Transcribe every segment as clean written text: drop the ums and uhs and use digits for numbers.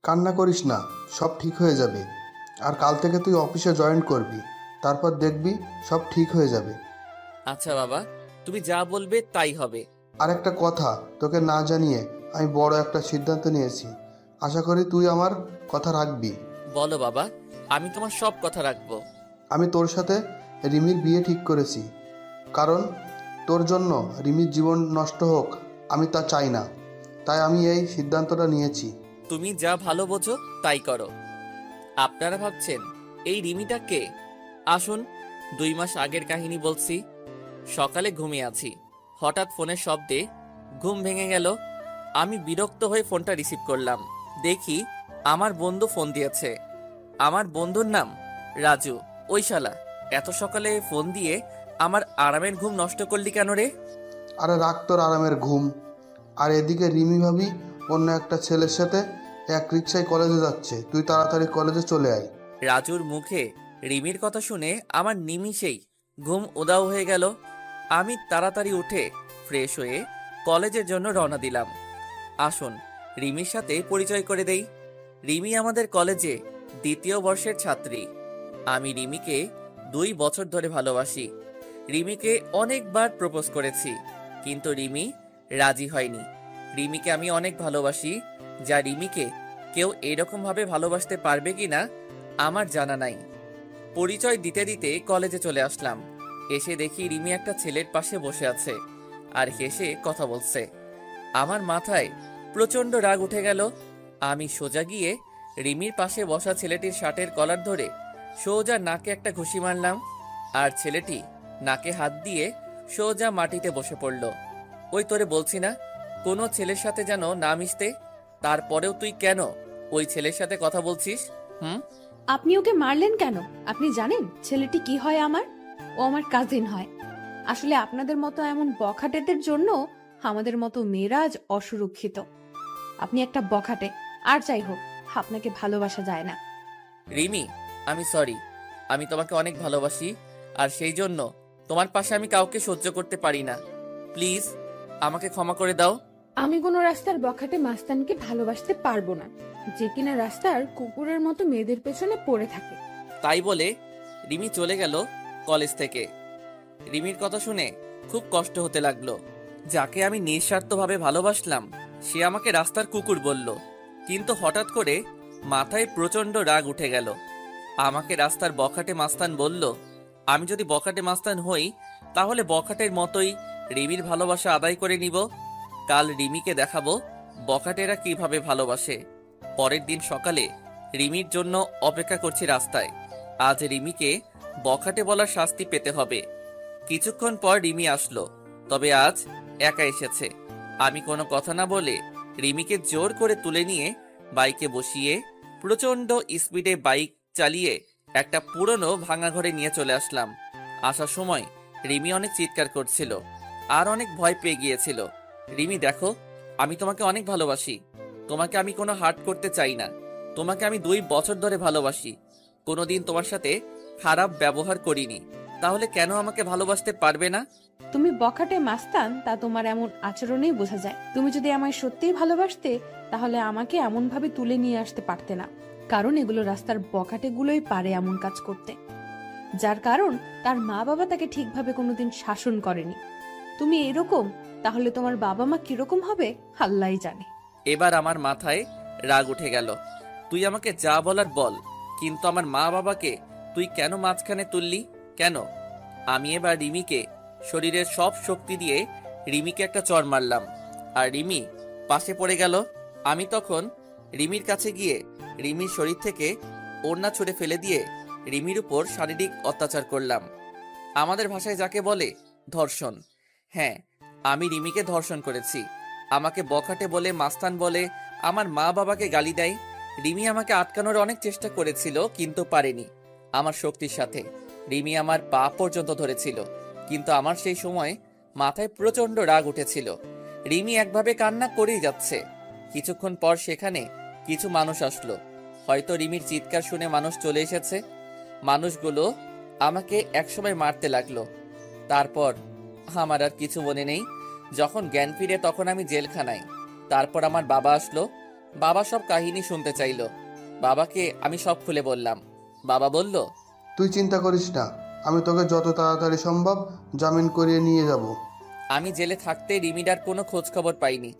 কান্না করিস না, সব ঠিক হয়ে যাবে। আর কাল থেকে তুই অফিসে জয়েন করবি, তারপর দেখবি সব ঠিক হয়ে যাবে। আচ্ছা বাবা, তুমি যা বলবে তাই হবে। আর একটা কথা তোকে না জানিয়ে আমি বড় একটা সিদ্ধান্ত নিয়েছি। আশা করি তুই আমার কথা রাখবি। বলো বাবা, আমি তোমার সব কথা রাখবো। আমি তোর সাথে রিমির বিয়ে ঠিক করেছি, কারণ তোর জন্য রিমির জীবন নষ্ট হোক আমি তা চাই না। তাই আমি এই সিদ্ধান্তটা নিয়েছি। তুমি যা ভালো বোঝো তাই করো। আপনারা ভাবছেন এই রিমিটা কে? আসুন, 2 মাস আগের কাহিনী বলছি। সকালে ঘুমিয়ে আছি, হঠাৎ ফোনের শব্দে ঘুম ভেঙে গেল। আমি বিরক্ত হয়ে ফোনটা রিসিভ করলাম। দেখি আমার বন্ধু ফোন দিয়েছে। আমার বন্ধুর নাম রাজু। ওই শালা এত সকালে ফোন দিয়ে আমার আরামের ঘুম নষ্ট করলি কেন রে? আরে রাখ তোর আরামের ঘুম। আর এদিকে রিমি ভাবি অন্য একটা ছেলের সাথে এক রিক্সায় কলেজে যাচ্ছে, তুই তাড়াতাড়ি কলেজে চলে আয়। রাজুর মুখে রিমির কথা শুনে আমার নিমিষেই ঘুম উধাও হয়ে গেল। আমি তাড়াতাড়ি উঠে ফ্রেশ হয়ে কলেজের জন্য রওনা দিলাম। আসুন রিমির সাথে পরিচয় করে দেই। রিমি আমাদের কলেজে 2য় বর্ষের ছাত্রী। আমি রিমিকে 2 বছর ধরে ভালোবাসি। রিমিকে অনেকবার প্রপোজ করেছি, কিন্তু রিমি রাজি হয়নি। রিমিকে আমি অনেক ভালোবাসি, যা রিমিকে কেউ এরকম ভাবে ভালোবাসতে পারবে কিনা আমার জানা নাই। পরিচয় দিতে দিতে কলেজে চলে আসলাম। এসে দেখি রিমি একটা ছেলের পাশে বসে আছে আর হেসে কথা বলছে। আমার মাথায় প্রচন্ড রাগ উঠে গেল। আমি সোজা গিয়ে রিমির পাশে বসা ছেলেটির শার্টের কলার ধরে সোজা নাকে একটা ঘুষি মারলাম। আর ছেলেটি নাকে হাত দিয়ে সোজা মাটিতে বসে পড়ল। ওই তোরে বলছি না কোনো ছেলের সাথে যেন না মিশতে, তারপরেও তুই কেন ওই ছেলের সাথে কথা বলছিস? হুম? আপনি ওকে মারলেন কেন? আপনি জানেন ছেলেটি কি হয় আমার? ও আমার কাজিন হয়। আসলে আপনাদের মতো এমন বখাটেদের জন্য আমাদের মতো মেয়েরা আজ অসুরক্ষিত। আপনি একটা বখাটে, আর যাই হোক আপনাকে ভালোবাসা যায় না। রিমি, আমি সরি। আমি তোমাকে অনেক ভালোবাসি, আর সেই জন্য তোমার পাশে আমি কাউকে সহ্য করতে পারি না। প্লিজ আমাকে ক্ষমা করে দাও। আমি কোনো রাস্তার বখাটে মাস্তানকে ভালোবাসতে পারবো না, যে কিনা রাস্তার কুকুরের মতো মেয়েদের পেছনে পড়ে থাকে। তাই বলে রিমি চলে গেল কলেজ থেকে। রিমির কথা শুনে খুব কষ্ট হতে লাগলো। যাকে আমি নিঃস্বার্থভাবে ভালোবাসলাম সে আমাকে রাস্তার কুকুর বলল। কিন্তু হঠাৎ করে মাথায় প্রচন্ড রাগ উঠে গেল। আমাকে রাস্তার বখাটে মাস্তান বলল। আমি যদি বখাটে মাস্তান হই তাহলে বখাটের মতোই রিমির ভালোবাসা আদায় করে নিব। কাল রিমিকে দেখাবো বখাটেরা কিভাবে ভালোবাসে। পরের দিন সকালে রিমির জন্য অপেক্ষা করছি রাস্তায়। আজ রিমিকে বখাটে বলার শাস্তি পেতে হবে। কিছুক্ষণ পর রিমি আসলো, তবে আজ একা এসেছে। আমি কোনো কথা না বলে রিমিকে জোর করে তুলে নিয়ে বাইকে বসিয়ে প্রচন্ড স্পিডে বাইক চালিয়ে একটা পুরনো ভাঙা ঘরে নিয়ে চলে আসলাম। আসার সময় রিমি অনেক চিৎকার করছিল আর অনেক ভয় পেয়ে গিয়েছিল। রিমি দেখো, আমি তোমাকে অনেক ভালোবাসি। তোমাকে আমি কোনো হার্ট করতে চাই না। তোমাকে আমি 2 বছর ধরে ভালোবাসি, কোনোদিন তোমার সাথে খারাপ ব্যবহার করিনি। তাহলে কেন আমাকে ভালোবাসতে পারবে না? তুমি বখাটে মাস্তান তা তোমার এমন আচরণেই বোঝা যায়। তুমি যদি আমায় সত্যিই ভালোবাসতে তাহলে আমাকে এমন ভাবে তুলে নিয়ে আসতে পারতে না, কারণ এগুলো রাস্তার বখাটে গুলোই পারে এমন কাজ করতে, যার কারণ তার মা বাবা তাকে ঠিকভাবে কোনোদিন শাসন করেনি। তুমি এরকম, তাহলে তোমার বাবা মা কিরকম হবে আল্লাহই জানে। এবার আমার মাথায় রাগ উঠে গেল। তুই আমাকে যা বলার বল, কিন্তু আমার মা বাবাকে তুই কেন মাঝখানে তুললি? কেন? আমি এবার রিমিকে শরীরের সব শক্তি দিয়ে রিমিকে একটা চড় মারলাম, আর রিমি পাশে পড়ে গেল। আমি তখন রিমির কাছে গিয়ে রিমির শরীর থেকে ওড়না ছুঁড়ে ফেলে দিয়ে রিমির উপর শারীরিক অত্যাচার করলাম। আমাদের ভাষায় যাকে বলে ধর্ষণ। হ্যাঁ, আমি রিমিকে ধর্ষণ করেছি। আমাকে বখাটে বলে, মাস্তান বলে, আমার মা বাবাকে গালি দেয়। রিমি আমাকে আটকানোর অনেক চেষ্টা করেছিল, কিন্তু পারেনি। আমার শক্তির সাথে রিমি আমার পা পর্যন্ত ধরেছিল, কিন্তু আমার সেই সময় মাথায় প্রচন্ড রাগ উঠেছিল। রিমি একভাবে কান্না করেই যাচ্ছে। কিছুক্ষণ পর সেখানে কিছু মানুষ আসলো। হয়তো রিমির চিৎকার শুনে মানুষ চলে এসেছে। মানুষগুলো আমাকে একসময় মারতে লাগলো। তারপর আমার আর কিছু মনে নেই। যখন জ্ঞান ফিরে তখন আমি জেলখানায়। তারপর আমার বাবা আসলো। বাবা সব কাহিনী শুনতে চাইলো। বাবাকে আমি সব খুলে বললাম। বাবা বলল, তুই চিন্তা করিস না, আমি তোকে যত তাড়াতাড়ি সম্ভব জামিন করিয়ে নিয়ে যাব। আমি জেলে থাকতে রিমিডার কোনো খোঁজ খবর পাইনি,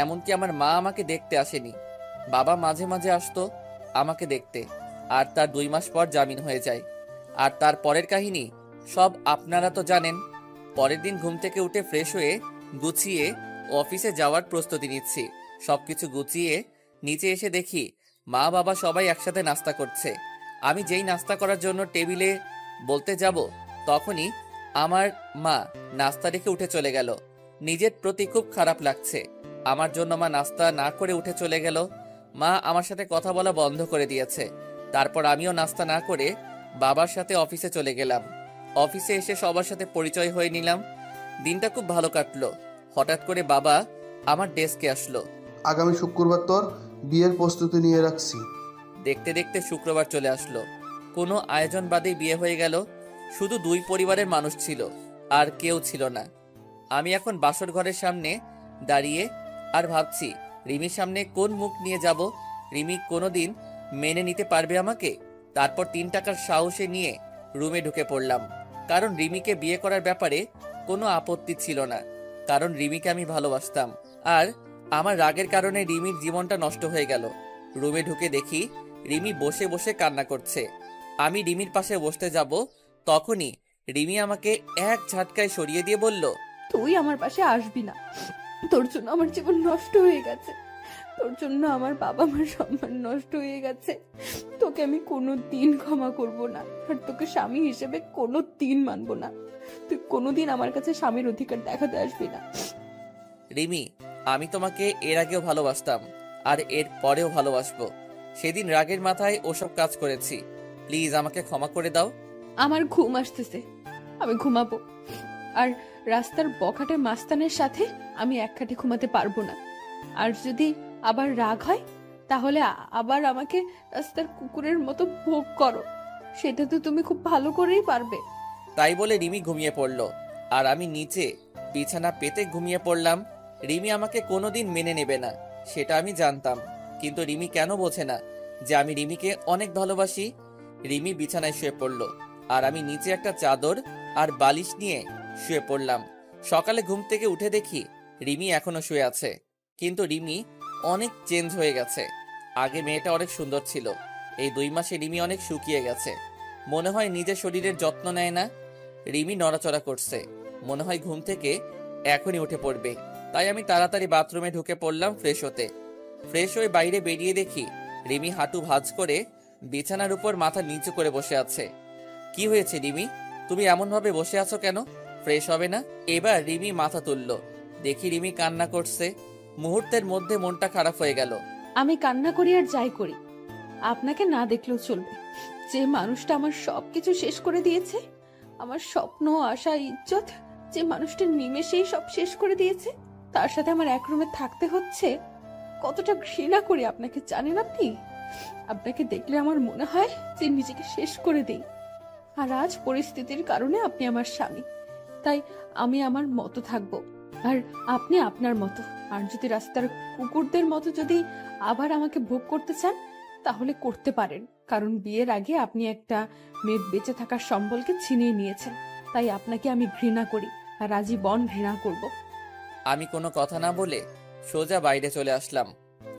এমনকি আমার মা আমাকে দেখতে আসেনি। বাবা মাঝে মাঝে আসতো আমাকে দেখতে, আর তার 2 মাস পর জামিন হয়ে যায়। আর তার পরের কাহিনী সব আপনারা তো জানেন। পরের দিন ঘুম থেকে উঠে ফ্রেশ হয়ে গুছিয়ে অফিসে যাওয়ার প্রস্তুতি নিচ্ছি। সবকিছু গুছিয়ে নিচে এসে দেখি মা বাবা সবাই একসাথে নাস্তা করছে। আমি যেই নাস্তা করার জন্য টেবিলে বলতে যাব, তখনই আমার মা নাস্তা রেখে উঠে চলে গেল। নিজের প্রতি খুব খারাপ লাগছে। আমার জন্য মা নাস্তা না করে উঠে চলে গেল। মা আমার সাথে কথা বলা বন্ধ করে দিয়েছে। তারপর আমিও নাস্তা না করে বাবার সাথে অফিসে চলে গেলাম। অফিসে এসে সবার সাথে পরিচয় হয়ে নিলাম। দিনটা খুব ভালো কাটলো। হঠাৎ করে বাবা আমার ডেস্কে আসলো। আগামী শুক্রবার তোর বিয়ের প্রস্তুতি নিয়ে রাখছি। দেখতে দেখতে শুক্রবার চলে আসলো। কোনো আয়োজন বাদেই বিয়ে হয়ে গেল। শুধু 2 পরিবারের মানুষ ছিল, আর কেউ ছিল না। আমি এখন বাসর ঘরের সামনে দাঁড়িয়ে আর ভাবছি রিমির সামনে কোন মুখ নিয়ে যাব। রিমি কোনোদিন মেনে নিতে পারবে আমাকে? তারপর 3 টাকার সাহসে নিয়ে রুমে ঢুকে পড়লাম। কারণ রিমিকে বিয়ে করার ব্যাপারে কোনো আপত্তি ছিল না, কারণ রিমিকে আমি ভালোবাসতাম। আর আমার রাগের কারণে রিমির জীবনটা নষ্ট হয়ে গেল। রুমে ঢুকে দেখি রিমি বসে বসে কান্না করছে। আমি রিমির পাশে বসতে যাব, তখনই রিমি আমাকে এক ঝাটকায় সরিয়ে দিয়ে বলল, তুই আমার পাশে আসবি না। তোর জন্য আমার জীবন নষ্ট হয়ে গেছে, তোর জন্য আমার বাবা মার সম্মান নষ্ট হয়ে গেছে। তোকে আমি কোনোদিন ক্ষমা করব না, আর তোকে স্বামী হিসেবে কোনোদিন মানবো না। তুই কোনোদিন আমার কাছে স্বামীর অধিকার দেখাতে আসবি না। রিমি, আমি তোমাকে এর আগেও ভালোবাসতাম, আর এর পরেও ভালোবাসবো। সেদিন রাগের মাথায় ওসব কাজ করেছি। প্লিজ আমাকে ক্ষমা করে দাও। আমার ঘুম আসতেছে, আমি ঘুমাবো। আর রাস্তার বখাটে মাস্তানের সাথে আমি এক খাটে ঘুমাতে পারবো না। আর যদি আবার রাগ হয়, তাহলে আবার আমাকে রাস্তার কুকুরের মতো ভোগ করো। সেটা তো তুমি খুব ভালো করেই পারবে। তাই বলে রিমি ঘুমিয়ে পড়ল, আর আমি নিচে বিছানা পেতে ঘুমিয়ে পড়লাম। রিমি আমাকে কোনোদিন মেনে নেবে না, সেটা আমি জানতাম। কিন্তু রিমি কেন বোঝে না যে আমি রিমিকে অনেক ভালোবাসি? রিমি বিছানায় শুয়ে পড়ল, আর আমি নিচে একটা চাদর আর বালিশ নিয়ে শুয়ে পড়লাম। সকালে ঘুম থেকে উঠে দেখি রিমি এখনো শুয়ে আছে, কিন্তু রিমি অনেক চেঞ্জ হয়ে গেছে। আগে মেয়েটা অনেক সুন্দর ছিল, এই 2 মাসে রিমি অনেক শুকিয়ে গেছে। মনে হয় নিজের শরীরের যত্ন নেয় না। রিমি নড়াচড়া করছে, মনে হয় ঘুম থেকে এখনই উঠে পড়বে। তাই আমি তাড়াতাড়ি বাথরুমে ঢুকে পড়লাম ফ্রেশ হতে। ফ্রেশ হয়ে বাইরে বেরিয়ে দেখি রিমি হাঁটু ভাঁজ করে বিছানার উপর মাথা নিচু করে বসে আছে। কি হয়েছে রিমি, তুমি এমন ভাবে বসে আছো কেন? ফ্রেশ হবে না? এবার রিমি মাথা তুললো, দেখি রিমি কান্না করছে। মুহূর্তের মধ্যে মনটা খারাপ হয়ে গেল। আমি কান্না করি আর যাই করি, আপনাকে না দেখলেও চলবে। যে মানুষটা আমার সবকিছু শেষ করে দিয়েছে, আমার স্বপ্ন, আশা, ইজ্জত, যে মানুষটা নিমেষেই সব শেষ করে দিয়েছে, তার সাথে আমার এক রুমে থাকতে হচ্ছে। কতটা ঘৃণা করি আপনাকে জানেন আপনি? আপনাকে দেখলে আমার মনে হয় যে নিজেকে শেষ করে দেই। আর আজ পরিস্থিতির কারণে আপনি আমার স্বামী, তাই আমি আমার মতো থাকবো, আর আপনি আপনার মতো। আর যদি রাস্তার কুকুরদের মতো যদি আবার আমাকে ভোগ করতে চান, তাহলে করতে পারেন। কারণ বিয়ের আগে আপনি একটা মেয়ের বেঁচে থাকার সম্বলকে ছিনিয়ে নিয়েছেন। তাই আপনাকে আমি ঘৃণা করি, আর আজীবন ঘৃণা করব। আমি কোনো কথা না বলে সোজা বাইরে চলে আসলাম।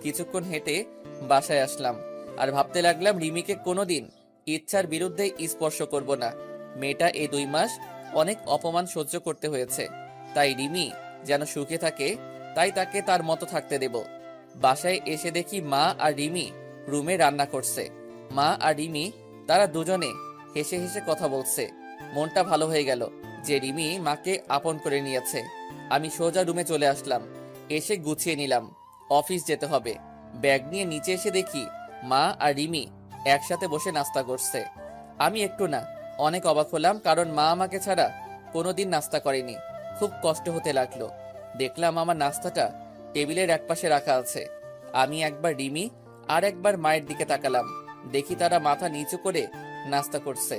কিছুক্ষণ হেঁটে বাসায় আসলাম, আর ভাবতে লাগলাম রিমিকে কোনোদিন ইচ্ছার বিরুদ্ধে স্পর্শ করব না। মেয়েটা এই 2 মাস অনেক অপমান সহ্য করতে হয়েছে, তাই রিমি যেন সুখে থাকে, তাই তাকে তার মতো থাকতে দেব। বাসায় এসে দেখি মা আর রিমি রুমে রান্না করছে। মা আর রিমি তারা দুজনে হেসে হেসে কথা বলছে। মনটা ভালো হয়ে গেল যে রিমি মাকে আপন করে নিয়েছে। আমি সোজা রুমে চলে আসলাম, এসে গুছিয়ে নিলাম। অফিস যেতে হবে। ব্যাগ নিয়ে নিচে এসে দেখি মা আর রিমি একসাথে বসে নাস্তা করছে। আমি একটু না অনেক অবাক হলাম, কারণ মা আমাকে ছাড়া কোনোদিন নাস্তা করেনি। খুব কষ্ট হতে লাগলো। দেখলাম আমার নাস্তাটা টেবিলের একপাশে রাখা আছে। আমি একবার রিমি আর একবার মায়ের দিকে তাকালাম, দেখি তারা মাথা নিচু করে নাস্তা করছে।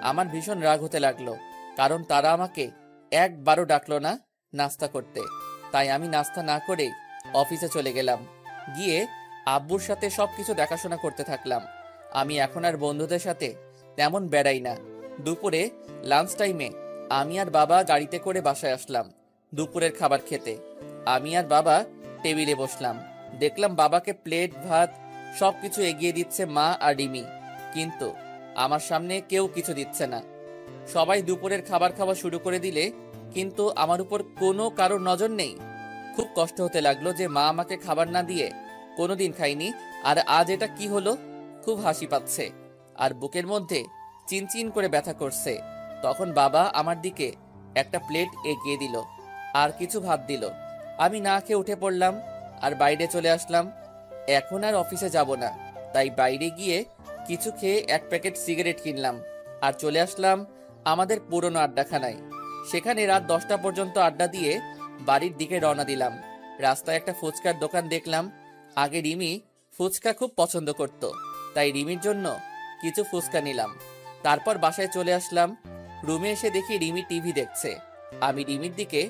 আমার ভীষণ রাগ হতে লাগলো, কারণ তারা আমাকে একবারও ডাকলো না নাস্তা করতে। তাই আমি নাস্তা না করেই অফিসে চলে গেলাম। গিয়ে আব্বুর সাথে সবকিছু দেখাশোনা করতে থাকলাম। আমি এখন আর বন্ধুদের সাথে তেমন বেড়াই না। দুপুরে লাঞ্চ টাইমে আমি আর বাবা গাড়িতে করে বাসায় আসলাম দুপুরের খাবার খেতে। আমি আর বাবা টেবিলে বসলাম। দেখলাম বাবাকে প্লেট ভাত সবকিছু এগিয়ে দিচ্ছে মা আর রিমি, কিন্তু আমার সামনে কেউ কিছু দিচ্ছে না। সবাই দুপুরের খাবার খাওয়া শুরু করে দিলে কিন্তু আমার উপর কোনো কারোর নজর নেই। খুব কষ্ট হতে লাগলো যে মা আমাকে খাবার না দিয়ে কোনোদিন খাইনি, আর আজ এটা কি হলো। খুব হাসি পাচ্ছে আর বুকের মধ্যে চিনচিন করে ব্যথা করছে। তখন বাবা আমার দিকে একটা প্লেট এগিয়ে দিল আর কিছু ভাত দিল। আমি না খেয়ে উঠে পড়লাম আর বাইরে চলে আসলাম। এখন আর অফিসে যাব না, তাই বাইরে গিয়ে কিছু খেয়ে এক প্যাকেট সিগারেট কিনলাম আর চলে আসলাম আমাদের পুরনো আড্ডাখানায়। সেখানে রাত 10টা পর্যন্ত আড্ডা দিয়ে বাড়ির দিকে রওনা দিলাম। রাস্তায় একটা ফুচকার দোকান দেখলাম। আগে রিমি ফুচকা খুব পছন্দ করত, তাই রিমির জন্য কিছু ফুচকা নিলাম। তারপর বাসায় চলে আসলাম। রুমে এসে দেখি রিমি টিভি দেখছে। আমি রিমির দিকে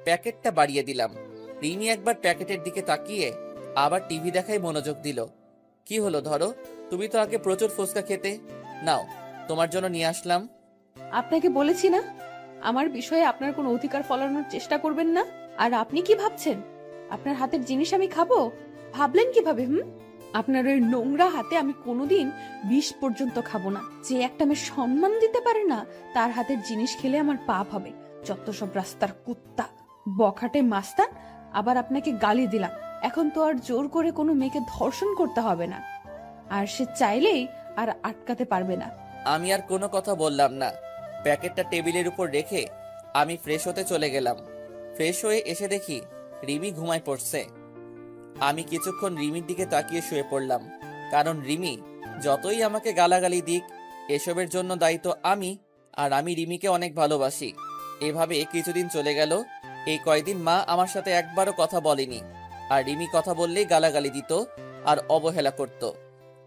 প্যাকেটটা বাড়িয়ে দিলাম। রিমি একবার প্যাকেটের দিকে তাকিয়ে আবার টিভি দেখায় মনোযোগ দিল। কি হলো, ধরো, তুমি তো আগে প্রচুর ফুচকা খেতে। নাও, তোমার জন্য নিয়ে আসলাম। আপনাকে বলেছি না আমার বিষয়ে আপনার কোনো অধিকার ফলানোর চেষ্টা করবেন না। আর আপনি কি ভাবছেন আপনার হাতের জিনিস আমি খাবো? ভাবলেন কিভাবে? আপনার ওই নোংরা হাতে আমি কোনোদিন বিষ পর্যন্ত খাবো না। যে একটা মেয়ে সম্মান দিতে পারে না তার হাতের জিনিস খেলে আমার পাপ হবে। যত সব রাস্তার কুত্তা, বখাটে মাস্তান। আবার আপনাকে গালি দিলাম। এখন তো আর জোর করে কোনো মেয়েকে ধর্ষণ করতে হবে না, আর সে চাইলেই আর আটকাতে পারবে না। আমি আর কোনো কথা বললাম না। প্যাকেটটা টেবিলের উপর রেখে আমি ফ্রেশ হতে চলে গেলাম। ফ্রেশ হয়ে এসে দেখি রিমি ঘুমায় পড়ছে। আমি কিছুক্ষণ রিমির দিকে তাকিয়ে শুয়ে পড়লাম, কারণ রিমি যতই আমাকে গালাগালি দিক, এসবের জন্য দায়িত্ব আমি, আর আমি রিমিকে অনেক ভালোবাসি। এভাবে কিছুদিন চলে গেল। এই কয়দিন মা আমার সাথে একবারও কথা বলেনি, আর রিমি কথা বললেই গালাগালি দিত আর অবহেলা করত।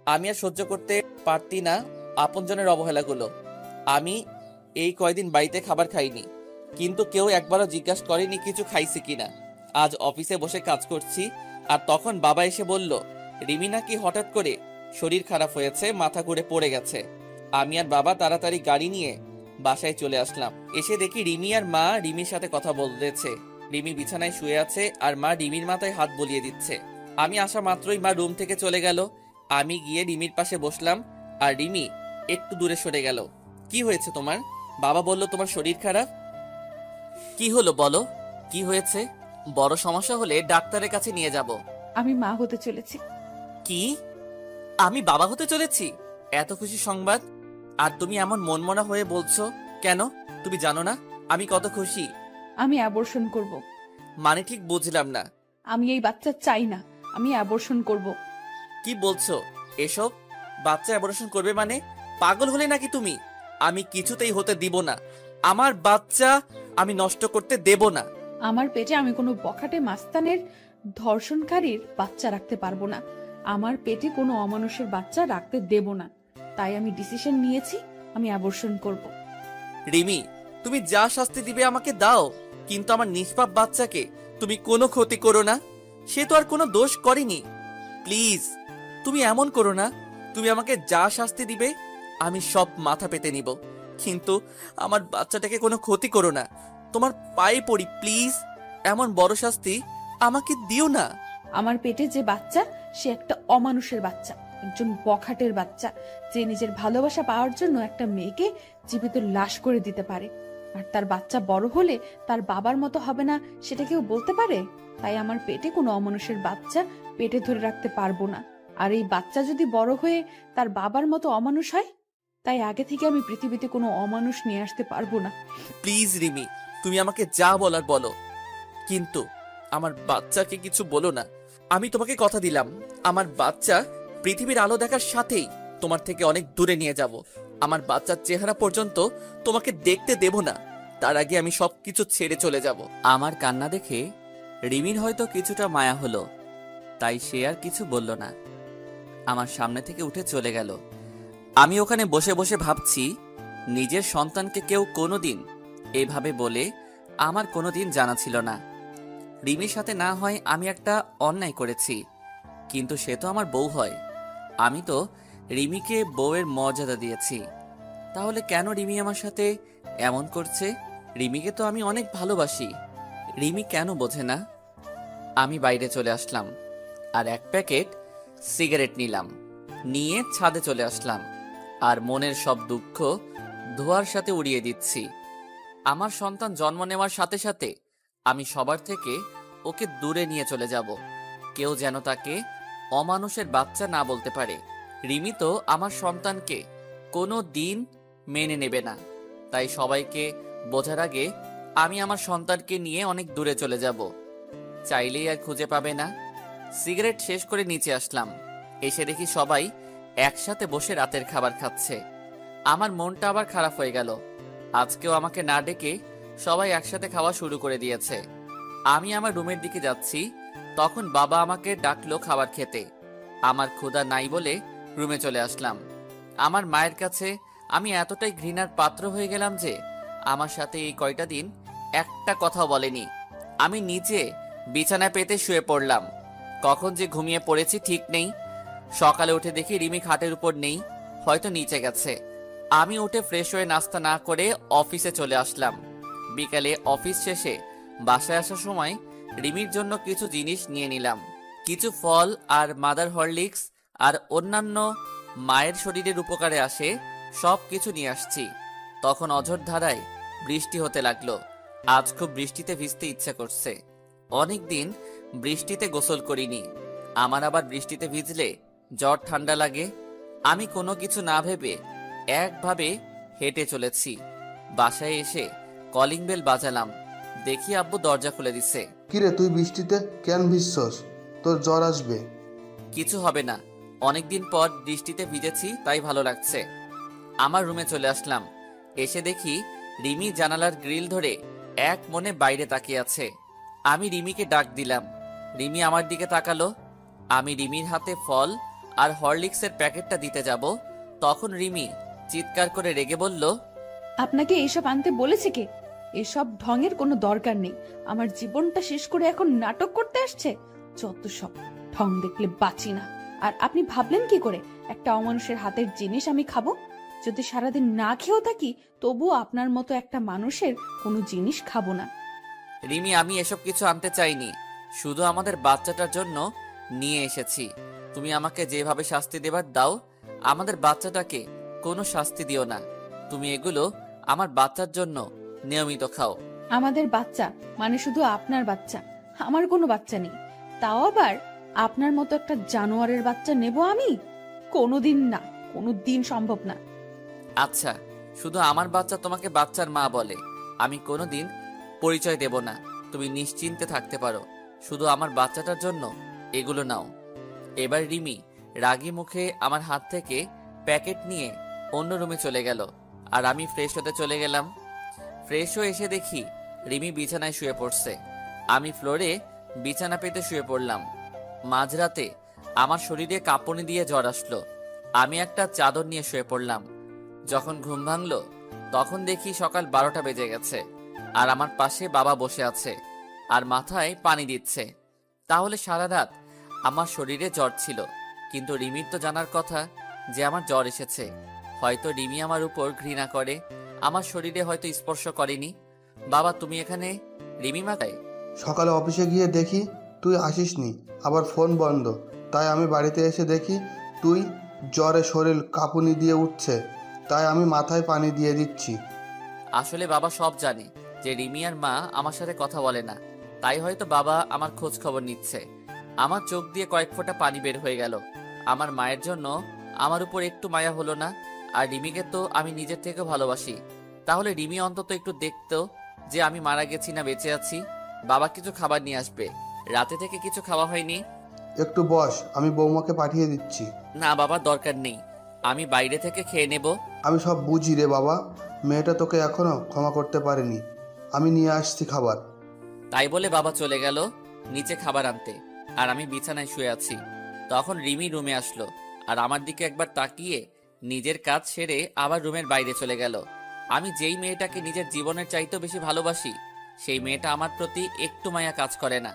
আমি আর সহ্য করতে পারতি না আপনজনের অবহেলাগুলো। আমি এই কয়দিন বাড়িতে খাবার খাইনি, কিন্তু কেউ একবারও জিজ্ঞাসা করেনি কিছু খাইছি কিনা। আজ অফিসে বসে কাজ করছি, আর তখন বাবা এসে বলল রিমি নাকি হঠাৎ করে শরীর খারাপ হয়েছে, মাথা ঘুরে পড়ে গেছে। আমি আর বাবা তাড়াতাড়ি গাড়ি নিয়ে বাসায় চলে আসলাম। এসে দেখি রিমি আর মা রিমির সাথে কথা বলতেছে। রিমি বিছানায় শুয়ে আছে আর মা রিমির মাথায় হাত বুলিয়ে দিচ্ছে। আমি আসা মাত্রই মা রুম থেকে চলে গেল। আমি গিয়ে রিমির পাশে বসলাম আর রিমি একটু দূরে সরে গেল। কি হয়েছে তোমার? বাবা বলল তোমার শরীর খারাপ। কি হলো বলো, কি হয়েছে? বড় সমস্যা হলে ডাক্তারের কাছে নিয়ে যাব। আমি মা হতে চলেছি। কি? আমি বাবা হতে চলেছি? এত খুশি সংবাদ, আর তুমি এমন মনমনা হয়ে বলছো কেন? তুমি জানো না আমি কত খুশি। আমি অ্যাবর্শন করব। মানে ঠিক বুঝলাম না। আমি এই বাচ্চা চাই না, আমি অ্যাবর্শন করব। কি বলছো এসব? বাচ্চা অ্যাবর্শন করবে মানে? পাগল হলে নাকি তুমি? আমি কিছুতেই হতে দিব না। আমার বাচ্চা আমি নষ্ট করতে দেব না। আমার পেটে আমি কোনো বখাটে মাস্তানের ধর্ষণকারীর বাচ্চা রাখতে পারবো না। আমার পেটে কোনো অমানুষের বাচ্চা রাখতে দেব না। তাই আমি ডিসিশন নিয়েছি, আমি অ্যাবর্শন করব। রিমি, তুমি যা শাস্তি দিবে আমাকে দাও, কিন্তু আমার নিষ্পাপ বাচ্চাকে তুমি কোনো ক্ষতি করো না। সে তো আর কোনো দোষ করেনি। প্লিজ, তুমি এমন করো না। তুমি আমাকে যা শাস্তি দিবে আমি সব মাথা পেতে নিব, কিন্তু আমার বাচ্চাটাকে কোনো ক্ষতি করো না। তোমার পায়ে পড়ি প্লিজ, এমন বড় শাস্তি আমাকে দিও না। আমার পেটে যে বাচ্চা সে একটা অমানুষের বাচ্চা, একজন বখাটের বাচ্চা, যে নিজের ভালোবাসা পাওয়ার জন্য একটা মেয়েকে জীবিত লাশ করে দিতে পারে। আর তার বাচ্চা বড় হলে তার বাবার মতো হবে না, সেটা কেউ বলতে পারে? তাই আমার পেটে কোনো অমানুষের বাচ্চা পেটে ধরে রাখতে পারবো না। আর এই বাচ্চা যদি বড় হয়ে তার বাবার মতো অমানুষ হয়, তাই আগে থেকে আমি পৃথিবীতে কোনো অমানুষ নিয়ে আসতে পারবো না। প্লিজ রিমি, তুমি আমাকে যা বলার বলো, কিন্তু আমার বাচ্চাকে কিছু বলো না। আমি তোমাকে কথা দিলাম, আমার বাচ্চা পৃথিবীর আলো দেখার সাথেই তোমার থেকে অনেক দূরে নিয়ে যাব। আমার বাচ্চার চেহারা পর্যন্ত তোমাকে দেখতে দেব না। তার আগে আমি সবকিছু ছেড়ে চলে যাব। আমার কান্না দেখে রিমির হয়তো কিছুটা মায়া হলো, তাই সে আর কিছু বলল না। আমার সামনে থেকে উঠে চলে গেল। আমি ওখানে বসে বসে ভাবছি, নিজের সন্তানকে কেউ কোনোদিন এভাবে বলে আমার কোনোদিন জানা ছিল না। রিমির সাথে না হয় আমি একটা অন্যায় করেছি, কিন্তু সে তো আমার বউ হয়। আমি তো রিমিকে বউয়ের মর্যাদা দিয়েছি, তাহলে কেন রিমি আমার সাথে এমন করছে? রিমিকে তো আমি অনেক ভালোবাসি, রিমি কেন বোঝে না? আমি বাইরে চলে আসলাম আর এক প্যাকেট সিগারেট নিলাম, নিয়ে ছাদে চলে আসলাম আর মনের সব দুঃখ ধোঁয়ার সাথে উড়িয়ে দিচ্ছি। আমার সন্তান জন্ম নেওয়ার সাথে সাথে আমি সবার থেকে ওকে দূরে নিয়ে চলে যাব। কেউ যেন তাকে অমানুষের বাচ্চা না বলতে পারে। রিমি তো আমার সন্তানকে কোনো দিন মেনে নেবে না, তাই সবাইকে বোঝার আগে আমি আমার সন্তানকে নিয়ে অনেক দূরে চলে যাব। চাইলেই আর খুঁজে পাবে না। সিগারেট শেষ করে নিচে আসলাম, এসে দেখি সবাই একসাথে বসে রাতের খাবার খাচ্ছে। আমার মনটা আবার খারাপ হয়ে গেল। আজকেও আমাকে না ডেকে সবাই একসাথে খাওয়া শুরু করে দিয়েছে। আমি আমার রুমের দিকে যাচ্ছি, তখন বাবা আমাকে ডাকলো খাবার খেতে। আমার ক্ষুধা নাই বলে রুমে চলে আসলাম। আমার মায়ের কাছে আমি এতটাই ঘৃণার পাত্র হয়ে গেলাম যে আমার সাথে এই কয়টা দিন একটা কথাও বলেনি। আমি নিচে বিছানায় পেতে শুয়ে পড়লাম। কখন যে ঘুমিয়ে পড়েছি ঠিক নেই। সকালে উঠে দেখি রিমি খাটের উপর নেই, হয়তো নিচে গেছে। আমি উঠে ফ্রেশ হয়ে নাস্তা না করে অফিসে চলে আসলাম। বিকালে অফিস শেষে বাসায় আসার সময় রিমির জন্য কিছু জিনিস নিয়ে নিলাম। কিছু ফল আর মাদার হরলিক্স আর অন্যান্য মায়ের শরীরের উপকারে আসে সব কিছু নিয়ে আসছি। তখন অঝোর ধারায় বৃষ্টি হতে লাগলো। আজ খুব বৃষ্টিতে ভিজতে ইচ্ছা করছে। অনেকদিন বৃষ্টিতে গোসল করিনি। আমার আবার বৃষ্টিতে ভিজলে জ্বর ঠান্ডা লাগে। আমি কোনো কিছু না ভেবে একভাবে হেঁটে চলেছি। বাসায় এসে কলিং বেল বাজালাম, দেখি আব্বু দরজা খুলে দিছে। কিরে, তুই বৃষ্টিতে কেন ভিজছস? তোর জ্বর আসবে। কিছু হবে না, অনেকদিন পর বৃষ্টিতে ভিজেছি তাই ভালো লাগছে। আমার রুমে চলে আসলাম। এসে দেখি রিমি জানালার গ্রিল ধরে এক মনে বাইরে তাকিয়ে আছে। আমি রিমিকে ডাক দিলাম। রিমি আমার দিকে তাকালো। আমি রিমির হাতে ফল আর হরলিক্সের প্যাকেটটা দিতে যাব, তখন রিমি চিৎকার করে রেগে বলল, আপনাকে এসব আনতে বলেছে কে? এসব ঢঙের কোনো দরকার নেই। আমার জীবনটা শেষ করে এখন নাটক করতে আসছে। যত সব ঢং দেখলে বাঁচি না। আর আপনি ভাবলেন কি করে একটা অমানুষের হাতের জিনিস আমি খাবো? যদি সারাদিন না খেয়েও থাকি তবুও আপনার মতো একটা মানুষের কোনো জিনিস খাবো না। রিমি, আমি এসব কিছু আনতে চাইনি, শুধু আমাদের বাচ্চাটার জন্য নিয়ে এসেছি। তুমি আমাকে যেভাবে শাস্তি দেবার দাও, আমাদের বাচ্চাটাকে কোনো শাস্তি দিও না। তুমি এগুলো আমার বাচ্চার জন্য নিয়মিত খাও। আমাদের বাচ্চা মানে শুধু আপনার বাচ্চা, আমার কোনো বাচ্চা নেই। তাও আবার আপনার মতো একটা জানোয়ারের বাচ্চা নেব আমি? কোনোদিন না, কোনোদিন সম্ভব না। আচ্ছা, শুধু আমার বাচ্চা তোমাকে বাচ্চার মা বলে, আমি কোনোদিন পরিচয় দেব না। তুমি নিশ্চিন্তে থাকতে পারো, শুধু আমার বাচ্চাটার জন্য এগুলো নাও। এবার রিমি রাগী মুখে আমার হাত থেকে প্যাকেট নিয়ে অন্য রুমে চলে গেল আর আমি ফ্রেশ হতে চলে গেলাম। ফ্রেশ হয়ে এসে দেখি রিমি বিছানায় শুয়ে পড়ছে। আমি ফ্লোরে বিছানা পেতে শুয়ে পড়লাম। মাঝরাতে আমার শরীরে কাঁপুনি দিয়ে জ্বর আসলো। আমি একটা চাদর নিয়ে শুয়ে পড়লাম। যখন ঘুম ভাঙলো তখন দেখি সকাল 12টা বেজে গেছে আর আমার পাশে বাবা বসে আছে আর মাথায় পানি দিচ্ছে। তাহলে সারা রাত আমার শরীরে জ্বর ছিল, কিন্তু রিমির তো জানার কথা যে আমার জ্বর এসেছে। হয়তো রিমি আমার উপর ঘৃণা করে, আমার শরীরে হয়তো স্পর্শ করেনি। বাবা, তুমি এখানে? রিমি মাথায়। সকালে অফিসে গিয়ে দেখি তুই আসিসনি, আবার ফোন বন্ধ। তাই আমি বাড়িতে এসে দেখি তুই জ্বরে শরীর কাঁপুনি দিয়ে উঠছে, তাই আমি মাথায় পানি দিয়ে দিচ্ছি। আসলে বাবা সব জানে যে রিমি আর মা আমার সাথে কথা বলে না, তাই হয়তো বাবা আমার খোঁজ খবর নিচ্ছে। আমার চোখ দিয়ে কয়েক ফোঁটা পানি বের হয়ে গেল। আমার মায়ের জন্য আমার উপর একটু মায়া হলো না। আর রিমিকে তো আমি নিজের থেকেও ভালোবাসি, তাহলে রিমি অন্তত একটু দেখতো যে আমি মারা গেছি না বেঁচে আছি। বাবা কিছু খাবার নিয়ে আসবে, রাতে থেকে কিছু খাওয়া হয়নি। একটু বস, আমি বৌমাকে পাঠিয়ে দিচ্ছি। না বাবা, দরকার নেই, আমি বাইরে থেকে খেয়ে নেব। আমি সব বুঝি রে বাবা, মেয়েটা তোকে এখনো ক্ষমা করতে পারেনি। আমি নিয়ে আসছি খাবার। তাই বলে বাবা চলে গেল নিচে খাবার আনতে, আর আমি বিছানায় শুয়ে আছি। তখন রিমি রুমে আসলো আর আমার দিকে একবার তাকিয়ে নিজের কাজ সেরে আবার রুমের বাইরে চলে গেল। আমি যেই মেয়েটাকে নিজের জীবনের চাইতেও বেশি ভালোবাসি, সেই মেয়েটা আমার প্রতি একটু মায়া কাজ করে না।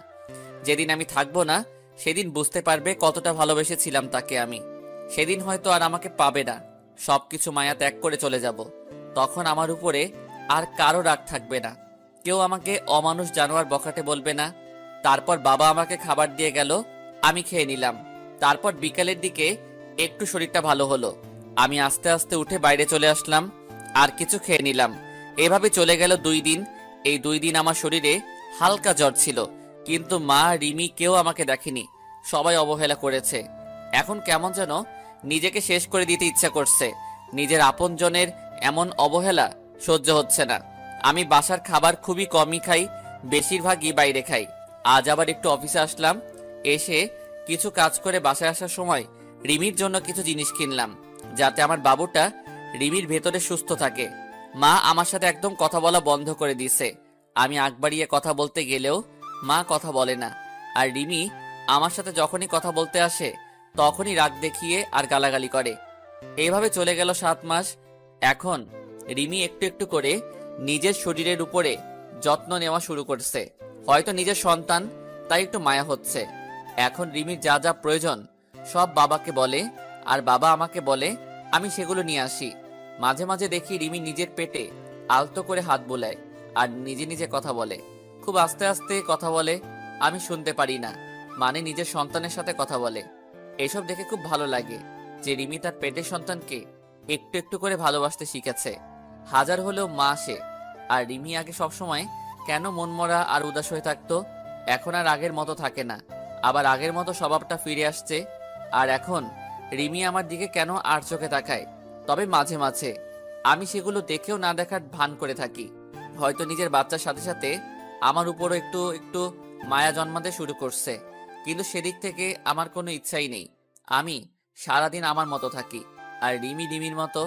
যেদিন আমি থাকবো না সেদিন বুঝতে পারবে কতটা ভালোবেসেছিলাম তাকে আমি। সেদিন হয়তো আর আমাকে পাবে না, সবকিছু মায়া ত্যাগ করে চলে যাব। তখন আমার উপরে আর কারো রাগ থাকবে না, কেউ আমাকে অমানুষ জানোয়ার বকাটে বলবে না। তারপর বাবা আমাকে খাবার দিয়ে গেল, আমি খেয়ে নিলাম। তারপর বিকালের দিকে একটু শরীরটা ভালো হলো, আমি আস্তে আস্তে উঠে বাইরে চলে আসলাম, আর কিছু খেয়ে নিলাম। এভাবে চলে গেল 2 দিন। এই 2 দিন আমার শরীরে হালকা জ্বর ছিল, কিন্তু মা, রিমি কেউ আমাকে দেখেনি, সবাই অবহেলা করেছে। এখন কেমন যেন নিজেকে শেষ করে দিতে ইচ্ছা করছে। নিজের আপনজনের এমন অবহেলা সহ্য হচ্ছে না। আমি বাসার খাবার খুবই কমই খাই, বেশিরভাগই বাইরে খাই। আজ আবার একটু অফিসে আসলাম, এসে কিছু কাজ করে বাসায় আসার সময় রিমির জন্য কিছু জিনিস কিনলাম, যাতে আমার বাবুটা রিমির ভেতরে সুস্থ থাকে। মা আমার সাথে একদম কথা বলা বন্ধ করে দিয়েছে। আমি আগ বাড়িয়ে কথা বলতে গেলেও মা কথা বলে না। আর রিমি আমার সাথে যখনই কথা বলতে আসে তখনই রাগ দেখিয়ে আর গালাগালি করে। এইভাবে চলে গেল 7 মাস। এখন রিমি একটু একটু করে নিজের শরীরের উপরে যত্ন নেওয়া শুরু করছে। হয়তো নিজের সন্তান, তাই একটু মায়া হচ্ছে। এখন রিমির যা যা প্রয়োজন সব বাবাকে বলে, আর বাবা আমাকে বলে আমি সেগুলো নিয়ে আসি। মাঝে মাঝে দেখি রিমি নিজের পেটে আলতো করে হাত বোলায় আর নিজে নিজে কথা বলে। খুব আস্তে আস্তে কথা বলে, আমি শুনতে পারি না, মানে নিজের সন্তানের সাথে কথা বলে। এসব দেখে খুব ভালো লাগে যে রিমি তার পেটের সন্তানকে একটু একটু করে ভালোবাসতে শিখেছে। হাজার হলেও মা সে। আর রিমি আগে সবসময় কেন মনমরা আর উদাস হয়ে থাকতো, এখন আর আগের মতো থাকে না, আবার আগের মতো স্বভাবটা ফিরে আসছে। আর এখন রিমি আমার দিকে কেন আর চোখে তাকায়, তবে মাঝে মাঝে আমি সেগুলো দেখেও না দেখার ভান করে থাকি। হয়তো নিজের বাচ্চার সাথে সাথে আমার উপরও একটু একটু মায়া জন্মাতে শুরু করছে, কিন্তু সেদিক থেকে আমার কোনো ইচ্ছাই নেই। আমি সারাদিন আমার মতো থাকি, আর রিমি রিমির মতো।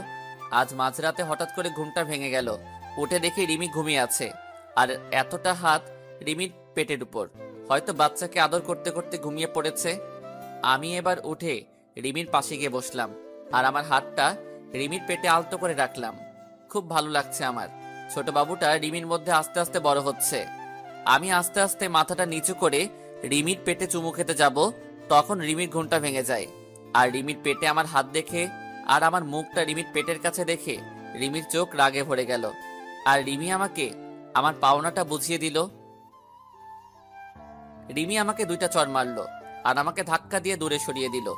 আজ মাঝরাতে হঠাৎ করে ঘুমটা ভেঙে গেল, উঠে দেখি রিমি ঘুমিয়ে আছে, আর এতটা হাত রিমির পেটের উপর। হয়তো বাচ্চাকে আদর করতে করতে ঘুমিয়ে পড়েছে। আমি এবার উঠে রিমির পাশে গিয়ে বসলাম, আর আমার হাতটা রিমির পেটে আলতো করে রাখলাম। খুব ভালো লাগছে আমার। ছোট বাবুটা রিমির মধ্যে আস্তে আস্তে বড় হচ্ছে। আমি আস্তে আস্তে মাথাটা নিচু করে রিমির পেটে চুমু খেতে যাব, তখন রিমির ঘুমটা ভেঙে যায়। আর রিমির পেটে আমার হাত দেখে আর আমার মুখটা রিমির পেটের কাছে দেখে রিমির চোখ রাগে ভরে গেল। আর রিমি আমাকে আমার পাওনাটা বুঝিয়ে দিল। রিমি আমাকে 2টা চড় মারলো আর আমাকে ধাক্কা দিয়ে দূরে সরিয়ে দিল।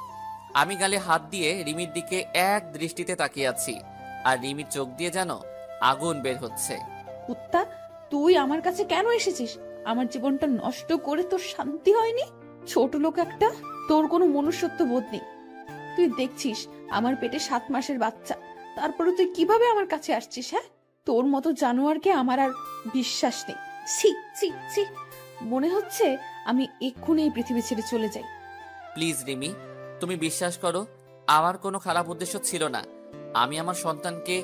আমি গালে হাত দিয়ে রিমির দিকে এক দৃষ্টিতে তাকিয়ে আছি, আর রিমির চোখ দিয়ে যেন আগুন বের হচ্ছে। কুত্তা, তুই আমার কাছে কেন এসেছিস? আমার জীবনটা নষ্ট করে তোর শান্তি হয়নি? ছোট লোক একটা, তোর কোনো মনুষ্যত্ব বোধ নেই। তুই দেখছিস আমার পেটে 7 মাসের বাচ্চা, তারপরে তুই কিভাবে আমার কাছে আসছিস? হ্যাঁ, তোর মতো জানোয়ারকে আমার আর বিশ্বাস নেই। ছি ছি ছি, মনে হচ্ছে আমি এক্ষুনি এই পৃথিবী ছেড়ে চলে যাই। প্লিজ রিমি, তুমি বিশ্বাস করো, আমার কোনো খারাপ উদ্দেশ্য ছিল না। আমি আমার সন্তানকে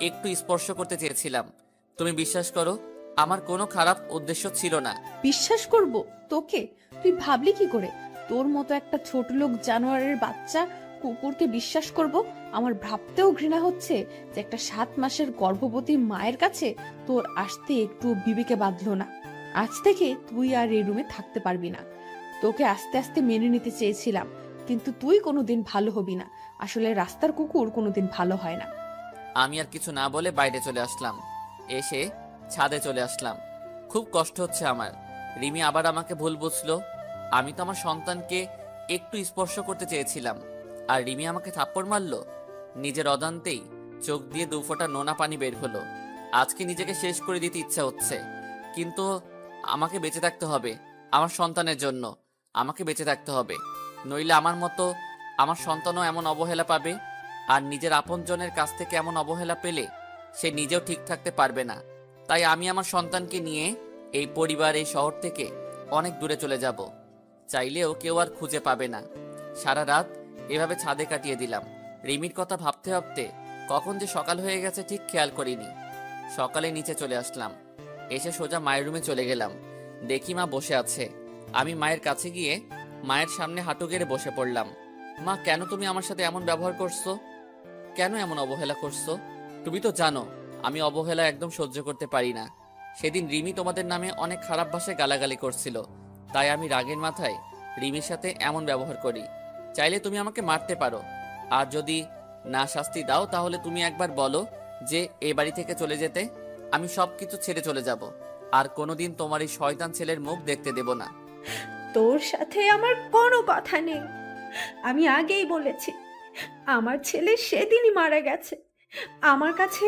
একটু স্পর্শ করতে চেয়েছিলাম। তুমি বিশ্বাস করো, আমার কোনো খারাপ উদ্দেশ্য ছিল না। বিশ্বাস করব তোকে? তুই ভাবলি কি করে তোর মতো একটা ছোট লোক জানোয়ারের বাচ্চা কুকুরকে বিশ্বাস করব? আমার ভাবতেও ঘৃণা হচ্ছে যে একটা 7 মাসের গর্ভবতী মায়ের কাছে তোর আসতে একটু বিবেকে বাঁধলো না। আজ থেকে তুই আর এই রুমে থাকতে পারবি না। তোকে আস্তে আস্তে মেনে নিতে চেয়েছিলাম, কিন্তু তুই কোনোদিন ভালো হবি না। আসলে রাস্তার কুকুর কোনোদিন ভালো হয় না। আমি আর কিছু না বলে বাইরে চলে আসলাম, এসে ছাদে চলে আসলাম। খুব কষ্ট হচ্ছে আমার। রিমি আবার আমাকে ভুল বুঝলো। আমি তো আমার সন্তানকে একটু স্পর্শ করতে চেয়েছিলাম, আর রিমি আমাকে থাপ্পড় মারলো। নিজের অজান্তেই চোখ দিয়ে 2 ফোঁটা নোনা পানি বের হলো। আজকে নিজেকে শেষ করে দিতে ইচ্ছা হচ্ছে, কিন্তু আমাকে বেঁচে থাকতে হবে। আমার সন্তানের জন্য আমাকে বেঁচে থাকতে হবে, নইলে আমার মতো আমার সন্তানও এমন অবহেলা পাবে। আর নিজের আপনজনের কাছ থেকে এমন অবহেলা পেলে সে নিজেও ঠিক থাকতে পারবে না। তাই আমি আমার সন্তানকে নিয়ে এই পরিবার, এই শহর থেকে অনেক দূরে চলে যাব। চাইলেও কেউ আর খুঁজে পাবে না। সারা রাত এভাবে ছাদে কাটিয়ে দিলাম। রিমির কথা ভাবতে ভাবতে কখন যে সকাল হয়ে গেছে ঠিক খেয়াল করিনি। সকালে নিচে চলে আসলাম, এসে সোজা মায়ের রুমে চলে গেলাম। দেখি মা বসে আছে। আমি মায়ের কাছে গিয়ে মায়ের সামনে হাঁটু গেড়ে বসে পড়লাম। মা, কেন তুমি আমার সাথে এমন ব্যবহার করছো? কেন এমন অবহেলা করছো? তুমি তো জানো আমি অবহেলা একদম সহ্য করতে পারি না। সেদিন রিমি তোমাদের নামে অনেক খারাপ ভাষায় গালাগালি করছিল, তাই আমি রাগের মাথায় রিমির সাথে এমন ব্যবহার করি। চাইলে তুমি আমাকে মারতে পারো, আর যদি না শাস্তি দাও তাহলে তুমি একবার বলো যে এ বাড়ি থেকে চলে যেতে। আমি সবকিছু ছেড়ে চলে যাব, আর কোনোদিন তোমার এই শয়তান ছেলের মুখ দেখতে দেব না। তোর সাথে আমার কোনো কথা নেই। আমি আগেই বলেছি, আমার ছেলে সেদিনই মারা গেছে। আমার কাছে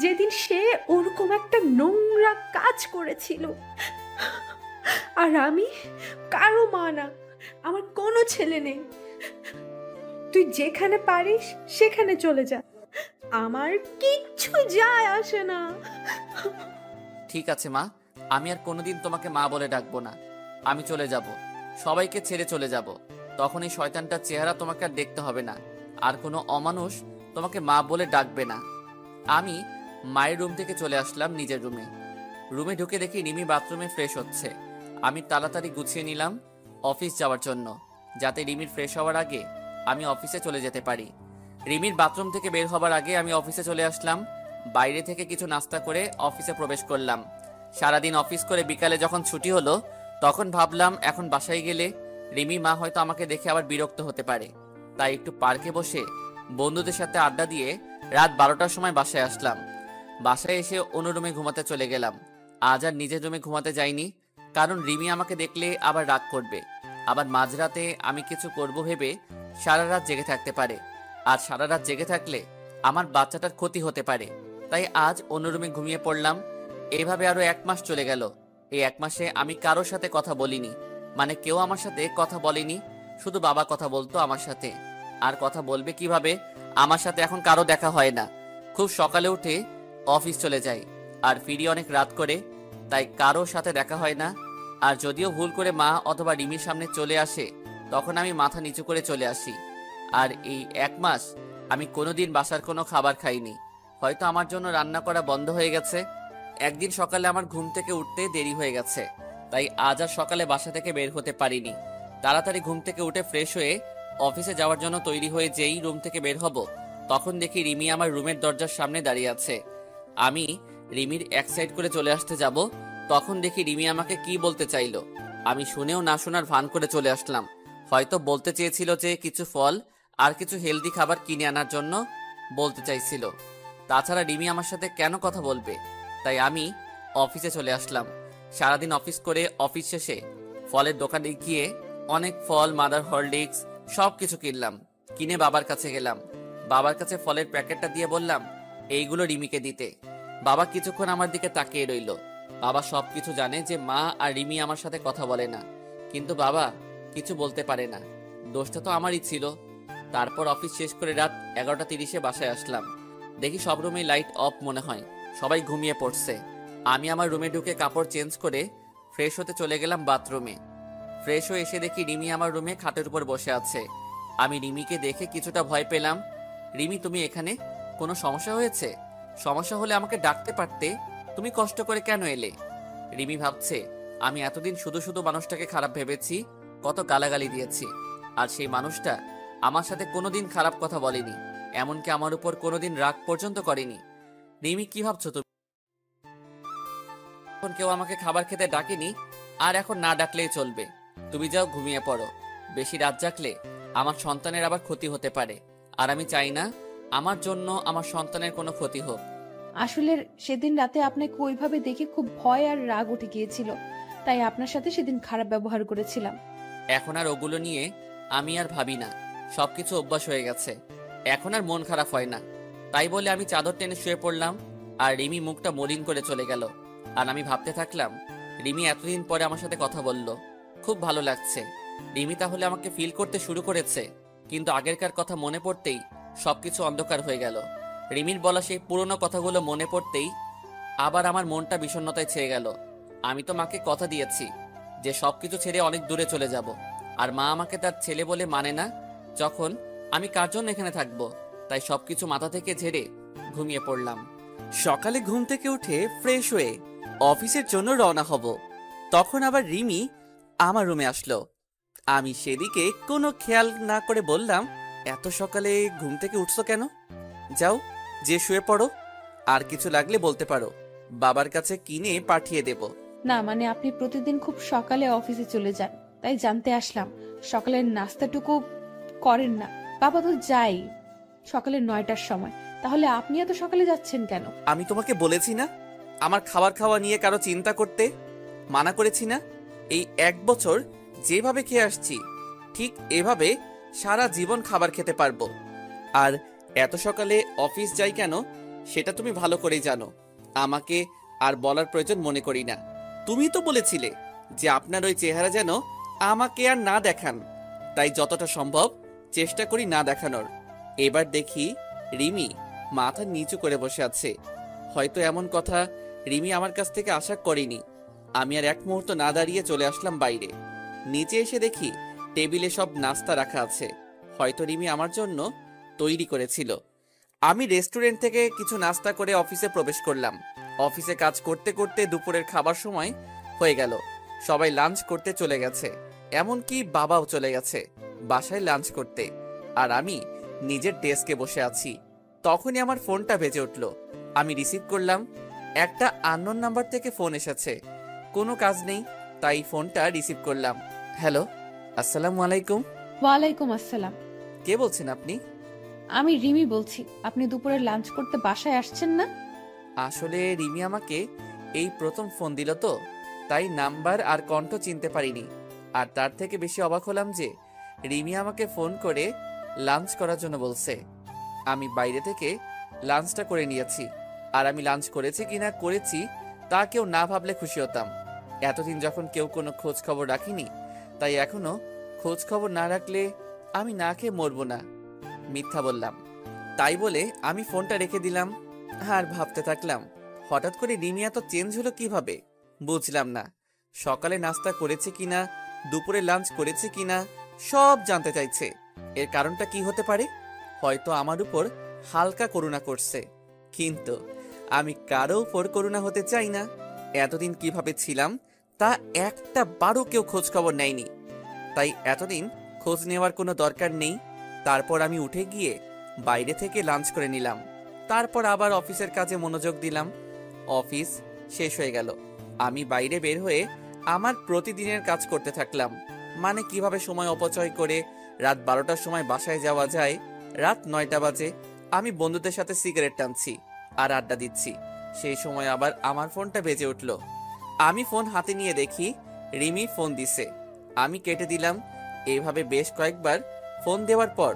যেদিন সে ওরকম একটা নোংরা কাজ করেছিল, আর আমি কারো মা না, আমার কোনো ছেলে নেই। তুই যেখানে পারিস সেখানে চলে যা, আমার কিচ্ছু যায় আসে না। ঠিক আছে মা, আমি আর কোনোদিন তোমাকে মা বলে ডাকবো না। আমি চলে যাব, সবাইকে ছেড়ে চলে যাব। তখন এই শয়তানটার চেহারা তোমাকে আর দেখতে হবে না, আর কোনো অমানুষ তোমাকে মা বলে ডাকবে না। আমি মায়ের রুম থেকে চলে আসলাম নিজের রুমে। রুমে ঢুকে দেখি রিমি বাথরুমে ফ্রেশ হচ্ছে। আমি তাড়াতাড়ি গুছিয়ে নিলাম অফিস যাওয়ার জন্য, যাতে রিমির ফ্রেশ হওয়ার আগে আমি অফিসে চলে যেতে পারি। রিমির বাথরুম থেকে বের হবার আগে আমি অফিসে চলে আসলাম। বাইরে থেকে কিছু নাস্তা করে অফিসে প্রবেশ করলাম। সারাদিন অফিস করে বিকালে যখন ছুটি হলো, তখন ভাবলাম এখন বাসায় গেলে রিমি মা হয়তো আমাকে দেখে আবার বিরক্ত হতে পারে। তাই একটু পার্কে বসে বন্ধুদের সাথে আড্ডা দিয়ে রাত 12টার সময় বাসায় আসলাম। বাসায় এসে অন্য রুমে ঘুমাতে চলে গেলাম। আজ আর নিজের রুমে ঘুমাতে যাইনি, কারণ রিমি আমাকে দেখলে আবার রাগ করবে। আবার মাঝরাতে আমি কিছু করব ভেবে সারা রাত জেগে থাকতে পারে, আর সারা রাত জেগে থাকলে আমার বাচ্চাটার ক্ষতি হতে পারে। তাই আজ অন্য রুমে ঘুমিয়ে পড়লাম। এইভাবে আরো 1 মাস চলে গেল। এই 1 মাসে আমি কারোর সাথে কথা বলিনি, মানে কেউ আমার সাথে কথা বলেনি। শুধু বাবা কথা বলতো আমার সাথে, আর কথা বলবে কিভাবে? আমার সাথে এখন কারো দেখা হয় না। খুব সকালে উঠে অফিস চলে যাই, আর ফিরি অনেক রাত করে, তাই কারোর সাথে দেখা হয় না। আর যদিও ভুল করে মা অথবা রিমির সামনে চলে আসে, তখন আমি মাথা নিচু করে চলে আসি। আর এই 1 মাস আমি কোনোদিন বাসার কোনো খাবার খাইনি। হয়তো আমার জন্য রান্না করা বন্ধ হয়ে গেছে। একদিন সকালে আমার ঘুম থেকে উঠতে দেরি হয়ে গেছে, তাই আজ আর সকালে বাসা থেকে বের হতে পারিনি। তাড়াতাড়ি ঘুম থেকে উঠে ফ্রেশ হয়ে অফিসে যাওয়ার জন্য তৈরি হয়ে যেই রুম থেকে বের হব, তখন দেখি রিমি আমার রুমের দরজার সামনে দাঁড়িয়ে আছে। আমি রিমির এক সাইড করে চলে আসতে যাব, তখন দেখি রিমি আমাকে কি বলতে চাইলো। আমি শুনেও না শোনার ভান করে চলে আসলাম। হয়তো বলতে চেয়েছিল যে কিছু ফল আর কিছু হেলদি খাবার কিনে আনার জন্য বলতে চাইছিল। তাছাড়া রিমি আমার সাথে কেন কথা বলবে? তাই আমি অফিসে চলে আসলাম। সারাদিন অফিস করে অফিস শেষে ফলের দোকানে গিয়ে অনেক ফল, মাদার হরলিক্স সব কিছু কিনলাম। কিনে বাবার কাছে গেলাম। বাবার কাছে ফলের প্যাকেটটা দিয়ে বললাম এইগুলো রিমিকে দিতে। বাবা কিছুক্ষণ আমার দিকে তাকিয়ে রইল। বাবা সবকিছু জানে যে মা আর রিমি আমার সাথে কথা বলে না, কিন্তু বাবা কিছু বলতে পারে না। দোষটা তো আমারই ছিল। তারপর অফিস শেষ করে রাত 11:30 বাসায় আসলাম। দেখি সব রুমে লাইট অফ মনে হয়, সবাই ঘুমিয়ে পড়ছে। আমি আমার রুমে ঢুকে কাপড় চেঞ্জ করে ফ্রেশ হতে চলে গেলাম বাথরুমে। ফ্রেশ হয়ে এসে দেখি রিমি আমার রুমে খাটের উপর বসে আছে। আমি রিমিকে দেখে কিছুটা ভয় পেলাম। রিমি, তুমি এখানে? কোনো সমস্যা হয়েছে? সমস্যা হলে আমাকে ডাকতে পারতে, তুমি কষ্ট করে কেন এলে? রিমি ভাবছে আমি এতদিন শুধু শুধু মানুষটাকে খারাপ ভেবেছি, কত গালাগালি দিয়েছি, আর সেই মানুষটা আমার সাথে কোনোদিন খারাপ কথা বলেনি, এমনকি আমার উপর কোনোদিন রাগ পর্যন্ত করেনি। রিমি, কি ভাবছো তুমি? এখন কেউ আমাকে খাবার খেতে ডাকেনি, আর এখন না ডাকলেই চলবে। তুমি যাও, ঘুমিয়ে পড়ো। বেশি রাত জাগলে আমার সন্তানের আবার ক্ষতি হতে পারে, আর আমি চাই না আমার জন্য আমার সন্তানের কোনো ক্ষতি হোক। আসলে সেদিন রাতে আপনাকে ওইভাবে দেখে খুব ভয় আর রাগ উঠে গিয়েছিল, তাই আপনার সাথে সেদিন খারাপ ব্যবহার করেছিলাম। এখন আর ওগুলো নিয়ে আমি আর ভাবি না, সবকিছু অভ্যাস হয়ে গেছে। এখন আর মন খারাপ হয় না। তাই বলে আমি চাদর টেনে শুয়ে পড়লাম, আর রিমি মুখটা মলিন করে চলে গেল। আর আমি ভাবতে থাকলাম রিমি এতদিন পরে আমার সাথে কথা বলল, খুব ভালো লাগছে। রিমি তাহলে আমাকে ফিল করতে শুরু করেছে। কিন্তু আগেরকার কথা মনে পড়তেই সবকিছু অন্ধকার হয়ে গেল। রিমির বলা সেই পুরনো কথাগুলো মনে পড়তেই আবার আমার মনটা বিষণ্ণতায় ছেয়ে গেল। আমি তো মাকে কথা দিয়েছি যে সবকিছু ছেড়ে অনেক দূরে চলে যাব, আর মা আমাকে তার ছেলে বলে মানে না। যখন আমি কার জন্য এখানে থাকবো? তাই সবকিছু মাথা থেকে ঝেড়ে ঘুমিয়ে পড়লাম। সকালে ঘুম থেকে উঠে ফ্রেশ হয়ে অফিসের জন্য রওনা হব, তখন আবার রিমি আমার রুমে আসলো। আমি সেদিকে কোনো খেয়াল না করে বললাম, এত সকালে ঘুম থেকে উঠছো কেন? যাও, যে শুয়ে পড়ো। আর কিছু লাগলে বলতে পারো, বাবার কাছে কিনে পাঠিয়ে দেব। না, মানে আপনি প্রতিদিন খুব সকালে অফিসে চলে যান, তাই জানতে আসলাম সকালের নাস্তাটুকু করেন না। বাবা তো যাই সকালে 9টার সময়, তাহলে আপনি এত সকালে যাচ্ছেন কেন? আমি তোমাকে বলেছি না আমার খাবার খাওয়া নিয়ে কারো চিন্তা করতে? মানা করেছি না? এই 1 বছর যেভাবে খেয়ে আসছি ঠিক এভাবে সারা জীবন খাবার খেতে পারবো। আর এত সকালে অফিস যাই কেন সেটা তুমি ভালো করেই জানো। আমাকে আর বলার প্রয়োজন মনে করি না। তুমি তো বলেছিলে যে আপনার ওই চেহারা যেন আমাকে আর না দেখান, তাই যতটা সম্ভব চেষ্টা করি না দেখানোর। এবার দেখি রিমি মাথা নিচু করে বসে আছে। হয়তো এমন কথা রিমি আমার কাছ থেকে আশা করেনি। আমি আর এক মুহূর্ত না দাঁড়িয়ে চলে আসলাম বাইরে। নিচে এসে দেখি টেবিলে সব নাস্তা রাখা আছে, হয়তো রিমি আমার জন্য তৈরি করেছিল। আমি রেস্টুরেন্ট থেকে কিছু নাস্তা করে অফিসে প্রবেশ করলাম। অফিসে কাজ করতে করতে দুপুরের খাবার সময় হয়ে গেল। সবাই লাঞ্চ করতে চলে গেছে, এমনকি বাবাও চলে গেছে বাসায় লাঞ্চ করতে। আর আমি নিজের ডেস্কে বসে আছি। তখনই আমার ফোনটা বেজে উঠল। আমি রিসিভ করলাম। একটা আননোন নাম্বার থেকে ফোন এসেছে। কোনো কাজ নেই তাই ফোনটা রিসিভ করলাম। হ্যালো, আসসালামু আলাইকুম। ওয়ালাইকুম আসসালাম। কে বলছেন আপনি? আমি রিমি বলছি। আপনি দুপুরে লাঞ্চ করতে বাসায় আসছেন না? আসলে রিমি আমাকে এই প্রথম ফোন দিল তো, তাই নাম্বার আর কণ্ঠ চিনতে পারিনি। আর তার থেকে বেশি অবাক হলাম যে রিমি আমাকে ফোন করে লাঞ্চ করার জন্য বলছে। আমি বাইরে থেকে লাঞ্চটা করে নিয়েছি। আর আমি লাঞ্চ করেছি কিনা করেছি তা কেউ না ভাবলে খুশি হতাম। এতদিন যখন কেউ কোনো খোঁজ খবর রাখিনি, তাই এখনো খোঁজ খবর না রাখলে আমি না খেয়ে মরবো না। মিথ্যা বললাম। তাই বলে আমি ফোনটা রেখে দিলাম। আর ভাবতে থাকলাম হঠাৎ করে রিমি এত চেঞ্জ হলো কিভাবে। বুঝলাম না। সকালে নাস্তা করেছে কিনা, দুপুরে লাঞ্চ করেছে কিনা সব জানতে চাইছে। এর কারণটা কি হতে পারে? হয়তো আমার উপর হালকা করুণা করছে, কিন্তু আমি কারো উপর করুণা হতে চাই না। এতদিন কিভাবে ছিলাম তা একটা বারও কেউ খোঁজ খবর নেয়নি, তাই এতদিন খোঁজ নেওয়ার কোনো দরকার নেই। তারপর আমি উঠে গিয়ে বাইরে থেকে লাঞ্চ করে নিলাম। তারপর আবার অফিসের কাজে মনোযোগ দিলাম। অফিস শেষ হয়ে গেল। আমি বাইরে বের হয়ে আমার প্রতিদিনের কাজ করতে থাকলাম। মানে কিভাবে সময় অপচয় করে রাত 12টার সময় বাসায় যাওয়া যায়। রাত 9টা বাজে আমি বন্ধুদের সাথে সিগারেট টানছি আর আড্ডা দিচ্ছি। সেই সময় আবার আমার ফোনটা বেজে উঠল। আমি ফোন হাতে নিয়ে দেখি রিমি ফোন দিছে। আমি কেটে দিলাম। এইভাবে বেশ কয়েকবার ফোন দেওয়ার পর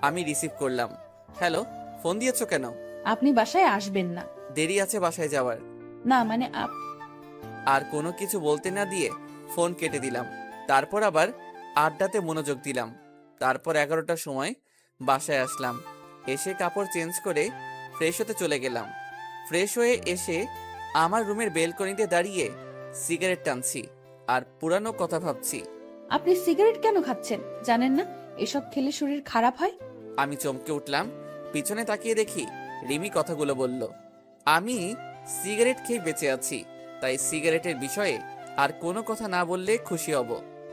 আমি রিসিভ করলাম। হ্যালো, ফোন দিয়েছো কেন? আপনি বাসায় আসবেন না। দেরি আছে বাসায় যাওয়ার। না মানে আর কোনো কিছু বলতে না দিয়ে ফোন কেটে দিলাম। তারপর আবার আড্ডাতে মনোযোগ দিলাম। তারপর 11টার সময় বাসায় আসলাম। এসে কাপড় চেঞ্জ করে ফ্রেশ হতে চলে গেলাম। ফ্রেশ হয়ে এসে আমার রুমের বেলকনিতে দাঁড়িয়ে সিগারেট টানছি আর পুরানো কথা ভাবছি। আপনি সিগারেট কেন খাচ্ছেন? জানেন না এসব খেলে শরীর খারাপ হয়? আমি চমকে উঠলাম। পিছনে তাকিয়ে দেখি রিমি কথাগুলো বলল। আমি সিগারেট খেয়ে বেঁচে আছি, তাই সিগারেটের বিষয়ে আর কোনো কথা না বললে খুশি হব।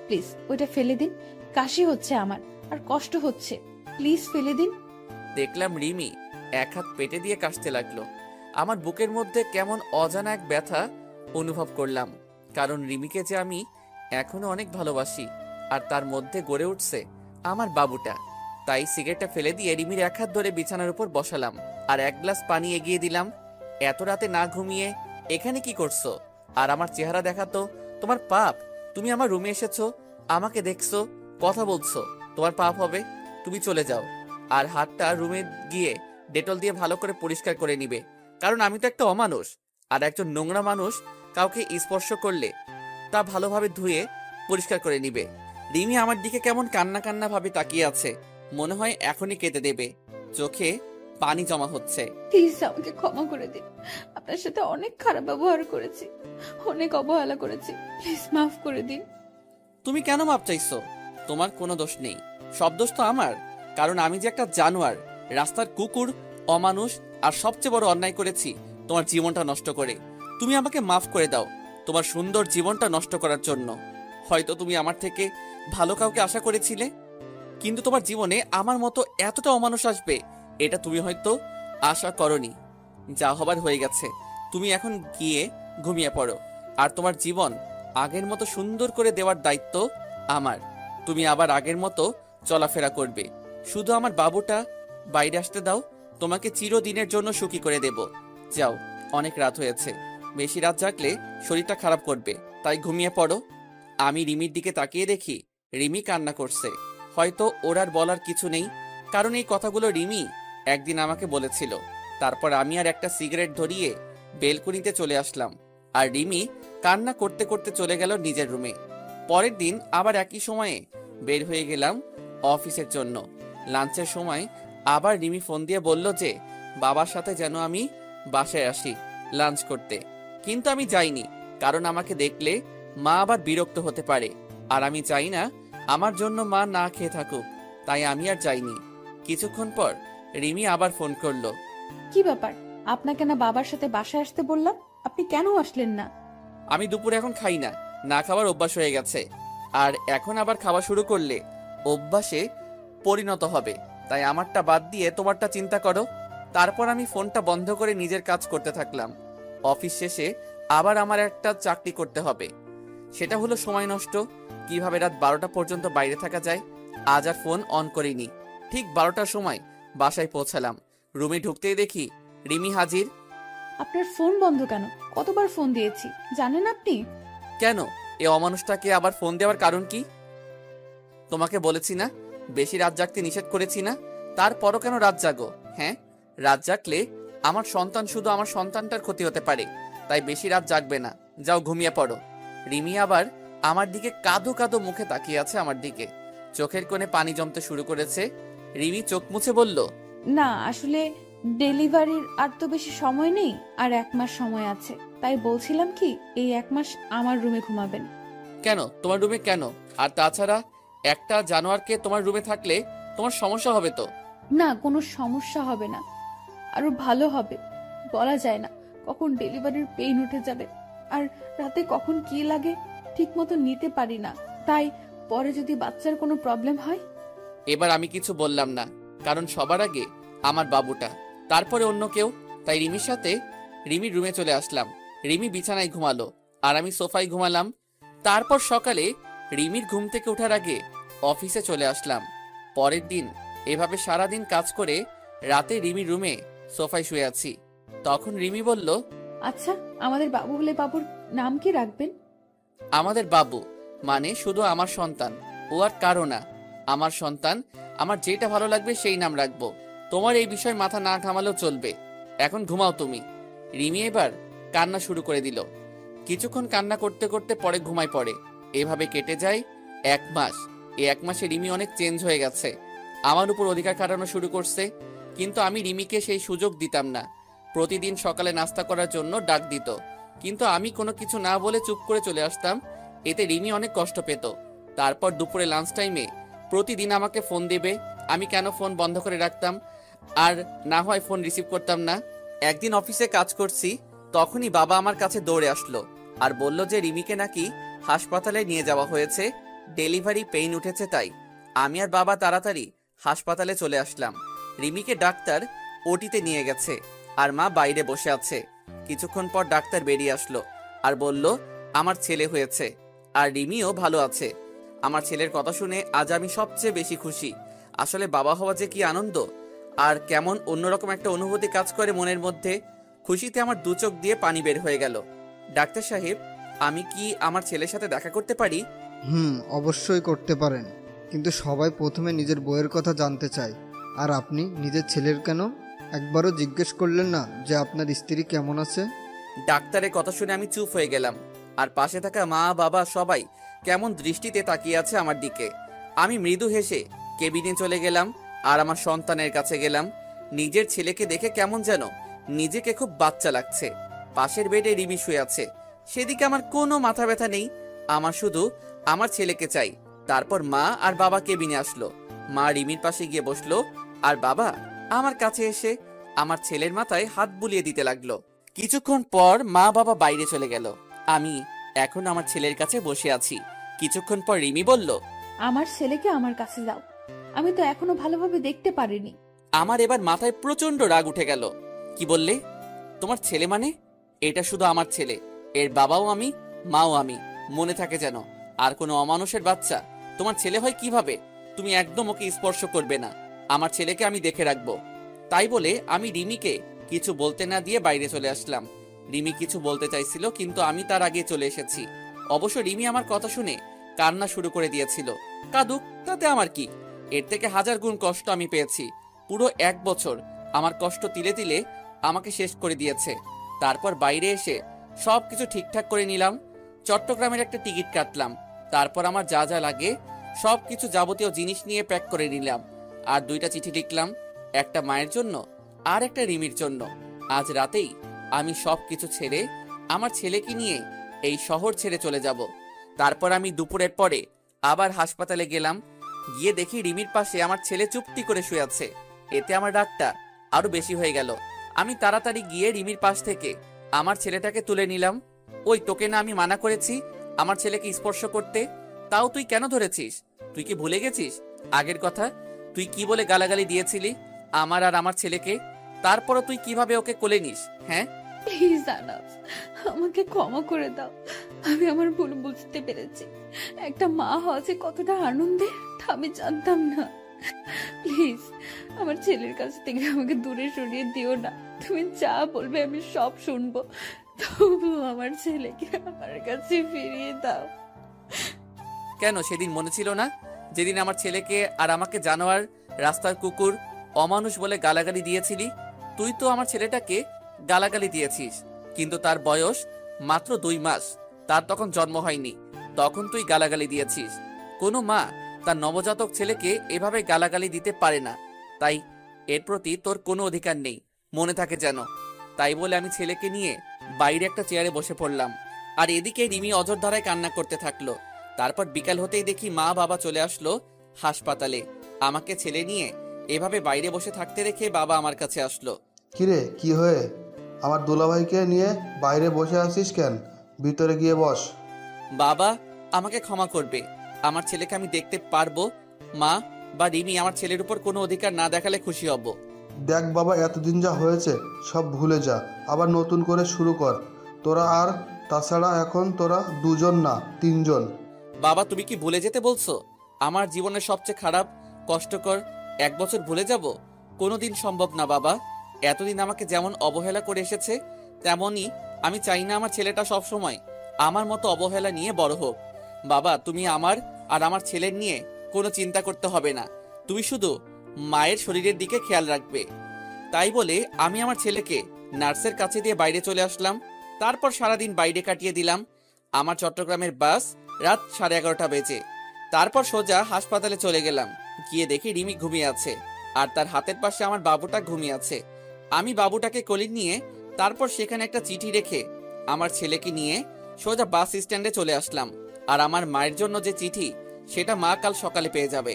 প্লিজ ওইটা ফেলে দিন। কাশি হচ্ছে আমার আর কষ্ট হচ্ছে, প্লিজ ফেলে দিন। দেখলাম রিমি এক হাত পেটে দিয়ে কাশতে লাগলো। আমার বুকের মধ্যে কেমন অজানা এক ব্যথা অনুভব করলাম, কারণ রিমিকে যে আমি এখনো অনেক ভালোবাসি আর তার মধ্যে গড়ে উঠছে আমার বাবুটা। তাই সিগারেটটা ফেলে দিয়ে রিমির এক হাত ধরে বিছানার উপর বসালাম আর 1 গ্লাস পানি এগিয়ে দিলাম। এত রাতে না ঘুমিয়ে এখানে কি করছো? আর আমার চেহারা দেখাতো। তোমার পাপ। তুমি আমার রুমে এসেছো, আমাকে দেখছো, কথা বলছো, তোমার পাপ হবে। তুমি চলে যাও আর হাতটা রুমে গিয়ে ডেটল দিয়ে ভালো করে পরিষ্কার করে নিবে, কারণ আমি তো একটা অমানুষ। আর একজন নোংরা মানুষ কাউকে স্পর্শ করলে তা ভালোভাবে ধুয়ে পরিষ্কার করে নিবে। রিমি আমার দিকে কেমন কান্না কান্না ভাবে তাকিয়ে আছে, মনে হয় এখনই কেঁদে দেবে। চোখে পানি জমা হচ্ছে। প্লিজ আমাকে ক্ষমা করে দিন। আপনার সাথে অনেক খারাপ ব্যবহার করেছি, অনেক অবহেলা করেছি, প্লিজ মাফ করে দিন। তুমি কেন মাপ চাইছো? তোমার কোনো দোষ নেই, সব দোষ তো আমার। কারণ আমি যে একটা জানোয়ার, রাস্তার কুকুর, অমানুষ আর সবচেয়ে বড় অন্যায় করেছি তোমার জীবনটা নষ্ট করে। তুমি আমাকে মাফ করে দাও তোমার সুন্দর জীবনটা নষ্ট করার জন্য। হয়তো তুমি আমার থেকে ভালো কাউকে আশা করেছিলে, কিন্তু তোমার জীবনে আমার মতো এতটা অমানুষ আসবে এটা তুমি হয়তো আশা করনি। যা হবার হয়ে গেছে, তুমি এখন গিয়ে ঘুমিয়ে পড়ো। আর তোমার জীবন আগের মতো সুন্দর করে দেওয়ার দায়িত্ব আমার। তুমি আবার আগের মতো চলাফেরা করবে। শুধু আমার বাবুটা বাইরে আসতে দাও, তোমাকে চিরদিনের জন্য সুখী করে দেব। যাও, অনেক রাত হয়েছে, বেশি রাত জাগলে শরীরটা খারাপ করবে, তাই ঘুমিয়ে পড়ো। আমি রিমির দিকে তাকিয়ে দেখি রিমি কান্না করছে। হয়তো ওর আর বলার কিছু নেই, কারণ এই কথাগুলো রিমি একদিন আমাকে বলেছিল। তারপর আমি আর একটা সিগারেট ধরিয়ে বেলকনিতে চলে আসলাম, আর রিমি কান্না করতে করতে চলে গেল নিজের রুমে। পরের দিন আবার একই সময়ে বের হয়ে গেলাম অফিসের জন্য। লাঞ্চের সময় আবার রিমি ফোন দিয়ে বলল যে বাবার সাথে যেন আমি বাসায় আসি লাঞ্চ করতে, কিন্তু আমি যাইনি, কারণ আমাকে দেখলে মা আবার বিরক্ত হতে পারে, আর আমি চাই না আমার জন্য মা না খেয়ে থাকুক, তাই আমি আর যাইনি। কিছুক্ষণ পর রিমি আবার ফোন করলো। কি ব্যাপার, আপনাকে না বাবার সাথে বাসায় আসতে বললাম, আপনি কেন আসলেন না? আমি দুপুরে এখন খাই না, না খাওয়ার অভ্যাস হয়ে গেছে, আর এখন আবার খাওয়া শুরু করলে অভ্যাসে পরিণত হবে, তাই আমারটা বাদ দিয়ে তোমারটা চিন্তা করো। তারপর আমি ফোনটা বন্ধ করে নিজের কাজ করতে থাকলাম। অফিস শেষে আবার আমার একটা চাকরি করতে হবে, সেটা হলো সময় নষ্ট, কিভাবে রাত 12টা পর্যন্ত বাইরে থাকা যায়। আজ আর ফোন অন করিনি। ঠিক 12টার সময় বাসায় পৌঁছালাম। রুমে ঢুকতেই দেখি রিমি হাজির। আপনার ফোন বন্ধ কেন? কতবার ফোন দিয়েছি জানেন আপনি? কেন, এ অমানুষটাকে আবার ফোন দেওয়ার কারণ কি? তোমাকে বলেছি না বেশি রাত জাগতে নিষেধ করেছি না, তারপরও কেন রাত জাগো? হ্যাঁ, রাত জাগলে আমার সন্তান, শুধু আমার সন্তানটার ক্ষতি হতে পারে, তাই বেশি রাত জাগবে না, যাও ঘুমিয়ে পড়ো। রিমি আবার আমার দিকে কাঁদো কাঁদো মুখে তাকিয়ে আছে আমার দিকে, চোখের কোণে পানি জমতে শুরু করেছে। রিমি চোখ মুছে বলল, না আসলে ডেলিভারির আর তো বেশি সময় নেই, আর 1 মাস সময় আছে, তাই বলছিলাম কি এই 1 মাস আমার রুমে ঘুমাবেন। কেন তোমার রুমে কেন? আর তাছাড়া একটা জানোয়ারকে তোমার রুমে থাকলে তোমার সমস্যা হবে তো? না, কোনো সমস্যা হবে না, আরো ভালো হবে। বলা যায় না কখন ডেলিভারির পেইন উঠে যাবে, আর রাতে কখন কি লাগে ঠিক মতো নিতে পারি না, তাই পরে যদি বাচ্চার কোনো প্রবলেম হয়। এবার আমি কিছু বললাম না, কারণ সবার আগে আমার বাবুটা, তারপরে অন্য কেউ। তাই রিমির সাথে রিমির রুমে চলে আসলাম। রিমি বিছানায় ঘুমালো, আর আমি সোফায় ঘুমালাম। তারপর সকালে রিমির ঘুম থেকে ওঠার আগে অফিসে চলে আসলাম। পরের দিন এভাবে সারাদিন কাজ করে রাতে রিমির রুমে সোফায় শুয়ে আছি। তখন রিমি বলল, আচ্ছা, আমাদের বাবু হলে বাবুর নাম কি রাখবেন? আমাদের বাবু মানে শুধু আমার সন্তান, ও আর কারো না। আমার সন্তান, আমার যেটা ভালো লাগবে সেই নাম রাখবো, তোমার এই বিষয় মাথা না ঘামালেও চলবে। এখন ঘুমাও তুমি। রিমি এবার কান্না শুরু করে দিল। কিছুক্ষণ কান্না করতে করতে পরে ঘুমায় পড়ে। এভাবে কেটে যায় 1 মাস। এই 1 মাসে রিমি অনেক চেঞ্জ হয়ে গেছে, আমার উপর অধিকার খাটানো শুরু করছে, কিন্তু আমি রিমিকে সেই সুযোগ দিতাম না। প্রতিদিন সকালে নাস্তা করার জন্য ডাক দিত, কিন্তু আমি কোনো কিছু না বলে চুপ করে চলে আসতাম। এতে রিমি অনেক কষ্ট পেত। তারপর দুপুরে লাঞ্চ টাইমে প্রতিদিন আমাকে ফোন দেবে, আমি কেন ফোন বন্ধ করে রাখতাম, আর না হয় ফোন রিসিভ করতাম না। একদিন অফিসে কাজ করছি, তখনই বাবা আমার কাছে দৌড়ে আসলো আর বলল যে রিমিকে নাকি হাসপাতালে নিয়ে যাওয়া হয়েছে, ডেলিভারি পেইন উঠেছে। তাই আমি আর বাবা তাড়াতাড়ি হাসপাতালে চলে আসলাম। রিমিকে ডাক্তার ওটিতে নিয়ে গেছে, আর মা বাইরে বসে আছে। কিছুক্ষণ পর ডাক্তার বেরিয়ে আসলো আর বলল আমার ছেলে হয়েছে, আর রিমিও ভালো আছে। আমার ছেলের কথা শুনে আজ আমি সবচেয়ে বেশি খুশি। আসলে বাবা হওয়া যে কি আনন্দ, আর কেমন অন্যরকম একটা অনুভূতি কাজ করে মনের মধ্যে। খুশিতে আমার 2 চোখ দিয়ে পানি বের হয়ে গেল। ডাক্তার সাহেব, আমি কি আমার ছেলের সাথে দেখা করতে পারি? অবশ্যই করতে পারেন, কিন্তু সবাই প্রথমে নিজের বউয়ের কথা জানতে চায়। আর আপনি নিজের ছেলের কেন একবারও জিজ্ঞেস করলেন না যে আপনার স্ত্রী কেমন আছে? ডাক্তারের কথা শুনে আমি চুপ হয়ে গেলাম, আর পাশে থাকা মা বাবা সবাই কেমন দৃষ্টিতে তাকিয়ে আছে আমার দিকে। আমি মৃদু হেসে কেবিনে চলে গেলাম আর আমার সন্তানের কাছে গেলাম। নিজের ছেলেকে দেখে কেমন যেন নিজেকে খুব বাচ্চা লাগছে। পাশের বেডে রিমি শুয়ে আছে, সেদিকে আমার কোনো মাথা ব্যথা নেই, আমার শুধু আমার ছেলেকে চাই। তারপর মা আর বাবা কেবিনে আসলো। মা রিমির পাশে গিয়ে বসলো, আর বাবা আমার কাছে এসে আমার ছেলের মাথায় হাত বুলিয়ে দিতে লাগলো। কিছুক্ষণ পর মা বাবা বাইরে চলে গেল। আমি এখন আমার ছেলের কাছে বসে আছি। কিছুক্ষণ পর রিমি বলল, আমার ছেলেকে আমার কাছে দাও, আমি তো এখনো ভালোভাবে দেখতে পারিনি। আমার এবার মাথায় প্রচন্ড রাগ উঠে গেল। কি বললে? তোমার ছেলে মানে? এটা শুধু আমার ছেলে, এর বাবাও আমি, মাও আমি, মনে থাকে যেন। আর কোনো অমানুষের বাচ্চা তোমার ছেলে হয় কিভাবে? তুমি একদম ওকে স্পর্শ করবে না, আমার ছেলেকে আমি দেখে রাখবো। তাই বলে আমি রিমিকে কিছু বলতে না দিয়ে বাইরে চলে আসলাম। রিমি কিছু বলতে চাইছিল, কিন্তু আমি তার আগে চলে এসেছি। অবশ্য রিমি আমার কথা শুনে কান্না শুরু করে দিয়েছিল। কাঁদুক, তাতে আমার কি? এর থেকে 1000 গুণ কষ্ট আমি পেয়েছি। পুরো 1 বছর আমার কষ্ট তিলে তিলে আমাকে শেষ করে দিয়েছে। তারপর বাইরে এসে সবকিছু ঠিকঠাক করে নিলাম। চট্টগ্রামের একটা টিকিট কাটলাম। তারপর আমার যা যা লাগে সবকিছু যাবতীয় জিনিস নিয়ে প্যাক করে নিলাম। আর 2টা চিঠি লিখলাম, একটা মায়ের জন্য আর একটা রিমির জন্য। আজ রাতেই আমি সবকিছু ছেড়ে আমার ছেলেকে নিয়ে এই শহর ছেড়ে চলে যাব। তারপর আমি দুপুরের পরে আবার হাসপাতালে গেলাম। গিয়ে দেখি রিমির পাশে আমার ছেলে চুপটি করে শুয়ে আছে। এতে আমার রাগটা আরো বেশি হয়ে গেল। আমি তাড়াতাড়ি গিয়ে রিমির পাশ থেকে আমার ছেলেটাকে তুলে নিলাম। ওই, তোকে না আমি মানা করেছি আমার ছেলেকে স্পর্শ করতে? তাও তুই কেন ধরেছিস? তুই কি ভুলে গেছিস আগের কথা? তুই কি বলে গালাগালি দিয়েছিলি আমার আর আমার ছেলেকে? তারপরও তুই কিভাবে ওকে কোলে নিস? হ্যাঁ, প্লিজ আনাস, আমাকে ক্ষমা করে দাও। আমি আমার ভুল বুঝতে পেরেছি। একটা মা হওয়া যে কতটা আনন্দের তা আমি জানতাম না। প্লিজ আমার ছেলের কাছ থেকে আমাকে দূরে সরিয়ে দিও না। তুমি যা বলবে আমি সব শুনবো, তবু আমার ছেলেকে আমার কাছে ফিরিয়ে দাও। কেন সেদিন মনে ছিল না যেদিন আমার ছেলেকে আর আমাকে জানোয়ার, রাস্তার কুকুর, অমানুষ বলে গালাগালি দিয়েছিলি? তুই তো আমার ছেলেটাকে গালাগালি দিয়েছিস, কিন্তু তার বয়স মাত্র 2 মাস, তার তখন জন্ম হয়নি, তখন তুই গালাগালি দিয়েছিস। কোনো মা তার নবজাতক ছেলেকে এভাবে গালাগালি দিতে পারে না, তাই এর প্রতি তোর কোনো অধিকার নেই, মনে থাকে যেন। তাই বলে আমি ছেলেকে নিয়ে বাইরে একটা চেয়ারে বসে পড়লাম। আর এদিকে রিমি অঝোরধারায় কান্না করতে থাকলো। তারপর বিকাল হতেই দেখি মা বাবা চলে আসলো হাসপাতালে। আমাকে ছেলে নিয়ে এভাবে বাইরে বসে থাকতে রেখে বাবা আমার কাছে আসলো। কিরে, কি হয়ে আমার দুলাভাইকে নিয়ে বাইরে বসে আছিস কেন? ভিতরে গিয়ে বস। বাবা আমাকে ক্ষমা করবে, আমার ছেলেকে আমি দেখতে পারবো। মা বা রিমি আমার ছেলের উপর কোনো অধিকার না দেখালে খুশি হব। দেখ বাবা, এতদিন যা হয়েছে সব ভুলে যা, আবার নতুন করে শুরু কর তোরা। আর তাছাড়া এখন তোরা 2জন না 3জন। বাবা তুমি কি ভুলে যেতে বলছো? আমার জীবনের সবচেয়ে খারাপ কষ্টকর 1 বছর ভুলে যাব? কোনোদিন সম্ভব না বাবা। এতদিন আমাকে যেমন অবহেলা করে এসেছে, তেমনই আমি চাই না আমার ছেলেটা সব সময় আমার মতো অবহেলা নিয়ে বড় হোক। বাবা তুমি আমার আর আমার ছেলের নিয়ে কোনো চিন্তা করতে হবে না, তুমি শুধু মায়ের শরীরের দিকে খেয়াল রাখবে। তাই বলে আমি আমার ছেলেকে নার্সের কাছে দিয়ে বাইরে চলে আসলাম। তারপর সারাদিন বাইরে কাটিয়ে দিলাম। আমার চট্টগ্রামের বাস রাত 11:30 বেজে। তারপর সোজা হাসপাতালে চলে গেলাম। গিয়ে দেখি রিমি ঘুমিয়ে আছে, আর তার হাতের পাশে আমার বাবুটা ঘুমিয়ে আছে। আমি বাবুটাকে কোলে নিয়ে তারপর সেখানে একটা চিঠি রেখে আমার ছেলেকে নিয়ে সোজা বাস স্ট্যান্ডে চলে আসলাম। আর আমার মায়ের জন্য যে চিঠি, সেটা মা কাল সকালে পেয়ে যাবে।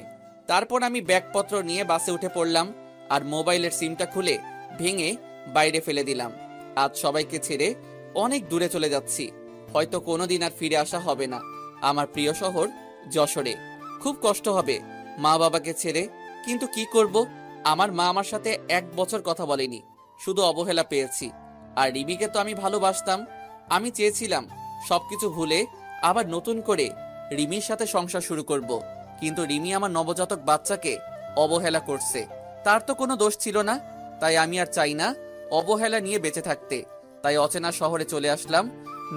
তারপর আমি ব্যাগপত্র নিয়ে বাসে উঠে পড়লাম, আর মোবাইলের সিমটা খুলে ভেঙে বাইরে ফেলে দিলাম। আজ সবাইকে ছেড়ে অনেক দূরে চলে যাচ্ছি, হয়তো কোনোদিন আর ফিরে আসা হবে না আমার প্রিয় শহর যশোরে। খুব কষ্ট হবে মা বাবাকে ছেড়ে, কিন্তু কি করব, আমার মা আমার সাথে 1 বছর কথা বলেনি, শুধু অবহেলা পেয়েছি। আর রিমিকে তো আমি ভালোবাসতাম, আমি চেয়েছিলাম সবকিছু ভুলে আবার নতুন করে রিমির সাথে সংসার শুরু করব, কিন্তু রিমি আমার নবজাতক বাচ্চাকে অবহেলা করছে। তার তো কোনো দোষ ছিল না, তাই আমি আর চাই না অবহেলা নিয়ে বেঁচে থাকতে। তাই অচেনা শহরে চলে আসলাম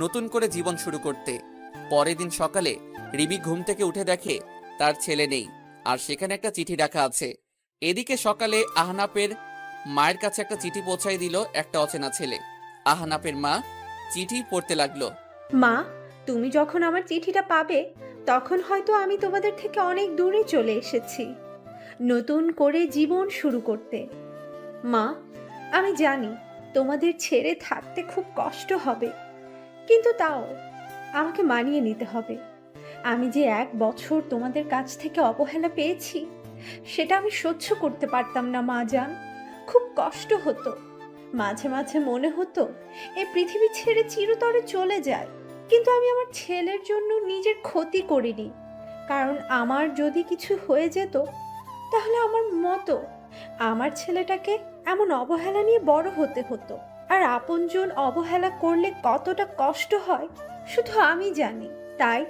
নতুন করে জীবন শুরু করতে। পরের দিন সকালে রিমি ঘুম থেকে উঠে দেখে তার ছেলে নেই, আর সেখানে একটা চিঠি রাখা আছে। এদিকে সকালে আহনাফের মায়ের কাছে একটা চিঠি পৌঁছাই দিল একটা অচেনা ছেলে। আহনাফের মা চিঠি পড়তে লাগলো। মা, তুমি যখন আমার চিঠিটা পাবে তখন হয়তো আমি তোমাদের থেকে অনেক দূরে চলে এসেছি নতুন করে জীবন শুরু করতে। মা, আমি জানি তোমাদের ছেড়ে থাকতে খুব কষ্ট হবে, কিন্তু তাও আমাকে মানিয়ে নিতে হবে। আমি যে 1 বছর তোমাদের কাছ থেকে অবহেলা পেয়েছি সেটা আমি সহ্য করতে পারতাম না মা জান। খুব কষ্ট হতো, মাঝে মাঝে মনে হতো এই পৃথিবী ছেড়ে চিরতরে চলে যায়। কিন্তু আমি আমার ছেলের জন্য নিজের ক্ষতি করিনি, কারণ আমার যদি কিছু হয়ে যেত তাহলে আমার মতো আমার ছেলেটাকে এমন অবহেলা নিয়ে বড় হতে হতো। আর আপনজন অবহেলা করলে কতটা কষ্ট হয় শুধু আমি জানি। তাই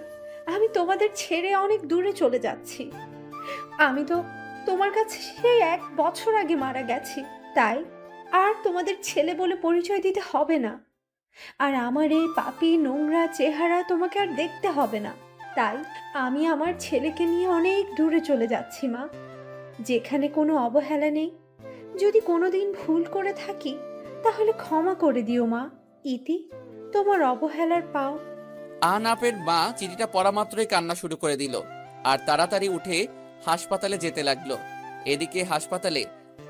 আমি তোমাদের ছেড়ে অনেক দূরে চলে যাচ্ছি। আমি তো তোমার কাছে সেই 1 বছর আগে মারা গেছি, তাই আর তোমাদের ছেলে বলে পরিচয় দিতে হবে না। আর আমার এই পাপী নোংরা চেহারা তোমাকে আর দেখতে হবে না। তাই আমি আমার ছেলেকে নিয়ে অনেক দূরে চলে যাচ্ছি মা, যেখানে কোনো অবহেলা নেই। যদি কোনোদিন ভুল করে থাকি তাহলে ক্ষমা করে দিও মা। ইতি, তোমার অবহেলার পাও। আহনাফের মা চিঠিটা পড়া মাত্রই কান্না শুরু করে দিল আর তাড়াতাড়ি উঠে হাসপাতালে যেতে লাগলো। এদিকে হাসপাতালে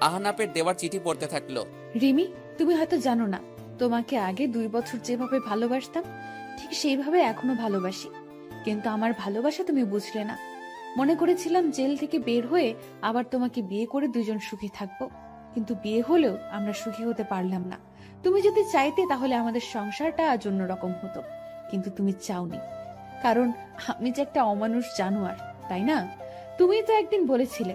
আহনাফের দেওয়ার চিঠি পড়তে থাকলো। রিমি, তুমি হয়তো জানো না, তোমাকে আগে 2 বছর যেভাবে ভালোবাসতাম ঠিক সেইভাবে এখনো ভালোবাসি। কিন্তু আমার ভালোবাসা তুমি বুঝলে না। মনে করেছিলাম জেল থেকে বের হয়ে আবার তোমাকে বিয়ে করে দুজন সুখী থাকবো, কিন্তু বিয়ে হলেও আমরা সুখী হতে পারলাম না। তুমি যদি চাইতে তাহলে আমাদের সংসারটা আজ অন্যরকম হতো, কিন্তু তুমি চাওনি। কারণ আমি যে একটা অমানুষ জানোয়ার, তাই না? তুমি তো একদিন বলেছিলে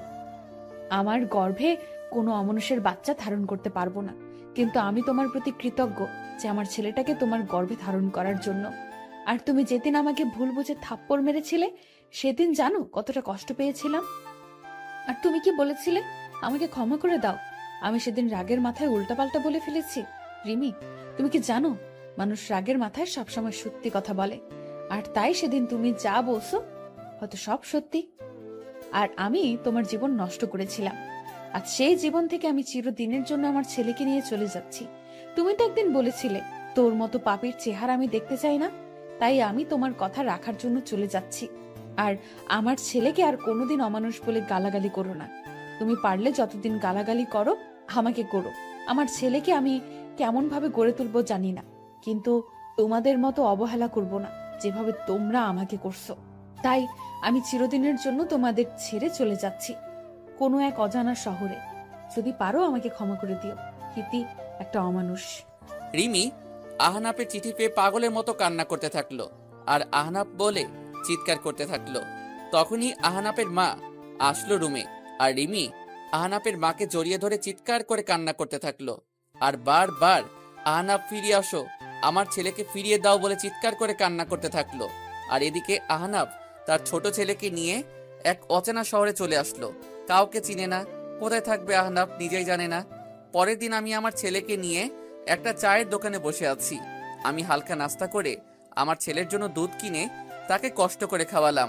আমার গর্ভে কোনো অমানুষের বাচ্চা ধারণ করতে পারবো না, কিন্তু আমি তোমার প্রতি কৃতজ্ঞ যে আমার ছেলেটাকে তোমার গর্ভে ধারণ করার জন্য। আর তুমি যেদিন আমাকে ভুল বুঝে থাপ্পড় মেরেছিলে সেদিন জানো কতটা কষ্ট পেয়েছিলাম। আর তুমি কি বলেছিলে? আমাকে ক্ষমা করে দাও। আমি সেদিন রাগের মাথায় উল্টাপাল্টা বলে ফেলেছি। রিমি, তুমি কি জানো মানুষ রাগের মাথায় সবসময় সত্যি কথা বলে, আর তাই সেদিন তুমি যা বলছো হয়তো সব সত্যি। আর আমি তোমার জীবন নষ্ট করেছিলাম, আর সেই জীবন থেকে আমি চিরদিনের জন্য আমার ছেলেকে নিয়ে চলে যাচ্ছি। তুমি তো একদিন বলেছিলে তোর মতো পাপীর চেহারা আমি দেখতে চাই না, তাই আমি তোমার কথা রাখার জন্য চলে যাচ্ছি। আর আমার ছেলেকে আর কোনোদিন অমানুষ বলে গালাগালি করো না। তুমি পারলে যতদিন গালাগালি করো আমাকে করো, আমার ছেলেকে আমি কেমন ভাবে গড়ে তুলবো জানি না, কিন্তু তোমাদের মতো অবহেলা করব না যেভাবে তোমরা আমাকে করছো। তাই আমি চিরদিনের জন্য তোমাদের ছেড়ে চলে যাচ্ছি কোনো এক অজানা শহরে। যদি পারো আমাকে ক্ষমা করে দিও। হিতি একটা অমানুষ। রিমি আহনাফের চিঠি পেয়ে পাগলের মতো কান্না করতে থাকলো আর আহনাফ বলে চিৎকার করতে থাকলো। তখনই আহনাফের মা আসলো রুমে, আর রিমি আহনাফের মাকে জড়িয়ে ধরে চিৎকার করে কান্না করতে থাকলো আর বারবার আহনাফ ফিরিয়ে আসো, আমার ছেলেকে ফিরিয়ে দাও বলে চিৎকার করে কান্না করতে থাকলো। আর এদিকে আহনাফ তার ছোট ছেলেকে নিয়ে এক অচেনা শহরে চলে আসলো। কাউকে চিনে না, কোথায় থাকবে আহনাফ নিজেই জানে না। পরের দিন আমি আমার ছেলেকে নিয়ে একটা চায়ের দোকানে বসে আছি। আমি হালকা নাস্তা করে আমার ছেলের জন্য দুধ কিনে তাকে কষ্ট করে খাওয়ালাম।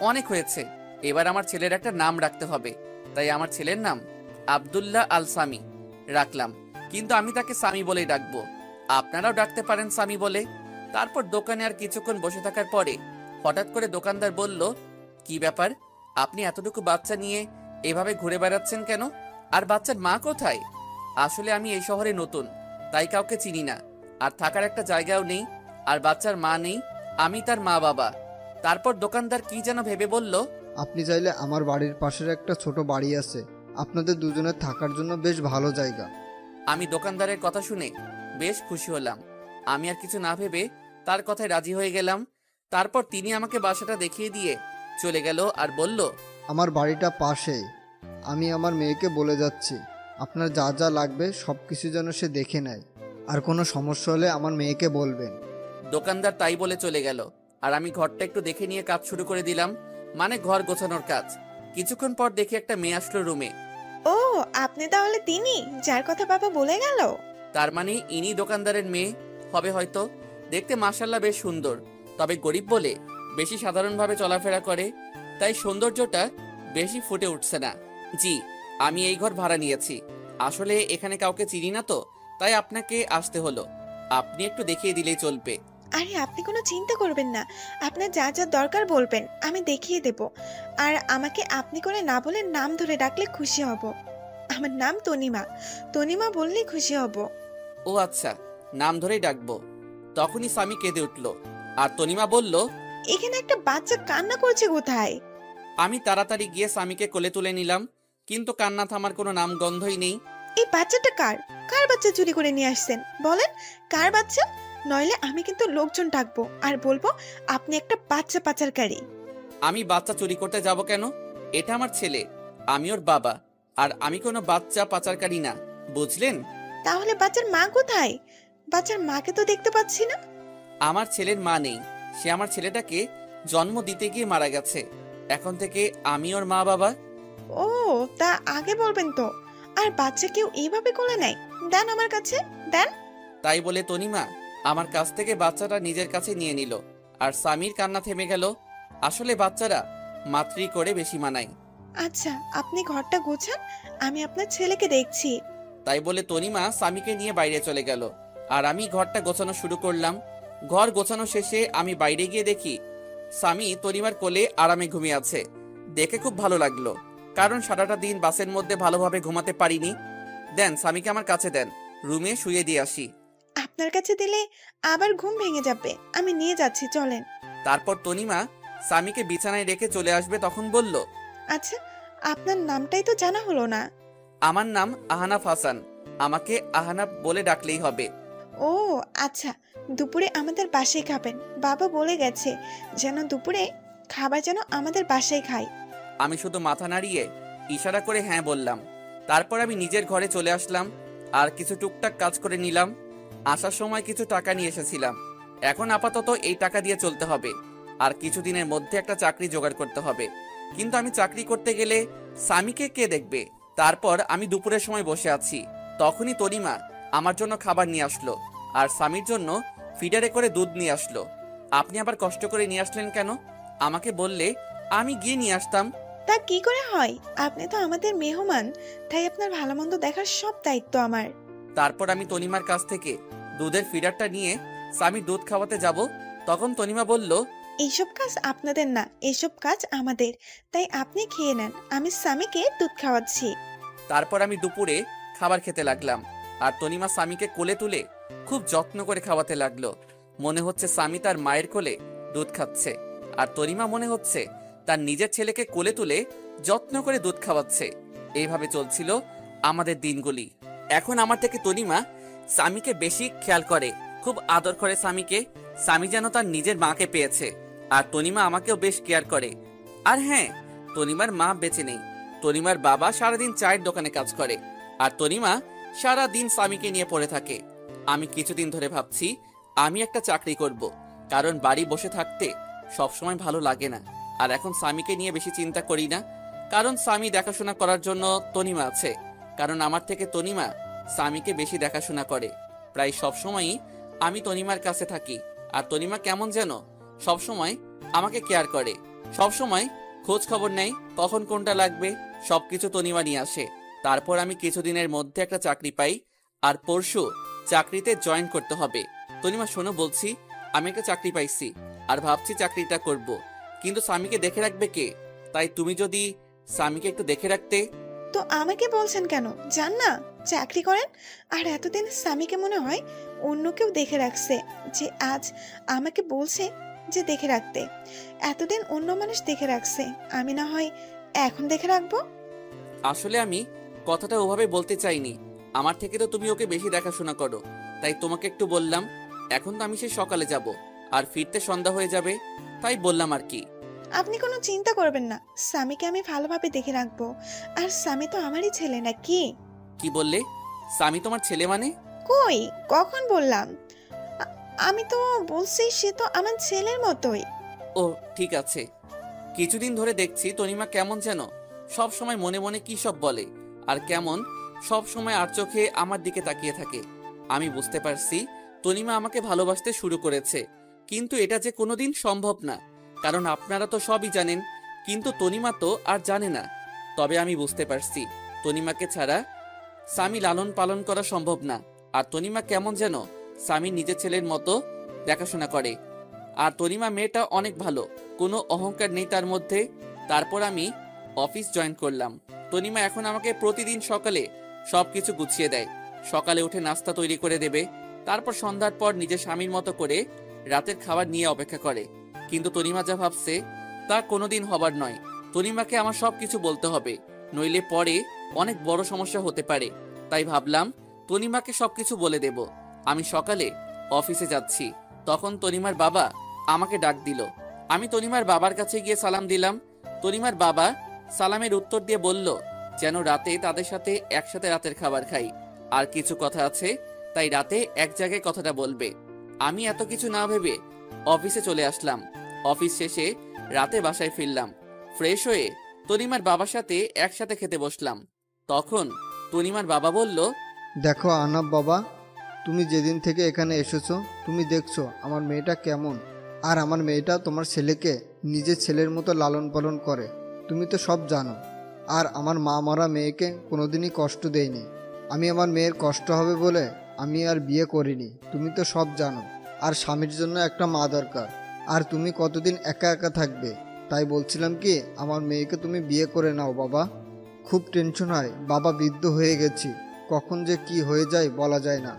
অনেক হয়েছে, এবার আমার ছেলের একটা নাম রাখতে হবে। তাই আমার ছেলের নাম আব্দুল্লাহ আল সামি রাখলাম, কিন্তু আমি তাকে সামি বলেই ডাকবো। আপনারাও ডাকতে পারেন সামি বলে। তারপর দোকানে আর কিছুক্ষণ বসে থাকার পরে হঠাৎ করে দোকানদার বলল, কি ব্যাপার, আপনি এতটুকু বাচ্চা নিয়ে এভাবে ঘুরে বেড়াচ্ছেন কেন? আর বাচ্চার মা কোথায়? আসলে আমি এই শহরে নতুন, তাই কাউকে চিনি না, আর থাকার একটা জায়গাও নেই, আর বাচ্চার মা নেই, আমি তার মা বাবা। তারপর দোকানদার কি যেন ভেবে বলল, আপনি চাইলে আমার বাড়ির পাশের একটা ছোট বাড়ি আছে, আপনাদের দুজনের থাকার জন্য বেশ ভালো জায়গা। আমি দোকানদারের কথা শুনে বেশ খুশি হলাম। আমি আর কিছু না ভেবে তার কথায় রাজি হয়ে গেলাম। তারপর তিনি আমাকে বাসাটা দেখিয়ে দিয়ে চলে গেল আর বলল, আমার বাড়িটা পাশেই, আমি আমার মেয়েকে বলে যাচ্ছি আপনার যা যা লাগবে সব কিছু যেন সে দেখে নেয়, আর কোনো সমস্যা হলে আমার মেয়েকে বলবেন। দোকানদার তাই বলে চলে গেল আর আমি ঘরটা একটু দেখে নিয়ে কাজ শুরু করে দিলাম, মানে ঘর গোছানোর কাজ। কিছুক্ষণ পর দেখি একটা মেয়ে আসলো রুমে। ও, আপনি তাহলে তিনি যার কথা বাবা বলে গেল? তার মানে ইনি দোকানদারের মেয়ে হবে হয়তো। দেখতে মাশাআল্লাহ বেশ সুন্দর, তবে গরিব বলে বেশি সাধারণভাবে চলাফেরা করে, তাই সৌন্দর্যটা বেশি ফুটে উঠছে না। জি, আমি এই ঘর ভাড়া নিয়েছি। আসলে এখানে কাউকে চিনি না তো, তাই আপনাকে আসতে হলো। আপনি একটু দেখিয়ে দিলেই চলবে। আরে আপনি কোনো চিন্তা করবেন না, আপনার যা যা দরকার বলবেন, আমি দেখিয়ে দেব। আর আমাকে আপনি করে না বলে নাম ধরে ডাকলে খুশি হব। আমার নাম তনিমা, তনিমা বললেই খুশি হব। ও আচ্ছা, নাম ধরেই ডাকবো। তখনই স্বামী কেঁদে উঠলো আর তনিমা বলল, এখানে একটা বাচ্চা কান্না করছে কোথায়? আমি তাড়াতাড়ি গিয়ে স্বামীকে কোলে তুলে নিলাম, কিন্তু কান্না থামার কোনো নাম গন্ধই নেই। এই বাচ্চাটা কার? কার বাচ্চা চুরি করে নিয়ে আসছেন? বলেন কার বাচ্চা, নইলে আমি কিন্তু লোকজন ডাকবো আর বলবো আপনি একটা বাচ্চা পাচারকারী। আমি বাচ্চা চুরি করতে যাব কেন? এটা আমার ছেলে, আমি ওর বাবা, আর আমি কোনো বাচ্চা পাচারকারী না, বুঝলেন? তাহলে বাচ্চার মা কোথায়? বাচ্চার মাকে তো দেখতে পাচ্ছি না। আমার ছেলের মা নেই, সে আমার ছেলেটাকে জন্ম দিতে গিয়ে মারা গেছে। এখন থেকে আমি ওর মা বাবা। ও, তা আগে বলবেন তো। আর বাচ্চা কেউ এইভাবে কোলে নেয়? দেন আমার কাছে, দেন। তাই বলে তনিমা আমার কাছ থেকে বাচ্চাটা নিজের কাছে নিয়ে নিল, আর স্বামীর কান্না থেমে গেল। আসলে বাচ্চারা মাতৃ করে বেশি মানায়। আচ্ছা, আপনি ঘরটা গোছান, আমি আপনার ছেলেকে দেখছি। তাই বলে তনিমা স্বামীকে নিয়ে বাইরে চলে গেল, আর আমি ঘরটা গোছানো শুরু করলাম। ঘর গোছানো শেষে আমি বাইরে গিয়ে দেখি স্বামী তনিমার কোলে আরামে ঘুমিয়ে আছে। দেখে খুব ভালো লাগলো, কারণ সারাটা দিন বাসের মধ্যে ভালোভাবে ঘুমাতে পারিনি। দেন স্বামীকে আমার কাছে দেন, রুমে শুয়ে দিয়ে আসি। আপনার কাছে দিলে আবার ঘুম ভেঙে যাবে, আমি নিয়ে যাচ্ছি, চলেন। তারপর তনিমা স্বামীকে বিছানায় রেখে চলে আসবে, তখন বলল, আচ্ছা, আপনার নামটাই তো জানা হলো না। আমার নাম আহনাফ হাসান, আমাকে আহনাফ বলে ডাকলেই হবে। ও আচ্ছা, দুপুরে আমাদের বাসায় খাবেন। বাবা বলে গেছে যেন দুপুরে খাবার যেন আমাদের বাসায় খাই। আমি শুধু মাথা নাড়িয়ে ইশারা করে হ্যাঁ বললাম। তারপর আমি নিজের ঘরে চলে আসলাম আর কিছু টুকটাক কাজ করে নিলাম। আসার সময় কিছু টাকা নিয়ে এসেছিলাম। এখন আপাতত এই টাকা দিয়ে চলতে হবে, আর কিছুদিনের মধ্যে একটা চাকরি জোগাড় করতে হবে। কিন্তু আমি চাকরি করতে গেলে স্বামীকে কে দেখবে? তারপর আমি দুপুরের সময় বসে আছি, তখনই তনিমা আমার জন্য খাবার নিয়ে আসলো, আর স্বামীর জন্য ফিডারে করে দুধ নিয়ে আসলো। আপনি আবার কষ্ট করে নিয়ে আসলেন কেন? আমাকে বললে আমি গিয়ে নিয়ে আসতাম। তা কি করে হয়? আপনি তো আমাদের মেহমান, তাই আপনার ভালো মন্দ দেখার সব দায়িত্ব আমার। তারপর আমি তনিমার কাছ থেকে দুধের ফিডারটা নিয়ে স্বামীর দুধ খাওয়াতে যাব, তখন তনিমা বলল, এইসব কাজ আপনাদের না, এসব কাজ আমাদের, তাই আপনি খেয়ে নেন, আমি স্বামীকে দুধ খাওয়াচ্ছি। তারপর আমি দুপুরে খাবার খেতে লাগলাম, আর তনিমা স্বামীকে কোলে তুলে খুব যত্ন করে খাওয়াতে লাগলো। মনে হচ্ছে স্বামী তার মায়ের কোলে দুধ খাচ্ছে, আর তনিমা মনে হচ্ছে তার নিজের ছেলেকে কোলে তুলে যত্ন করে দুধ খাওয়াচ্ছে। এইভাবে চলছিল আমাদের দিনগুলি। এখন আমার থেকে তনিমা স্বামীকে বেশি খেয়াল করে, খুব আদর করে স্বামীকে। স্বামী যেন তার নিজের মাকে পেয়েছে, আর তনিমা আমাকেও বেশ কেয়ার করে। আর হ্যাঁ, তনিমার মা বেঁচে নেই। তনিমার বাবা সারাদিন চায়ের দোকানে কাজ করে, আর তনিমা সারাদিন স্বামীকে নিয়ে পড়ে থাকে। আমি কিছুদিন ধরে ভাবছি আমি একটা চাকরি করব, কারণ বাড়ি বসে থাকতে সবসময় ভালো লাগে না। আর এখন স্বামীকে নিয়ে বেশি চিন্তা করি না, কারণ স্বামী দেখাশোনা করার জন্য তনিমা আছে। কারণ আমার থেকে তনিমা স্বামীকে বেশি দেখাশোনা করে। প্রায় সবসময়ই আমি তনিমার কাছে থাকি, আর তনিমা কেমন যেন সবসময় আমাকে কেয়ার করে, সবসময় খোঁজ খবর নেয়, কখন কোনটা লাগবে সবকিছু তনিমা নিয়ে আসে। তারপর আমি কিছুদিনের মধ্যে একটা চাকরি পাই, আর পরশু চাকরিতে জয়েন করতে হবে। তনিমা শোনো, বলছি আমি একটা চাকরি পাইছি, আর ভাবছি চাকরিটা করব, কিন্তু স্বামীকে দেখে রাখবে কে? তাই তুমি যদি স্বামীকে একটু দেখে রাখতে। তো আমাকে বলছেন কেন? যান না, চাকরি করেন। আর এতদিন স্বামীকে মনে হয় অন্য কেউ দেখে রাখছে, যে আজ আমাকে বলছে যে দেখে রাখতে। এতদিন অন্য মানুষ দেখে রাখছে, আমি না হয় এখন দেখে রাখবো। আসলে আমি কথাটা ওভাবে বলতে চাইনি। আমার থেকে তো তুমি ওকে বেশি দেখাশোনা করো, তাই তোমাকে একটু বললাম। এখন তো আমি সেই সকালে যাব, আর ফিরতে সন্ধ্যা হয়ে যাবে, তাই বললাম আর কি। আপনি কোনো চিন্তা করবেন না, স্বামীকে আমি ভালোভাবে দেখে রাখবো। আর স্বামী তো আমারই ছেলে, নাকি? কি বললে? স্বামী তোমার ছেলে মানে? কই, কখন বললাম? আমি তো বলছি সে তো আমার ছেলের মতোই। ও ঠিক আছে। কিছুদিন ধরে দেখছি তনিমা কেমন যেন সব সময় মনে মনে কি সব বলে, আর কেমন সব সময় আর চোখে আমার দিকে তাকিয়ে থাকে। আমি বুঝতে পারছি তনিমা আমাকে ভালোবাসতে শুরু করেছে, কিন্তু এটা যে কোনোদিন সম্ভব না, কারণ আপনারা তো সবই জানেন, কিন্তু তনিমা তো আর জানে না। তবে আমি বুঝতে পারছি তনিমাকে ছাড়া স্বামী লালন পালন করা সম্ভব না। আর তনিমা কেমন যেন স্বামীর নিজের ছেলের মতো দেখাশোনা করে। আর তনিমা মেয়েটা অনেক ভালো, কোনো অহংকার নেই তার মধ্যে। তারপর আমি অফিস জয়েন করলাম। তনিমা এখন আমাকে প্রতিদিন সকালে সবকিছু গুছিয়ে দেয়। সকালে উঠে নাস্তা তৈরি করে দেবে, তারপর সন্ধ্যার পর নিজের স্বামীর মতো করে রাতের খাবার নিয়ে অপেক্ষা করে। কিন্তু তনিমা যা ভাবছে তা কোনোদিন হবার নয়। তনিমাকে আমার সবকিছু বলতে হবে, নইলে পরে অনেক বড় সমস্যা হতে পারে। তাই ভাবলাম তনিমাকে সবকিছু বলে দেব। আমি সকালে অফিসে যাচ্ছি, তখন তনিমার বাবা আমাকে ডাক দিল। আমি তনিমার বাবার কাছে গিয়ে সালাম দিলাম। তনিমার বাবা সালামের উত্তর দিয়ে বলল যেন রাতে তাদের সাথে একসাথে রাতের খাবার খাই, আর কিছু কথা আছে, তাই রাতে এক জায়গায় কথাটা বলবে। আমি এত কিছু না ভেবে অফিসে চলে আসলাম। অফিস শেষে রাতে বাসায় ফিরলাম। ফ্রেশ হয়ে তনিমার বাবার সাথে একসাথে খেতে বসলাম। তখন তনিমার বাবা বলল, দেখো আনাব বাবা, তুমি যেদিন থেকে এখানে এসেছো তুমি দেখছো আমার মেয়েটা কেমন, আর আমার মেয়েটা তোমার ছেলেকে নিজের ছেলের মতো লালন পালন করে। তুমি তো সব জানো। আর আমার মা মরা মেয়েকে কোনোদিনই কষ্ট দেয়নি। আমি আমার মেয়ের কষ্ট হবে বলে আমি আর বিয়ে করিনি। তুমি তো সব জানো। আর স্বামীর জন্য একটা মা দরকার। আর তুমি কতদিন একা একা থাকবে, তাই বলছিলাম কি আমার মেয়েকে তুমি বিয়ে করে নাও বাবা। খুব টেনশন হয় বাবা, বৃদ্ধ হয়ে গেছি, কখন যে কি হয়ে যায় বলা যায় না।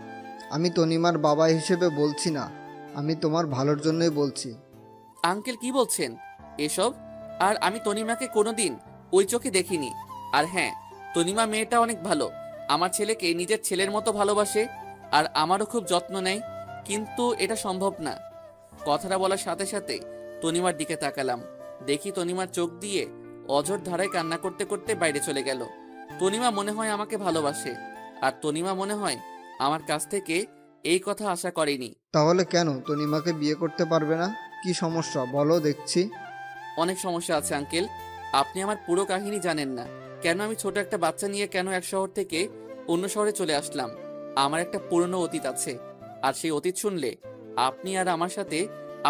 আমি তনিমার বাবা হিসেবে বলছি না, আমি তোমার ভালোর জন্যই বলছি। আঙ্কেল কি বলছেন এসব? আর আমি তনিমাকে কোনোদিন ওই চোখে দেখিনি। আর হ্যাঁ, তনিমা মেয়েটা অনেক ভালো, আমার ছেলেকে নিজের ছেলের মতো ভালোবাসে আর আমারও খুব যত্ন নেয়। কিন্তু এটা সম্ভব না। কথাটা বলার সাথে সাথে তনিমার দিকে তাকালাম। দেখি তনিমার চোখ দিয়ে অঝোর ধারায় কান্না করতে করতে বাইরে চলে গেল। তনিমা মনে হয় আমাকে ভালোবাসে, আর তনিমা মনে হয় আমার কাছ থেকে এই কথা আশা করেনি। তাহলে কেন তনিমাকে বিয়ে করতে পারবে না? কি সমস্যা বলো দেখছি। অনেক সমস্যা আছে আঙ্কেল, আপনি আমার পুরো কাহিনী জানেন না। কেন আমি ছোট একটা বাচ্চা নিয়ে কেন এক শহর থেকে অন্য শহরে চলে আসলাম। আমার একটা পুরনো অতীত আছে, আর সেই অতীত শুনলে আপনি আর আমার সাথে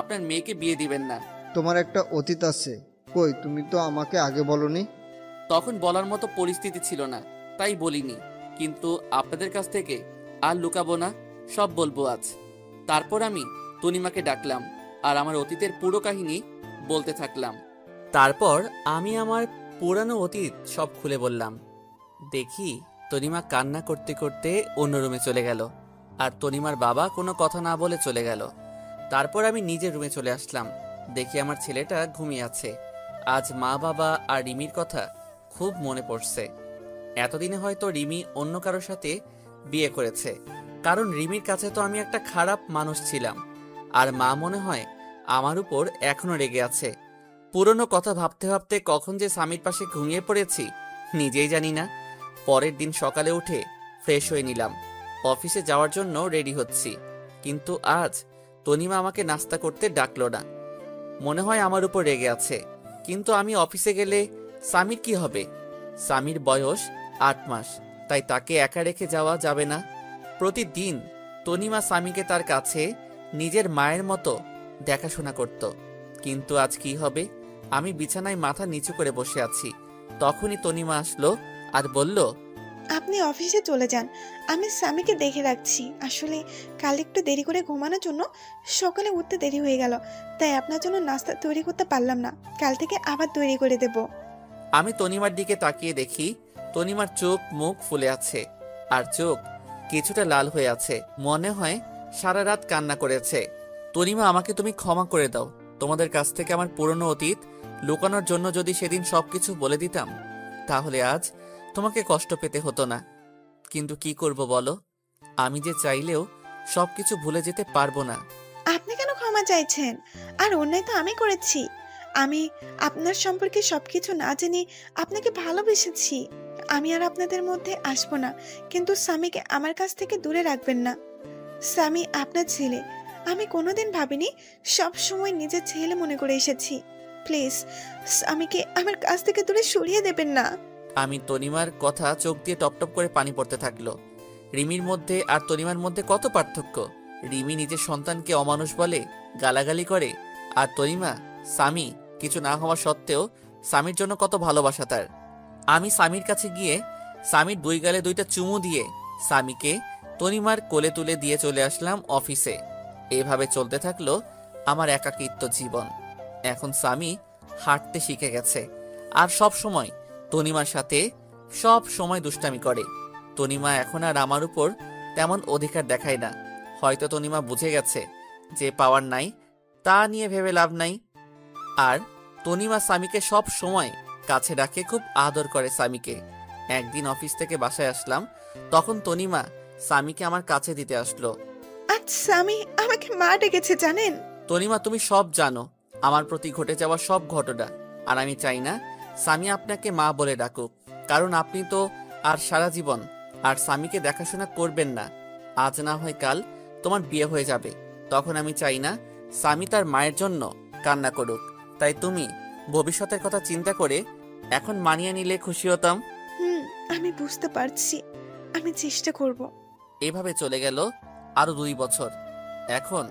আপনার মেয়েকে বিয়ে দিবেন না। তোমার একটা অতীত আছে? কই, তুমি তো আমাকে আগে বলনি। তখন বলার মতো পরিস্থিতি ছিল না, তাই বলিনি। কিন্তু আপনাদের কাছ থেকে আর লুকাবো না, সব বলবো আজ। তারপর আমি তনিমাকে ডাকলাম আর আমার অতীতের পুরো কাহিনী বলতে থাকলাম। তারপর আমি আমার পুরানো অতীত সব খুলে বললাম। দেখি তনিমা কান্না করতে করতে অন্য রুমে চলে গেল, আর তনিমার বাবা কোনো কথা না বলে চলে গেল। তারপর আমি নিজের রুমে চলে আসলাম। দেখি আমার ছেলেটা ঘুমিয়ে আছে। আজ মা বাবা আর রিমির কথা খুব মনে পড়ছে। এতদিনে হয়তো রিমি অন্য কারোর সাথে বিয়ে করেছে, কারণ রিমির কাছে তো আমি একটা খারাপ মানুষ ছিলাম। আর মা মনে হয় আমার উপর এখনো রেগে আছে। পুরনো কথা ভাবতে ভাবতে কখন যে স্বামীর পাশে ঘুমিয়ে পড়েছি নিজেই জানি না। পরের দিন সকালে উঠে ফ্রেশ হয়ে নিলাম, অফিসে যাওয়ার জন্য রেডি হচ্ছি। কিন্তু আজ তনিমা আমাকে নাস্তা করতে ডাকলো না। মনে হয় আমার উপর রেগে আছে। কিন্তু আমি অফিসে গেলে স্বামীর কি হবে? স্বামীর বয়স 8 মাস, তাই তাকে একা রেখে যাওয়া যাবে না। প্রতিদিন তনিমা স্বামীকে তার কাছে নিজের মায়ের মতো দেখাশোনা করত। কিন্তু আজ কি হবে? আমি বিছানায় মাথা নিচু করে বসে আছি। তখনই তনিমা আসলো আর বলল, আপনি অফিসে চলে যান, আমি স্বামীকে দেখে রাখছি। আসলে কাল একটু দেরি করে ঘুমানোর জন্য সকালে উঠতে দেরি হয়ে গেল, তাই আপনার জন্য নাস্তা তৈরি করতে পারলাম না। কাল থেকে আবার তৈরি করে দেব। আমি তনিমার দিকে তাকিয়ে দেখি তনিমার চোখ মুখ ফুলে আছে, আর চোখ কিছুটা লাল হয়ে আছে। মনে হয় সারা রাত কান্না করেছে। তনিমা, আমাকে তুমি ক্ষমা করে দাও। তোমাদের কাছ থেকে আমার পুরনো অতীত লুকানোর জন্য যদি সেদিন সবকিছু বলে দিতাম, তাহলে আজ তোমাকে কষ্ট পেতে হতো না। কিন্তু কি করব বলো, আমি যে চাইলেও সবকিছু ভুলে যেতে পারবো না। আপনি কেন ক্ষমা চাইছেন? আর অন্যায় তো আমি করেছি। আমি আপনার সম্পর্কে সবকিছু না জেনে আপনাকে ভালোবেসেছি। আমি আর আপনাদের মধ্যে আসবো না, কিন্তু স্বামীকে আমার কাছ থেকে দূরে রাখবেন না। স্বামী আপনার ছেলে, আমি কোনোদিন ভাবিনি, সব সময় নিজের ছেলে মনে করে এসেছি। প্লিজ স্বামীকে আমার কাছ থেকে দূরে সরিয়ে দেবেন না। আমি তনিমার কথা চোখ দিয়ে টপটপ করে পানি পড়তে থাকলো। রিমির মধ্যে আর তনিমার মধ্যে কত পার্থক্য। রিমি নিজের সন্তানকে অমানুষ বলে, গালাগালি করে, আর তনিমা স্বামী কিছু না হওয়া সত্ত্বেও স্বামীর জন্য কত ভালোবাসা তার। আমি স্বামীর কাছে গিয়ে স্বামীর 2 গালে 2টা চুমু দিয়ে স্বামীকে তনিমার কোলে তুলে দিয়ে চলে আসলাম অফিসে। এভাবে চলতে থাকলো আমার একাকিত্ব জীবন। এখন স্বামী হাঁটতে শিখে গেছে, আর সব সময় তনিমার সাথে সব সময় দুষ্টামি করে। তনিমা এখন আর আমার উপর তেমন অধিকার দেখায় না। হয়তো তনিমা বুঝে গেছে যে পাওয়ার নাই তা নিয়ে ভেবে লাভ নাই। আর তনিমা স্বামীকে সব সময় কাছে রাখে, খুব আদর করে স্বামীকে। একদিন অফিস থেকে বাসায় আসলাম, তখন তনিমা স্বামীকে আমার কাছে দিতে আসলো। আজ স্বামী আমাকে মা ডেকেছে জানেন? তনিমা, তুমি সব জানো আমার প্রতি ঘটে যাওয়া সব ঘটনা, আর আমি চাই না স্বামী আপনাকে মা বলে ডাকুক, কারণ আপনি তো আর সারা জীবন আর স্বামীকে দেখাশোনা করবেন না। আজ না হয় কাল তোমার বিয়ে হয়ে যাবে, তখন আমি চাই না স্বামী তার মায়ের জন্য কান্না করুক। তাই তুমি ভবিষ্যতের কথা চিন্তা করে এখন মানিয়ে নিলে খুশি হতাম। আমি বুঝতে পারছি, আমি চেষ্টা করব। এভাবে চলে গেল আরো 2 বছর। এখন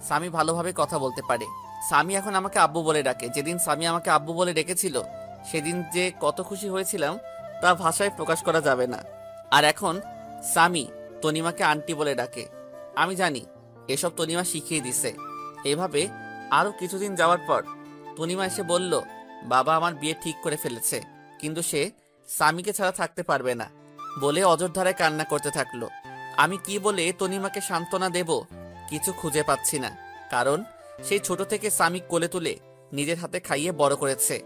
স্বামী ভালোভাবে কথা বলতে পারে। স্বামী এখন আমাকে আব্বু বলে ডাকে। যেদিন স্বামী আমাকে আব্বু বলে ডেকেছিল সেদিন যে কত খুশি হয়েছিলাম তা ভাষায় প্রকাশ করা যাবে না। আর এখন স্বামী তনিমাকে আন্টি বলে ডাকে। আমি জানি এসব তনিমা শিখিয়ে দিছে। এভাবে আরো কিছুদিন যাওয়ার পর তনিমা এসে বলল, বাবা আমার বিয়ে ঠিক করে ফেলেছে, কিন্তু সে স্বামীকে ছাড়া থাকতে পারবে না বলে অজরধারায় কান্না করতে থাকলো। আমি কি বলে তনিমাকে সান্ত্বনা দেব কিছু খুঁজে পাচ্ছি না, কারণ সেই ছোট থেকে স্বামী কোলে তুলে নিজের হাতে খাইয়ে বড় করেছে।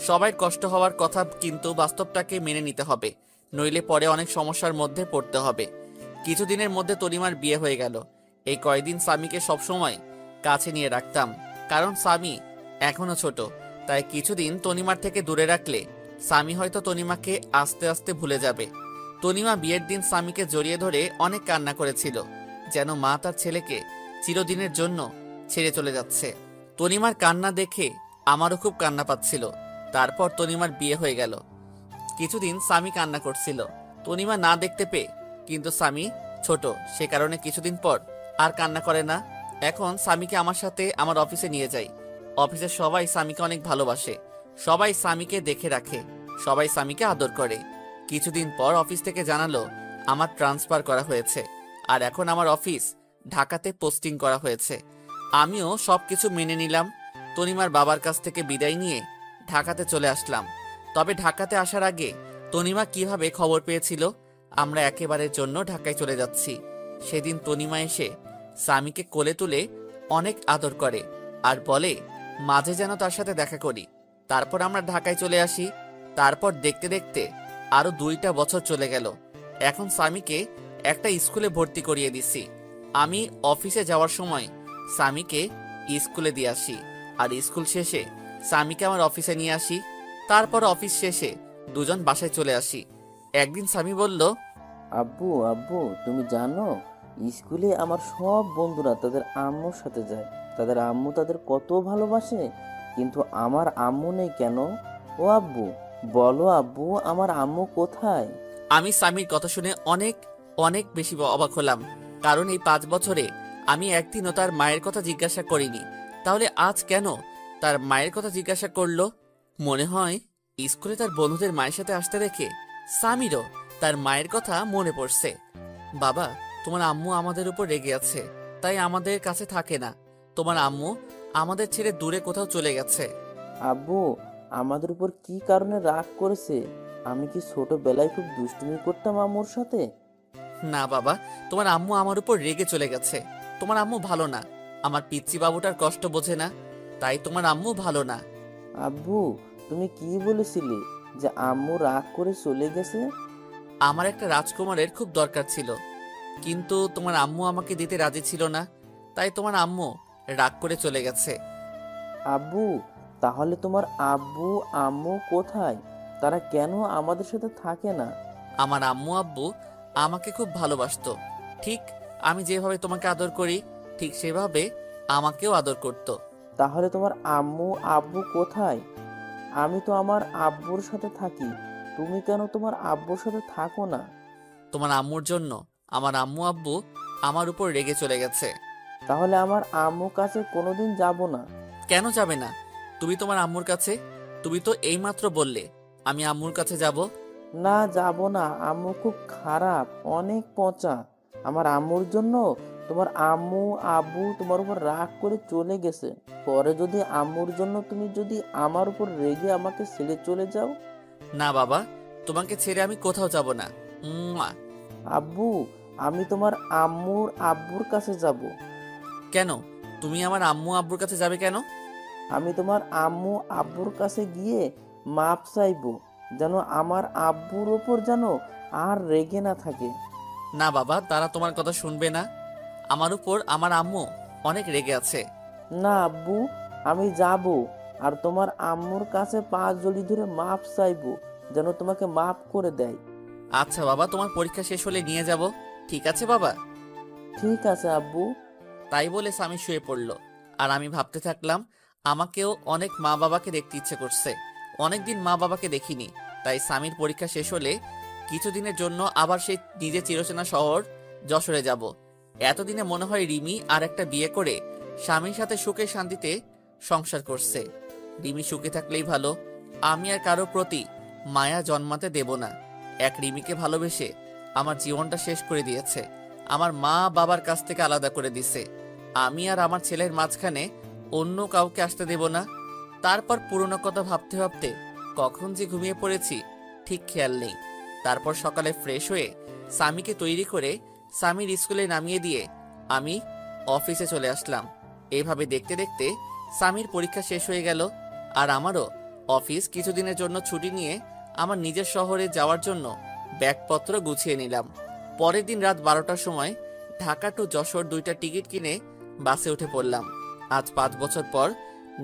সবাই কষ্ট হওয়ার কথা, কিন্তু বাস্তবটাকে মেনে নিতে হবে, নইলে পরে অনেক সমস্যার মধ্যে পড়তে হবে। কিছুদিনের মধ্যে তনিমার বিয়ে হয়ে গেল। এই কয়দিন স্বামীকে সবসময় কাছে নিয়ে রাখতাম, কারণ স্বামী এখনো ছোট। তাই কিছুদিন তনিমার থেকে দূরে রাখলে স্বামী হয়তো তনিমাকে আস্তে আস্তে ভুলে যাবে। তনিমা বিয়ের দিন স্বামীকে জড়িয়ে ধরে অনেক কান্না করেছিল, যেন মা তার ছেলেকে চিরদিনের জন্য ছেড়ে চলে যাচ্ছে। তনিমার কান্না দেখে আমারও খুব কান্না পাচ্ছিল। তারপর তনিমার বিয়ে হয়ে গেল। কিছুদিন স্বামী কান্না করছিল তনিমা না দেখতে পেয়ে, কিন্তু স্বামী ছোট, সে কারণে কিছুদিন পর আর কান্না করে না। এখন স্বামীকে আমার সাথে আমার অফিসে নিয়ে যাই। অফিসের সবাই স্বামীকে অনেক ভালোবাসে, সবাই স্বামীকে দেখে রাখে, সবাই স্বামীকে আদর করে। কিছুদিন পর অফিস থেকে জানালো আমার ট্রান্সফার করা হয়েছে, আর এখন আমার অফিস ঢাকাতে পোস্টিং করা হয়েছে। আমিও সবকিছু মেনে নিলাম। তনিমার বাবার কাছ থেকে বিদায় নিয়ে ঢাকাতে চলে আসলাম। তবে ঢাকাতে আসার আগে তনিমা কিভাবে খবর পেয়েছিল আমরা একেবারের জন্য ঢাকায় চলে যাচ্ছি, সেদিন তনিমা এসে স্বামীকে কোলে তুলে অনেক আদর করে আর বলে মাঝে যেন তার সাথে দেখা করি। তারপর আমরা ঢাকায় চলে আসি। তারপর দেখতে দেখতে আরো 2টা বছর চলে গেল। এখন স্বামীকে একটা স্কুলে ভর্তি করিয়ে দিছি। আমি অফিসে যাওয়ার সময় স্বামীকে স্কুলে দিয়ে আসি, আর স্কুল শেষে স্বামীকে আমার অফিসে নিয়ে আসি। তারপর অফিস শেষে দুজন বাসায় চলে আসি। একদিন স্বামী বলল, আব্বু আব্বু তুমি জানো স্কুলে আমার সব বন্ধুরা তাদের আম্মুর সাথে যায়, তাদের আম্মু তাদের কত ভালোবাসে, কিন্তু আমার আম্মু নেই কেন? ও আব্বু বলো আব্বু, আমার আম্মু কোথায়? আমি স্বামীর কথা শুনে অনেক অনেক বেশি অবাক হলাম, কারণ এই 5 বছরে আমি একদিনও তার মায়ের কথা জিজ্ঞাসা করিনি। তাহলে আজ কেন তার মায়ের কথা জিজ্ঞাসা করলো? মনে হয় স্কুলে তার বন্ধুদের মায়ের সাথে আসতে দেখে স্বামীরও তার মায়ের কথা মনে পড়ছে। বাবা, তোমার আম্মু আমাদের উপর রেগে আছে, তাই আমাদের কাছে থাকে না। তোমার আম্মু আমাদের ছেড়ে দূরে কোথাও চলে গেছে। আব্বু আমাদের উপর কি কারণে রাগ করেছে? আমি কি ছোটবেলায় খুব দুষ্টুমি করতাম আম্মুর সাথে? না বাবা, তোমার আম্মু আমার উপর রেগে চলে গেছে। তোমার আম্মু ভালো না, আমার পিচ্চি বাবুটার কষ্ট বোঝে না, তাই তোমার আম্মু ভালো না। আব্বু তুমি কি বলেছিলে যে আম্মু রাগ করে চলে গেছে? আমার একটা রাজকুমারের খুব দরকার ছিল, কিন্তু তোমার আম্মু আমাকে দিতে রাজি ছিল না, তাই তোমার আম্মু রাগ করে চলে গেছে। আব্বু তাহলে তোমার আব্বু আম্মু কোথায়? তারা কেন আমাদের সাথে থাকে না? আমার আম্মু আব্বু আমাকে খুব ভালোবাসতো। ঠিক আমি যেভাবে তোমাকে আদর করি, ঠিক সেভাবে আমাকেও আদর করত। তাহলে তোমার আম্মু আব্বু কোথায়? আমি তো আমার আব্বুর সাথে থাকি, তুমি কেন তোমার আব্বুর সাথে থাকো না? তোমার আম্মুর জন্য আমার আম্মু আব্বু আমার উপর রেগে চলে গেছে। তাহলে আমার আম্মুর কাছে কোনোদিন যাব না। কেন যাবে না? তুমি তোমার আম্মুর কাছে, তুমি তো এইমাত্র বললে আমি আম্মুর কাছে যাব। না যাব না, আম্মু খুব খারাপ, অনেক পচা। আমার আম্মুর জন্য তোমার আম্মু আব্বু তোমার উপর রাগ করে চলে গেছে। পরে যদি আম্মুর জন্য তুমি যদি আমার উপর রেগে আমাকে ছেড়ে চলে যাও? না বাবা, তোমাকে ছেড়ে আমি কোথাও যাব না। মুয়া। আব্বু আমি তোমার আম্মুর আব্বুর কাছে যাব। কেন? তুমি আমার আম্মু আব্বুর কাছে যাবে কেন? আমি তোমার আম্মু আব্বুর কাছে গিয়ে মাপ চাইবো, যেন আমার আব্বুর ওপর যেন আর রেগে না থাকে। না বাবা, তারা তোমার কথা শুনবে না। আমার উপর আমার আম্মু অনেক রেগে আছে। না আব্বু, আমি যাব আর তোমার আম্মুর কাছে পা জড়ি ধরে মাপ চাইবো, যেন তোমাকে মাপ করে দেয়। আচ্ছা বাবা, তোমার পরীক্ষা শেষ হলে নিয়ে যাব। ঠিক আছে বাবা? ঠিক আছে আব্বু। তাই বলে স্বামী শুয়ে পড়ল, আর আমি ভাবতে থাকলাম আমাকেও অনেক মা বাবাকে দেখতে ইচ্ছে করছে। অনেকদিন মা বাবাকে দেখিনি, তাই স্বামীর পরীক্ষা শেষ হলে কিছুদিনের জন্য আবার সেই নিজের চিরচেনা শহর যশোরে যাব। এতদিনে মনে হয় রিমি আর একটা বিয়ে করে স্বামীর সাথে সুখে শান্তিতে সংসার করছে। রিমি সুখে থাকলেই ভালো, আমি আর কারো প্রতি মায়া জন্মাতে দেব না। এক রিমিকে ভালোবেসে আমার জীবনটা শেষ করে দিয়েছে, আমার মা বাবার কাছ থেকে আলাদা করে দিছে। আমি আর আমার ছেলের মাঝখানে অন্য কাউকে আসতে দেব না। তারপর পুরনো কথা ভাবতে ভাবতে কখন যে ঘুমিয়ে পড়েছি ঠিক খেয়াল নেই। তারপর সকালে ফ্রেশ হয়ে স্বামীকে তৈরি করে স্বামীর স্কুলে নামিয়ে দিয়ে আমি অফিসে চলে আসলাম। এইভাবে দেখতে দেখতে স্বামীর পরীক্ষা শেষ হয়ে গেল, আর আমারও অফিস কিছুদিনের জন্য ছুটি নিয়ে আমার নিজের শহরে যাওয়ার জন্য ব্যাগপত্র গুছিয়ে নিলাম। পরের দিন রাত 12টার সময় ঢাকা টু যশোর 2টা টিকিট কিনে বাসে উঠে পড়লাম। আজ 5 বছর পর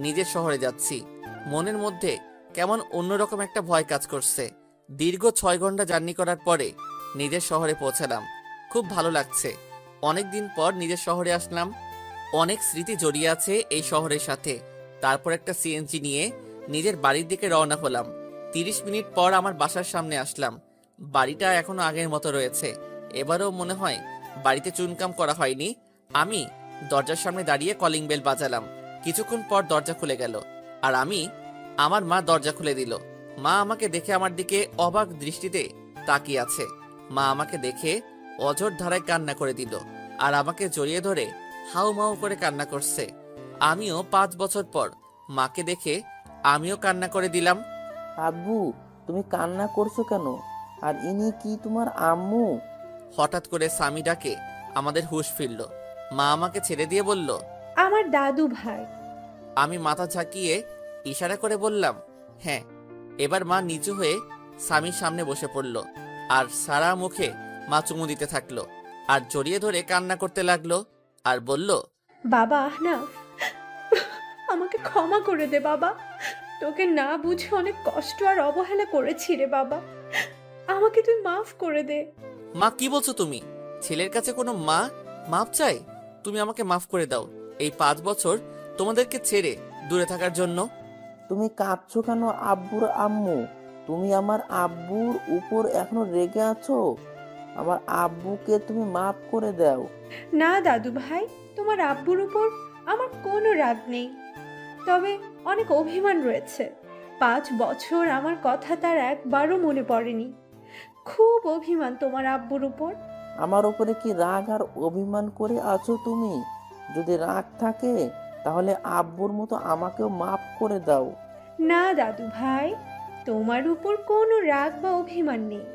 নিজের শহরে যাচ্ছি। মনের মধ্যে কেমন অন্যরকম একটা ভয় কাজ করছে। দীর্ঘ 6 ঘন্টা জার্নি করার পরে নিজের শহরে পৌঁছালাম। খুব ভালো লাগছে। অনেক দিন পর নিজের শহরে আসলাম। অনেক স্মৃতি জড়িয়ে আছে এই শহরের সাথে। তারপর একটা সিএনজি নিয়ে নিজের বাড়ির দিকে রওনা হলাম। 30 মিনিট পর আমার বাসার সামনে আসলাম। বাড়িটা এখনো আগের মতো রয়েছে। এবারও মনে হয় বাড়িতে চুনকাম করা হয়নি। আমি দরজার সামনে দাঁড়িয়ে কলিং বেল বাজালাম। কিছুক্ষণ পর দরজা খুলে গেল, আর আমার মা দরজা খুলে দিল। মা আমাকে দেখে আমার দিকে অবাক দৃষ্টিতে তাকিয়ে আছে। মা আমাকে দেখে অঝোর ধারায় কান্না করে দিল, আর আমাকে জড়িয়ে ধরে হাউমাউ করে কান্না করছে। আমিও 5 বছর পর মাকে দেখে আমিও কান্না করে দিলাম। আব্বু, তুমি কান্না করছো কেন? আর ইনি কি তোমার আম্মু? হঠাৎ করে স্বামী ডাকে আমাদের হুঁশ ফিরল। মা আমাকে ছেড়ে দিয়ে বলল, আমার দাদু ভাই। আমি মাথা ঝাঁকিয়ে ইশারা করে বললাম, হ্যাঁ। এবার মা নিচু হয়ে স্বামীর সামনে বসে পড়ল, আর সারা মুখে মা চুমু দিতে থাকলো, আর জড়িয়ে ধরে কান্না করতে লাগলো, আর বলল, বাবা আহনাফ, আমাকে ক্ষমা করে দে বাবা। তোকে না বুঝে অনেক কষ্ট আর অবহেলা করেছি রে বাবা। আমাকে তুই মাফ করে দে। মা কি বলছো তুমি? ছেলের কাছে কোনো মা মাফ চাই? তুমি আমাকে মাফ করে দাও এই 5 বছর তোমাদেরকে ছেড়ে দূরে থাকার জন্য। তুমি কাঁদছো কেন আব্বুর আম্মু? তুমি আমার আব্বুর উপর এখনো রেগে আছো? আমার আব্বুকে তুমি মাফ করে দাও। না দাদু ভাই, তোমার আব্বুর উপর আমার কোনো রাগ নেই, তবে অনেক অভিমান রয়েছে। 5 বছর আমার কথা তার একবারও মনে পড়েনি। খুব অভিমান তোমার আব্বুর উপর। আমার উপরে কি রাগ আর অভিমান করে আছো তুমি? যদি রাগ থাকে তাহলে আব্বুর মতো আমাকেও মাফ করে দাও। না দাদু ভাই, তোমার উপর কোনো রাগ বা অভিমান নেই।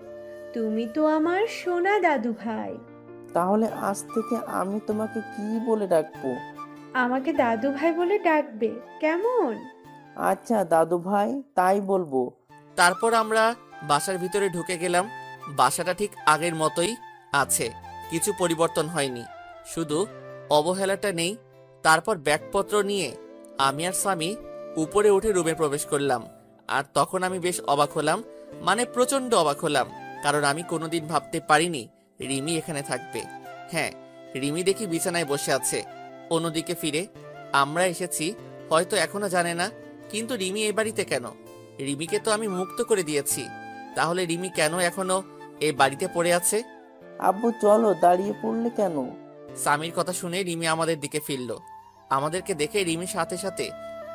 তুমি তো আমার সোনা দাদু ভাই। তাহলে আজ থেকে আমি তোমাকে কি বলে ডাকবো? আমাকে দাদু ভাই বলে ডাকবে, কেমন? আচ্ছা দাদু ভাই, তাই বলবো। তারপর আমরা বাসার ভিতরে ঢুকে গেলাম। বাসাটা ঠিক আগের মতোই আছে, কিছু পরিবর্তন হয়নি, শুধু অবহেলাটা নেই। তারপর ব্যাগপত্র নিয়ে আমি আর স্বামী উপরে উঠে রুমে প্রবেশ করলাম। আর তখন আমি বেশ অবাক হলাম, মানে প্রচন্ড অবাক হলাম, কারণ আমি কোনোদিন ভাবতে পারিনি রিমি এখানে থাকবে। হ্যাঁ, রিমি দেখি বিছানায় বসে আছে। অন্যদিকে ফিরে আমরা এসেছি হয়তো এখনো জানে না, কিন্তু রিমি এই বাড়িতে কেন? রিমিকে তো আমি মুক্ত করে দিয়েছি, তাহলে রিমি কেন এখনো এই বাড়িতে পড়ে আছে? আব্বু চলো, দাঁড়িয়ে পড়লে কেন? স্বামীর কথা শুনে রিমি আমাদের দিকে ফিরল। আমাদেরকে দেখে রিমির সাথে সাথে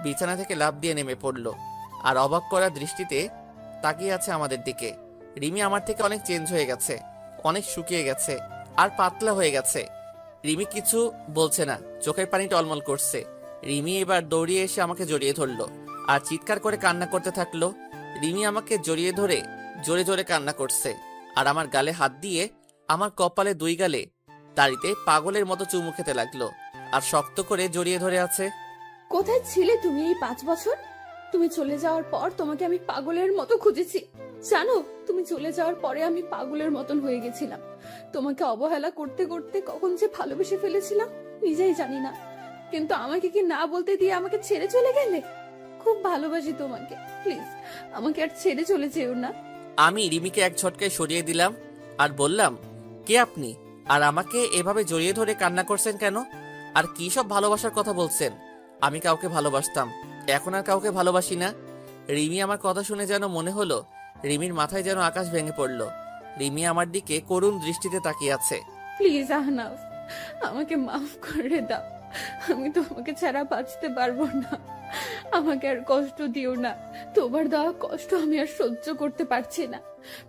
বিছানা থেকে লাফ দিয়ে নেমে পড়ল, আর অবাক করা দৃষ্টিতে তাকিয়ে আছে আমাদের দিকে। রিমি আমার থেকে অনেক চেঞ্জ হয়ে গেছে, অনেক শুকিয়ে গেছে আর পাতলা হয়ে গেছে। রিমি কিছু বলছে না, চোখের পানি টলমল করছে। রিমি এবার দৌড়িয়ে এসে আমাকে জড়িয়ে ধরলো আর চিৎকার করে কান্না করতে থাকলো। রিমি আমাকে জড়িয়ে ধরে জোরে জোরে কান্না করছে, আর আমার গালে হাত দিয়ে আমার কপালে 2 গালে দাড়িতে পাগলের মতো চুমু খেতে লাগলো, আর শক্ত করে জড়িয়ে ধরে আছে। কোথায় ছিলে তুমি এই 5 বছর? তুমি চলে যাওয়ার পর তোমাকে আমি পাগলের মতো খুঁজেছি। জানো, তুমি চলে যাওয়ার পরে আমি পাগলের মতন হয়ে গেছিলাম। তোমাকে অবহেলা করতে করতে কখন যে ভালোবেসে ফেলেছিলাম নিজেই জানি না। কিন্তু আমাকে কি না বলতে দিয়ে আমাকে ছেড়ে চলে গেলে? খুব ভালোবাসি তোমাকে, প্লিজ আমাকে আর ছেড়ে চলে যেও না। আমি রিমিকে এক ঝটকায় সরিয়ে দিলাম আর বললাম, কে আপনি? আর আমাকে এভাবে জড়িয়ে ধরে কান্না করছেন কেন? আর কি সব ভালোবাসার কথা বলছেন? আমি কাউকে ভালোবাসতাম, এখন আর কাউকে ভালোবাসি না। রিমি আমার কথা শুনে যেন মনে হলো রিমির মাথায় যেন আকাশ ভেঙে পড়ল। রিমি আমার দিকে করুণ দৃষ্টিতে তাকিয়ে আছে। প্লিজ আহনাফ, আমাকে মাফ করে দাও। আমি তোমাকে ছাড়া বাঁচতে পারবো না। আমাকে আর কষ্ট দিও না। তোমার দেওয়া কষ্ট আমি আর সহ্য করতে পারছি না।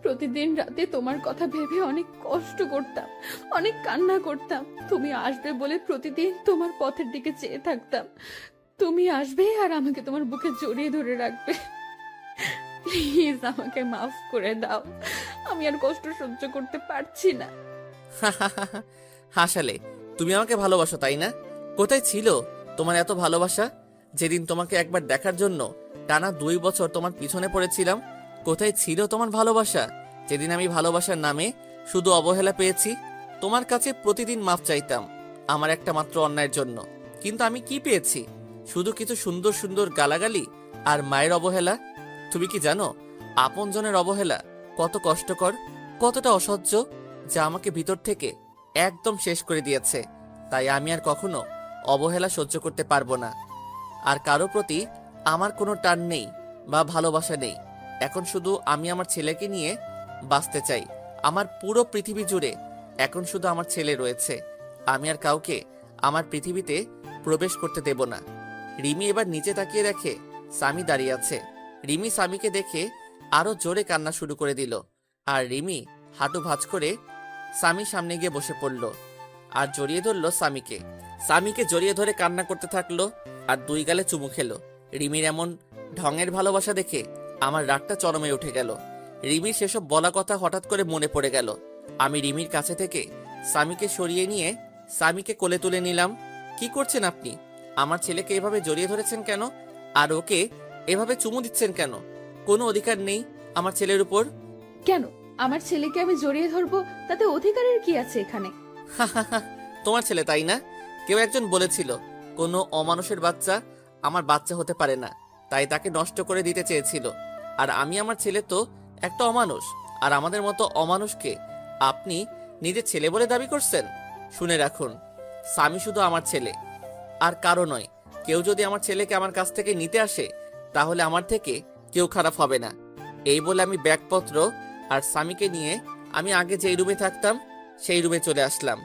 প্রতিদিন রাতে তোমার কথা ভেবে অনেক কষ্ট করতাম, অনেক কান্না করতাম। তুমি আসবে বলে প্রতিদিন তোমার পথের দিকে চেয়ে থাকতাম। তুমি আসবে আর আমাকে তোমার বুকে জড়িয়ে ধরে রাখবে। প্লিজ আমাকে মাফ করে দাও। আমি আর কষ্ট সহ্য করতে পারছি না। হাসালে, তুমি আমাকে ভালোবাসো তাই না? কোথায় ছিল তোমার এত ভালোবাসা যেদিন তোমাকে একবার দেখার জন্য টানা 2 বছর তোমার পিছনে পড়েছিলাম? কোথায় ছিল তোমার ভালোবাসা যেদিন আমি ভালোবাসার নামে শুধু অবহেলা পেয়েছি? তোমার কাছে প্রতিদিন মাফ চাইতাম আমার একটা মাত্র অন্যায়ের জন্য, কিন্তু আমি কি পেয়েছি? শুধু কিছু সুন্দর সুন্দর গালাগালি আর মায়ের অবহেলা। তুমি কি জানো আপনজনের অবহেলা কত কষ্টকর, কতটা অসহ্য, যা আমাকে ভিতর থেকে একদম শেষ করে দিয়েছে। তাই আমি আর কখনো অবহেলা সহ্য করতে পারবো না। আর কারো প্রতি আমার কোনো টান নেই বা ভালোবাসা নেই। এখন শুধু আমি আমার ছেলেকে নিয়ে বাঁচতে চাই। আমার পুরো পৃথিবী জুড়ে এখন শুধু আমার ছেলে রয়েছে। আমি আর কাউকে আমার পৃথিবীতে প্রবেশ করতে দেব না। রিমি এবার নিচে তাকিয়ে দেখে সামি দাঁড়িয়ে আছে। রিমি সামিকে দেখে আরো জোরে কান্না শুরু করে দিল। আর রিমি হাঁটু ভাঁজ করে সামির সামনে গিয়ে বসে পড়ল আর জড়িয়ে ধরল সামিকে। সামিকে জড়িয়ে ধরে কান্না করতে থাকলো আর 2 গালে চুমু খেলো। রিমির এমন ঢঙের ভালোবাসা দেখে আমার রাগটা চরমে উঠে গেল। রিমির সেসব বলা কথা হঠাৎ করে মনে পড়ে গেল। আমি রিমির কাছে থেকে সামিকে সরিয়ে নিয়ে সামিকে কোলে তুলে নিলাম। কি করছেন আপনি? আমার ছেলেকে এভাবে জড়িয়ে ধরেছেন কেন? আর ওকে এভাবে চুমু দিচ্ছেন কেন? কোনো অধিকার নেই আমার ছেলের উপর। কেন? আমার ছেলেকে আমি জড়িয়ে ধরবো, তাতে অধিকারের কি আছে এখানে? তোমার ছেলে তাই না? কেউ একজন বলেছিল কোনো অমানুষের বাচ্চা আমার বাচ্চা হতে পারে না, তাই তাকে নষ্ট করে দিতে চেয়েছিল। আর আমি আমার ছেলে তো একটা অমানুষ, আর আমাদের মতো অমানুষকে আপনি নিজের ছেলে বলে দাবি করছেন? শুনে রাখুন, সামি শুধু আমার ছেলে আর কারো নয়। কেউ যদি আমার ছেলেকে আমার কাছ থেকে নিতে আসে তাহলে আমার থেকে কেউ খারাপ হবে না। এই বলে আমি ব্যাগপত্র আর সামিকে নিয়ে আমি আগে যেই রুমে থাকতাম সেই রুমে চলে আসলাম।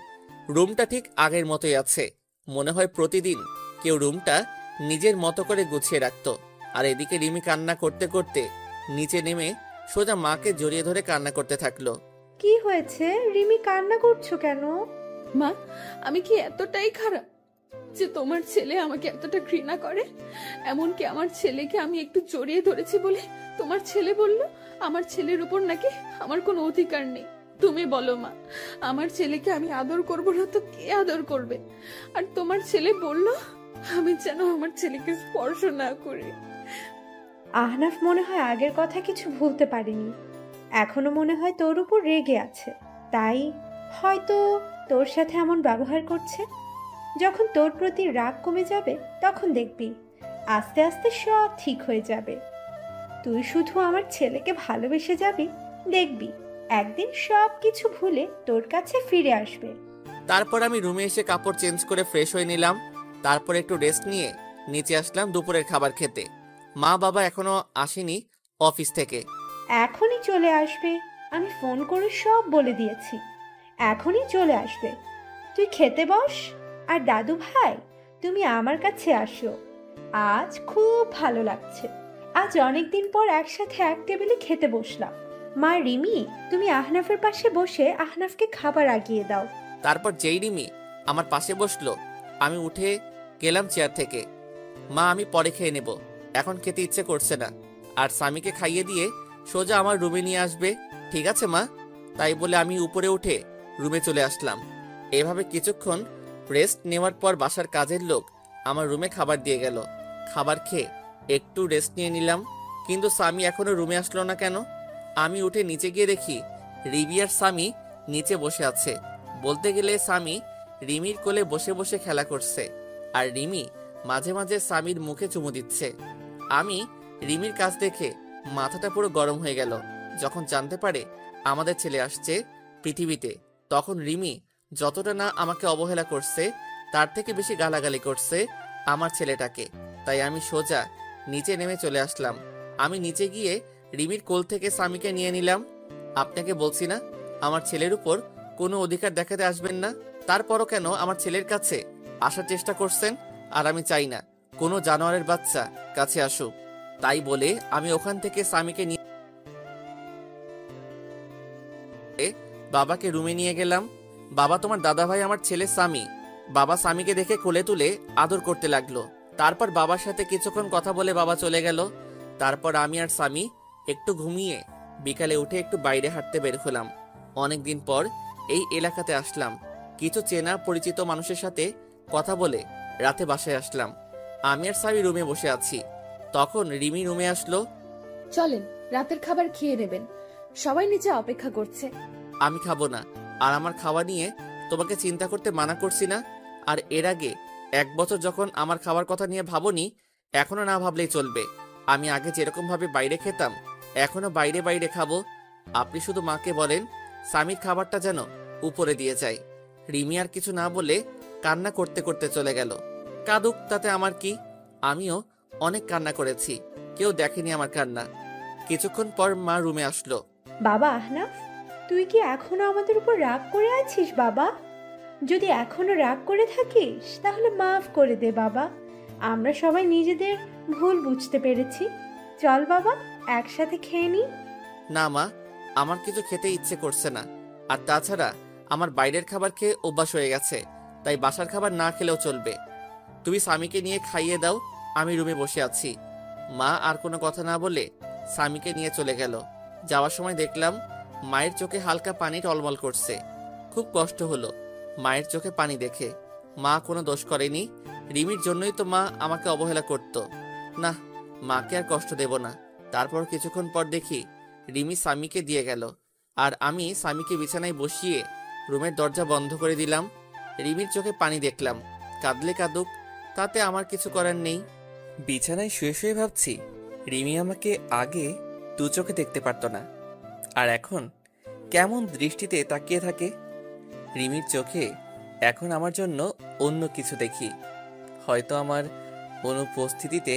রুমটা ঠিক আগের মতোই আছে। মনে হয় প্রতিদিন কেউ রুমটা নিজের মতো করে গুছিয়ে রাখতো। আর এদিকে রিমি কান্না করতে করতে নিচে নেমে সোজা মাকে জড়িয়ে ধরে কান্না করতে থাকলো। কি হয়েছে রিমি, কান্না করছো কেন? মা, আমি কি এতটাই খারাপ যে তোমার ছেলে আমাকে এতটা ঘৃণা করে? এমনকি আমার ছেলেকে আমি একটু জড়িয়ে ধরেছি বলে তোমার ছেলে বলল আমার ছেলের উপর নাকি আমার কোনো অধিকার নেই। তুমি বলো মা, আমার ছেলেকে আমি আদর করবো না তো কে আদর করবে? আর তোমার ছেলে বলল আমি যেন আমার ছেলেকে স্পর্শ না করি। আহনাফ মনে হয় আগের কথা কিছু ভুলতে পারেনি। এখনো মনে হয় তোর উপর রেগে আছে, তাই হয়তো তোর সাথে এমন ব্যবহার করছে। যখন তোর প্রতি রাগ কমে যাবে তখন দেখবি আস্তে আস্তে সব ঠিক হয়ে যাবে। তুই শুধু আমার ছেলেকে ভালোবেসে যাবি, দেখবি একদিন সব কিছু ভুলে তোর কাছে ফিরে আসবে। তারপর আমি রুমে এসে কাপড় চেঞ্জ করে ফ্রেশ হয়ে নিলাম। তারপর একটু রেস্ট নিয়ে নিচে আসলাম দুপুরের খাবার খেতে। মা বাবা এখনো আসেনি অফিস থেকে। এখনই চলে আসবে, আমি ফোন করে সব বলে দিয়েছি। এখনই চলে আসবে, তুই খেতে বস। আর দাদু ভাই, তুমি আমার কাছে আসো, আজ খুব ভালো লাগছে। আজ অনেক দিন পর একসাথে এক টেবিলে খেতে বসলাম। মা রিমি, তুমি আহনাফের পাশে বসে আহনাফকে খাবার আগিয়ে দাও। তারপর যেই রিমি আমার পাশে বসলো আমি উঠে গেলাম চেয়ার থেকে। মা, আমি পরে খেয়ে নেব, এখন খেতে ইচ্ছে করছে না। আর স্বামীকে খাইয়ে দিয়ে সোজা আমার রুমে নিয়ে আসবে, ঠিক আছে মা? তাই বলে আমি উপরে উঠে রুমে চলে আসলাম। এভাবে কিছুক্ষণ রেস্ট নেওয়ার পর বাসার কাজের লোক আমার রুমে খাবার দিয়ে গেল। খাবার খেয়ে একটু রেস্ট নিয়ে নিলাম, কিন্তু স্বামী এখনো রুমে আসলো না কেন? আমি উঠে নিচে গিয়ে দেখি রিমি আর স্বামী নিচে বসে আছে। বলতে গেলে স্বামী রিমির কোলে বসে বসে খেলা করছে, আর রিমি মাঝে মাঝে স্বামীর মুখে চুমু দিচ্ছে। আমি রিমির কাছ দেখে মাথাটা পুরো গরম হয়ে গেল। যখন জানতে পারে আমাদের ছেলে আসছে পৃথিবীতে, তখন রিমি যতটা না আমাকে অবহেলা করছে তার থেকে বেশি গালাগালি করছে আমার ছেলেটাকে। তাই আমি সোজা নিচে নেমে চলে আসলাম। আমি নিচে গিয়ে রিমির কোল থেকে সামিকে নিয়ে নিলাম। আপনাকে বলছি না আমার ছেলের উপর কোনো অধিকার দেখাতে আসবেন না? তারপরও কেন আমার ছেলের কাছে আসার চেষ্টা করছেন? আর আমি চাই না কোনো জানোয়ারের বাচ্চা কাছে আসুক। তাই বলে আমি ওখান থেকে সামিকে নিয়ে বাবাকে রুমে নিয়ে গেলাম। বাবা, তোমার দাদাভাই আমার ছেলে সামি। বাবা সামিকে দেখে কোলে তুলে আদর করতে লাগলো। তারপর বাবার সাথে কিছুক্ষণ কথা বলে বাবা চলে গেল। তারপর আমি আর সামি একটু ঘুমিয়ে বিকালে উঠে একটু বাইরে হাঁটতে বের হলাম। অনেকদিন পর এই এলাকাতে আসলাম। কিছু চেনা পরিচিত মানুষের সাথে কথা বলে রাতে বাসায় আসলাম। আমি আর সামি রুমে বসে আছি। তখন রিমি রুমে আসলো। চলেন, রাতের খাবার খেয়ে নেবেন, সবাই নিচে অপেক্ষা করছে। আমি খাবো না। আর আমার খাওয়া নিয়ে তোমাকে চিন্তা করতে মানা করছি না? আর এর আগে 1 বছর যখন আমার খাবার কথা নিয়ে ভাবনি, এখনো না ভাবলেই চলবে। আমি আগে যেরকম ভাবে বাইরে খেতাম এখনো বাইরে বাইরে খাবো। আপনি শুধু মাকে বলেন স্বামীর খাবারটা যেন উপরে দিয়ে যায়। রিমি আর কিছু না বলে কান্না করতে করতে চলে গেল। কাঁদুক, তাতে আমার কি? আমিও অনেক কান্না করেছি, কেউ দেখেনি আমার কান্না। কিছুক্ষণ পর মা রুমে আসলো। বাবা আহনাফ, তুই কি এখনো আমাদের উপর রাগ করে আছিস বাবা? যদি এখনো রাগ করে থাকিস তাহলে মাফ করে দে বাবা। আমরা সবাই নিজেদের ভুল বুঝতে পেরেছি। চল বাবা, একসাথে খেয়ে নি। না মা, আমার কিছু খেতে ইচ্ছে করছে না। আর তাছাড়া আমার বাইরের খাবার খেয়ে অভ্যাস হয়ে গেছে, তাই বাসার খাবার না খেলেও চলবে। তুমি স্বামীকে নিয়ে খাইয়ে দাও, আমি রুমে বসে আছি। মা আর কোনো কথা না বলে স্বামীকে নিয়ে চলে গেল। যাওয়ার সময় দেখলাম মায়ের চোখে হালকা পানি টলমল করছে। খুব কষ্ট হলো মায়ের চোখে পানি দেখে। মা কোনো দোষ করেনি, রিমির জন্যই তো মা আমাকে অবহেলা করত। না, মাকে আর কষ্ট দেব না। তারপর কিছুক্ষণ পর দেখি রিমি স্বামীকে দিয়ে গেল, আর আমি স্বামীকে বিছানায় বসিয়ে রুমের দরজা বন্ধ করে দিলাম। রিমির চোখে পানি দেখলাম, কাঁদলে কাঁদুক, তাতে আমার কিছু করার নেই। বিছানায় শুয়ে শুয়ে ভাবছি রিমি আমাকে আগে দু চোখে দেখতে পারতো না, আর এখন কেমন দৃষ্টিতে তাকিয়ে থাকে। রিমির চোখে এখন আমার জন্য অন্য কিছু দেখি। হয়তো আমার অনুপস্থিতিতে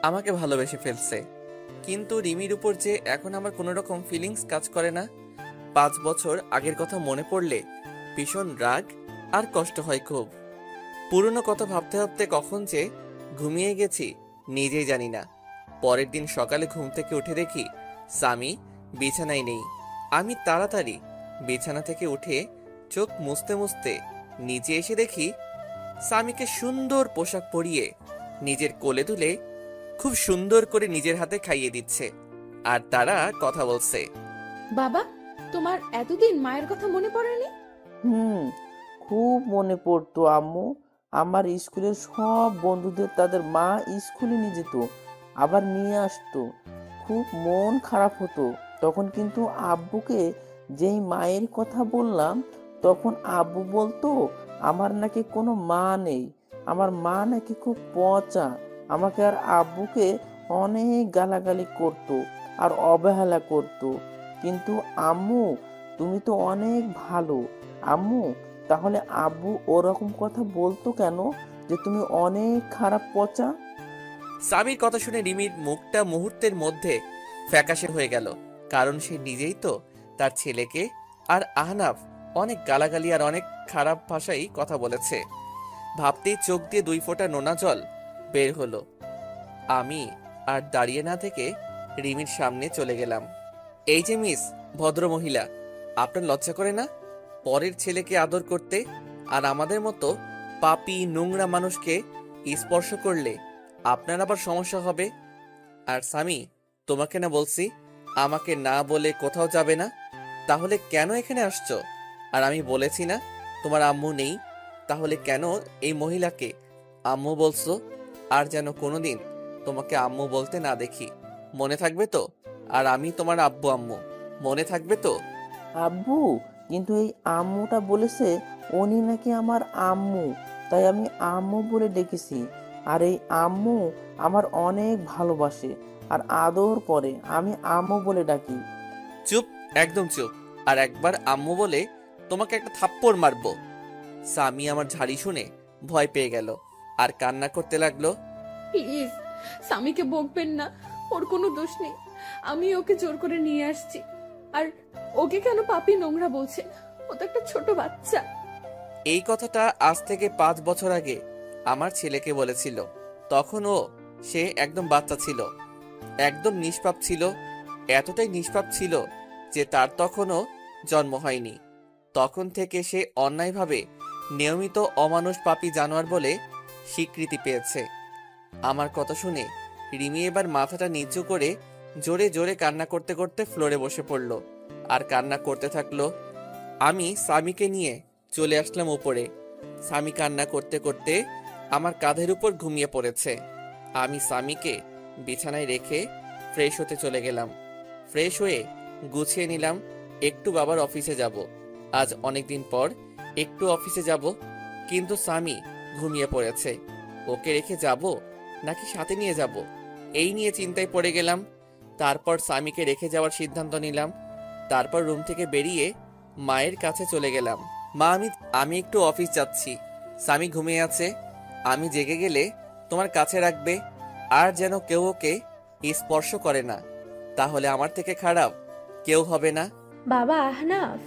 আমাকে ভালোবেসে ফেলছে। কিন্তু রিমির উপর যে এখন আমার কোনো রকম ফিলিংস কাজ করে না। 5 বছর আগের কথা মনে পড়লে ভীষণ রাগ আর কষ্ট হয় খুব। পুরনো কথা ভাবতে ভাবতে কখন যে ঘুমিয়ে গেছি নিজেই জানি না। পরের দিন সকালে ঘুম থেকে উঠে দেখি স্বামী বিছানায় নেই। আমি তাড়াতাড়ি বিছানা থেকে উঠে চোখ মুছতে মুছতে নিচে এসে দেখি স্বামীকে সুন্দর পোশাক পরিয়ে নিজের কোলে তুলে খুব সুন্দর করে নিজের হাতে খাইয়ে দিচ্ছে, আর তারা কথা বলছে। বাবা, তোমার এতদিন মায়ের কথা মনে পড়েনি? খুব মনে পড়তো আম্মু। আমার স্কুলের সব বন্ধুদের তাদের মা স্কুলে নিয়ে যেত, আবার নিয়ে আসতো। খুব মন খারাপ হতো তখন, কিন্তু আব্বুকে যেই মায়ের কথা বললাম তখন আব্বু বলতো আমার নাকি কোনো মা নেই, আমার মা নাকি খুব পচা। আমাকে আর আব্বুকে অনেক গালাগালি করতো আর অবহেলা করতো। কিন্তু আম্মু, তুমি তো অনেক ভালো। আম্মু, তাহলে আব্বু ওরকম কথা বলতো কেন যে তুমি অনেক খারাপ পচা? স্বামীর কথা শুনে রিমির মুখটা মুহূর্তের মধ্যে ফ্যাকাশে হয়ে গেল, কারণ সে নিজেই তো তার ছেলেকে আর আহনাফ অনেক গালাগালি আর অনেক খারাপ ভাষায় কথা বলেছে। ভাবতেই চোখ দিয়ে 2 ফোঁটা নোনা জল বের হলো। আমি আর দাঁড়িয়ে না থেকে রিমির সামনে চলে গেলাম। এই যে মিস ভদ্রমহিলা, আপনার লজ্জা করে না পরের ছেলেকে আদর করতে? আর আমাদের মতো পাপী নোংরা মানুষকে স্পর্শ করলে আপনার আবার সমস্যা হবে। আর স্বামী, তোমাকে না বলছি আমাকে না বলে কোথাও যাবে না? তাহলে কেন এখানে আসছো? আর আমি বলেছি না তোমার আম্মু নেই, তাহলে কেন এই মহিলাকে আম্মু বলছো? আর যেন কোনোদিন তোমাকে আম্মু বলতে না দেখি, মনে থাকবে তো? আর আমি তোমার আব্বু আম্মু, মনে থাকবে তো? আব্বু, কিন্তু এই আম্মুটা বলেছে উনি নাকি আমার আম্মু, তাই আমি আম্মু বলে ডেকেছি। আর এই আম্মু আমার অনেক ভালোবাসে আর আদর করে, আমি আম্মু বলে ডাকি। চুপ, একদম চুপ। আর একবার আম্মু বলে, তোমাকে একটা থাপ্পড় মারবো। স্বামী আমার ঝাড়ি শুনে ভয় পেয়ে গেল। আর কান্না করতে লাগলো। প্লিজ স্বামীকে বকবেন না, ওর কোনো দোষ নেই। আমি ওকে জোর করে নিয়ে আসছি। আর ওকে কেন পাপী নোংরা বলছেন? ও তো একটা ছোট বাচ্চা। এই কথাটা আজ থেকে 5 বছর আগে আমার ছেলেকে বলেছিল। তখন সে একদম বাচ্চা ছিল, একদম নিষ্পাপ ছিল। এতটাই নিষ্পাপ ছিল যে তার তখনও জন্ম হয়নি। তখন থেকে সে অন্যায়ভাবে নিয়মিত অমানুষ পাপী জানোয়ার বলে স্বীকৃতি পেয়েছে। আমার কথা শুনে রিমি এবার মাথাটা নিচু করে জোরে জোরে কান্না করতে করতে ফ্লোরে বসে পড়ল আর কান্না করতে থাকলো। আমি স্বামীকে নিয়ে চলে আসলাম উপরে। স্বামী কান্না করতে করতে আমার কাঁধের উপর ঘুমিয়ে পড়েছে। আমি স্বামীকে বিছানায় রেখে ফ্রেশ হতে চলে গেলাম। ফ্রেশ হয়ে গুছিয়ে নিলাম, একটু বাবার অফিসে যাব। আজ অনেকদিন পর একটু অফিসে যাব, কিন্তু স্বামী ঘুমিয়ে পড়েছে। ওকে রেখে যাব নাকি সাথে নিয়ে যাব, এই নিয়ে চিন্তায় পড়ে গেলাম। তারপর স্বামীকে রেখে যাওয়ার সিদ্ধান্ত নিলাম। তারপর রুম থেকে বেরিয়ে মায়ের কাছে চলে গেলাম। মা, আমি একটু অফিস যাচ্ছি। স্বামী ঘুমিয়ে আছে, আমি জেগে গেলে তোমার কাছে রাখবে, আর যেন কেউ ওকে স্পর্শ করে না, তাহলে আমার থেকে খারাপ কেউ হবে না। বাবা আহনাফ,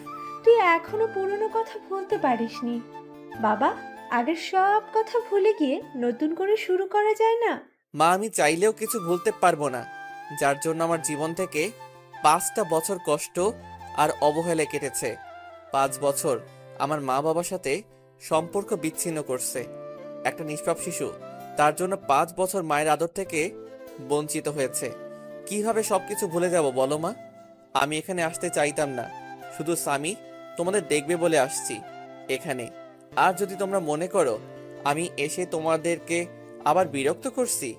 তুই এখনো পুরনো কথা ভুলতে পারিসনি। বাবা, আগের সব কথা ভুলে গিয়ে নতুন করে শুরু করা যায় না? মা, আমি চাইলেও কিছু ভুলতে পারবো না, যার জন্য আমার জীবন থেকে 5টা বছর কষ্ট আর অবহেলা কেটেছে। 5 বছর আমার মা বাবার সাথে সম্পর্ক বিচ্ছিন্ন করছে একটা নিষ্পাপ শিশু। তার জন্য 5 বছর মায়ের আদর থেকে বঞ্চিত হয়েছে। কিভাবে সবকিছু ভুলে যাব বলো মা? আমি এখানে আসতে চাইতাম না, শুধু স্বামী তোমাদের দেখবে বলে আসছি এখানে। আর যদি তোমরা মনে করো আমি এসে তোমাদেরকে আবার বিরক্ত করছি,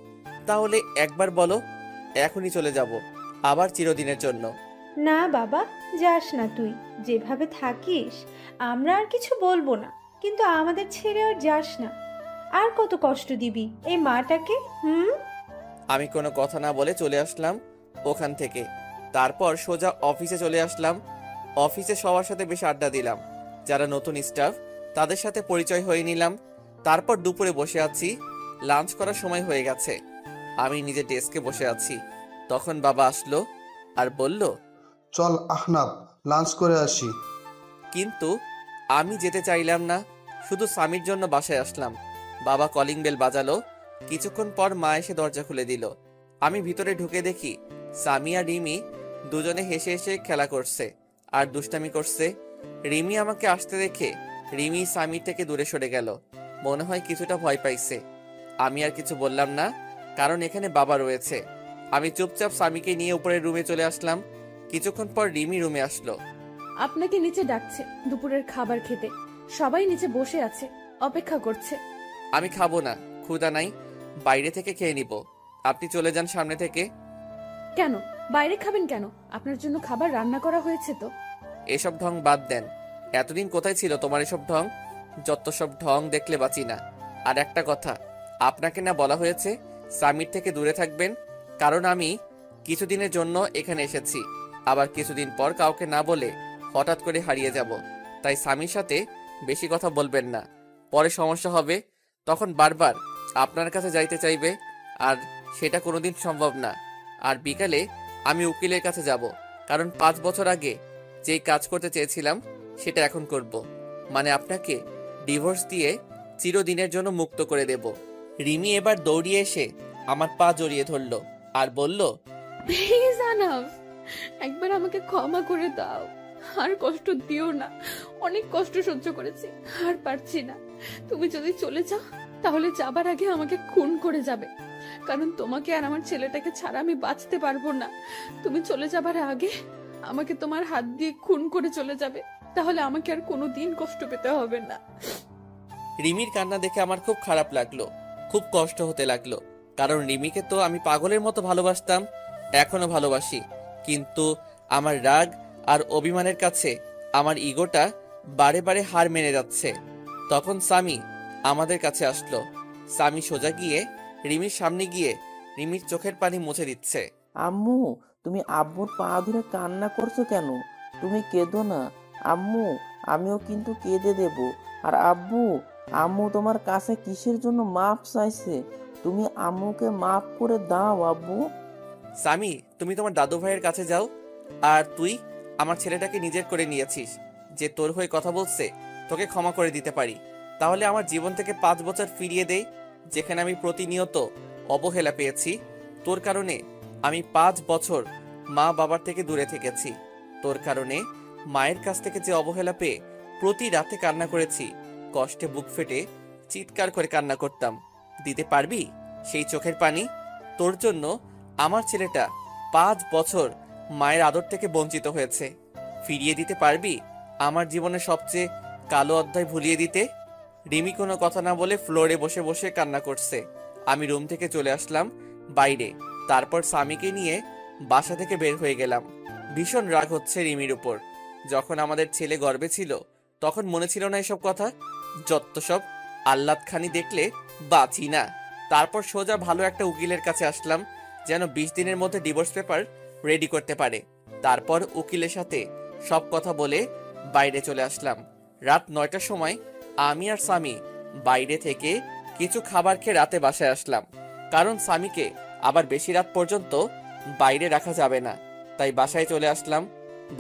তাহলে একবার বলো, এখনই চলে যাব, আবার চিরদিনের জন্য। না বাবা, যাস না তুই। যেভাবে থাকিস আমরা আর কিছু বলবো না, কিন্তু আমাদের ছেড়ে আর যাস না। আর কত কষ্ট দিবি এই মাটাকে? আমি কোনো কথা না বলে চলে আসলাম ওখান থেকে। তারপর সোজা অফিসে চলে আসলাম। অফিসে সবার সাথে বেশ আড্ডা দিলাম, যারা নতুন স্টাফ তাদের সাথে পরিচয় হয়ে নিলাম। তারপর দুপুরে বসে আছি, লাঞ্চ করার সময় হয়ে গেছে। আমি নিজের ডেস্কে বসে আছি, তখন বাবা আসলো আর বলল, চল আহনাব, লাঞ্চ করে আসি। কিন্তু আমি যেতে চাইলাম না, শুধু স্বামীর জন্য বাসায় আসলাম। বাবা কলিং বেল বাজালো। কিছুক্ষণ পর মা এসে দরজা খুলে দিল। আমি ভিতরে ঢুকে দেখি স্বামী আর রিমি দুজনে হেসে হেসে খেলা করছে আর দুষ্টামি করছে। রিমি আমাকে আসতে দেখে রিমি স্বামীর থেকে দূরে সরে গেল, মনে হয় কিছুটা ভয় পাইছে। আমি আর কিছু বললাম না, কারণ এখানে বাবা রয়েছে। আমি চুপচাপ স্বামীকে নিয়ে উপরের রুমে চলে আসলাম। কিছুক্ষণ পর রিমি রুমে আসলো। আপনাকে নিচে ডাকছে দুপুরের খাবার খেতে। সবাই নিচে বসে আছে, অপেক্ষা করছে। আমি খাবো না, ক্ষুধা নাই, বাইরে থেকে খেয়ে নিব। আপনি চলে যান সামনে থেকে। কেন বাইরে খাবেন কেন? আপনার জন্য খাবার রান্না করা হয়েছে তো। এসব ঢং বাদ দেন। এতদিন কোথায় ছিল তোমার এসব ঢং? যত সব ঢং দেখলে বাঁচি না। আর একটা কথা, আপনাকে না বলা হয়েছে স্বামীর থেকে দূরে থাকবেন? কারণ আমি কিছুদিনের জন্য এখানে এসেছি, আবার কিছুদিন পর কাউকে না বলে হঠাৎ করে হারিয়ে যাব। তাই স্বামীর সাথে বেশি কথা বলবেন না, পরে সমস্যা হবে। তখন বারবার আপনার কাছে যাইতে চাইবে, আর সেটা কোনোদিন সম্ভব না। আর বিকালে আমি উকিলের কাছে যাব, কারণ 5 বছর আগে যেই কাজ করতে চেয়েছিলাম সেটা এখন করব। মানে আপনাকে ডিভোর্স দিয়ে চিরদিনের জন্য মুক্ত করে দেব। রিমি এবার দৌড়িয়ে এসে আমার পা জড়িয়ে ধরলো আর বলল, প্লিজ আনাফ, একবার আমাকে ক্ষমা করে দাও। আর কষ্ট দিও না, অনেক কষ্ট সহ্য করেছি, আর পারছি না। তুমি যদি চলে যাও তাহলে যাবার আগে আমাকে খুন করে যাবে, কারণ তোমাকে আর আমার ছেলেটাকে ছাড়া আমি বাঁচতে পারবো না। তুমি চলে যাবার আগে আমাকে তোমার হাত দিয়ে খুন করে চলে যাবে, তাহলে আমাকে আর কোনোদিন কষ্ট পেতে হবে না। রিমির কান্না দেখে আমার খুব খারাপ লাগলো, খুব কষ্ট হতে লাগলো। কারণ রিমিকে তো আমি পাগলের মতো ভালোবাসতাম, এখনো ভালোবাসি। কিন্তু আমার রাগ আর অভিমানের কাছে আমার ইগোটা বারে বারে হার মেনে যাচ্ছে। তখন স্বামী আমাদের কাছে আসলো। স্বামী সোজা গিয়ে রিমির সামনে গিয়ে রিমির চোখের পানি মুছে দিচ্ছে। আম্মু, তুমি আব্বুর পা ধরে কান্না করছো কেন? তুমি কেঁদো না আম্মু, আমিও কিন্তু কেঁদে দেব। আর আব্বু, আম্মু তোমার কাছে কিসের জন্য মাপ চাইছে? তুমি আম্মুকে মাফ করে দাও আব্বু। সামি, তুমি তোমার দাদু ভাইয়ের কাছে যাও। আর তুই আমার ছেলেটাকে নিজের করে নিয়েছিস, যে তোর হয়ে কথা বলছে তোকে ক্ষমা করে দিতে পারি। তাহলে আমার জীবন থেকে 5 বছর ফিরিয়ে দেই, যেখানে আমি প্রতিনিয়ত অবহেলা পেয়েছি। তোর কারণে আমি 5 বছর মা বাবার থেকে দূরে থেকেছি। তোর কারণে মায়ের কাছ থেকে যে অবহেলা পেয়ে প্রতি রাতে কান্না করেছি, কষ্টে বুক ফেটে চিৎকার করে কান্না করতাম। দিতে পারবি সেই চোখের পানি? তোর জন্য আমার ছেলেটা 5 বছর মায়ের আদর থেকে বঞ্চিত হয়েছে। ফিরিয়ে দিতে পারবি আমার জীবনের সবচেয়ে কালো অধ্যায় ভুলিয়ে দিতে? রিমি কোনো কথা না বলে ফ্লোরে বসে বসে কান্না করছে। আমি রুম থেকে চলে আসলাম বাইরে। তারপর স্বামীকে নিয়ে বাসা থেকে বের হয়ে গেলাম। ভীষণ রাগ হচ্ছে রিমির উপর। যখন আমাদের ছেলে গর্ভে ছিল তখন মনে ছিল না এসব কথা। যত সব আহ্লাদ খানি দেখলে বাঁচি না। তারপর সোজা ভালো একটা উকিলের কাছে আসলাম, যেন 20 দিনের মধ্যে ডিভোর্স পেপার রেডি করতে পারে। তারপর উকিলের সাথে সব কথা বলে বাইরে চলে আসলাম। রাত 9টার সময় আমি আর স্বামী বাইরে থেকে কিছু খাবার খেয়ে রাতে বাসায় আসলাম, কারণ স্বামীকে আবার বেশি রাত পর্যন্ত বাইরে রাখা যাবে না। তাই বাসায় চলে আসলাম।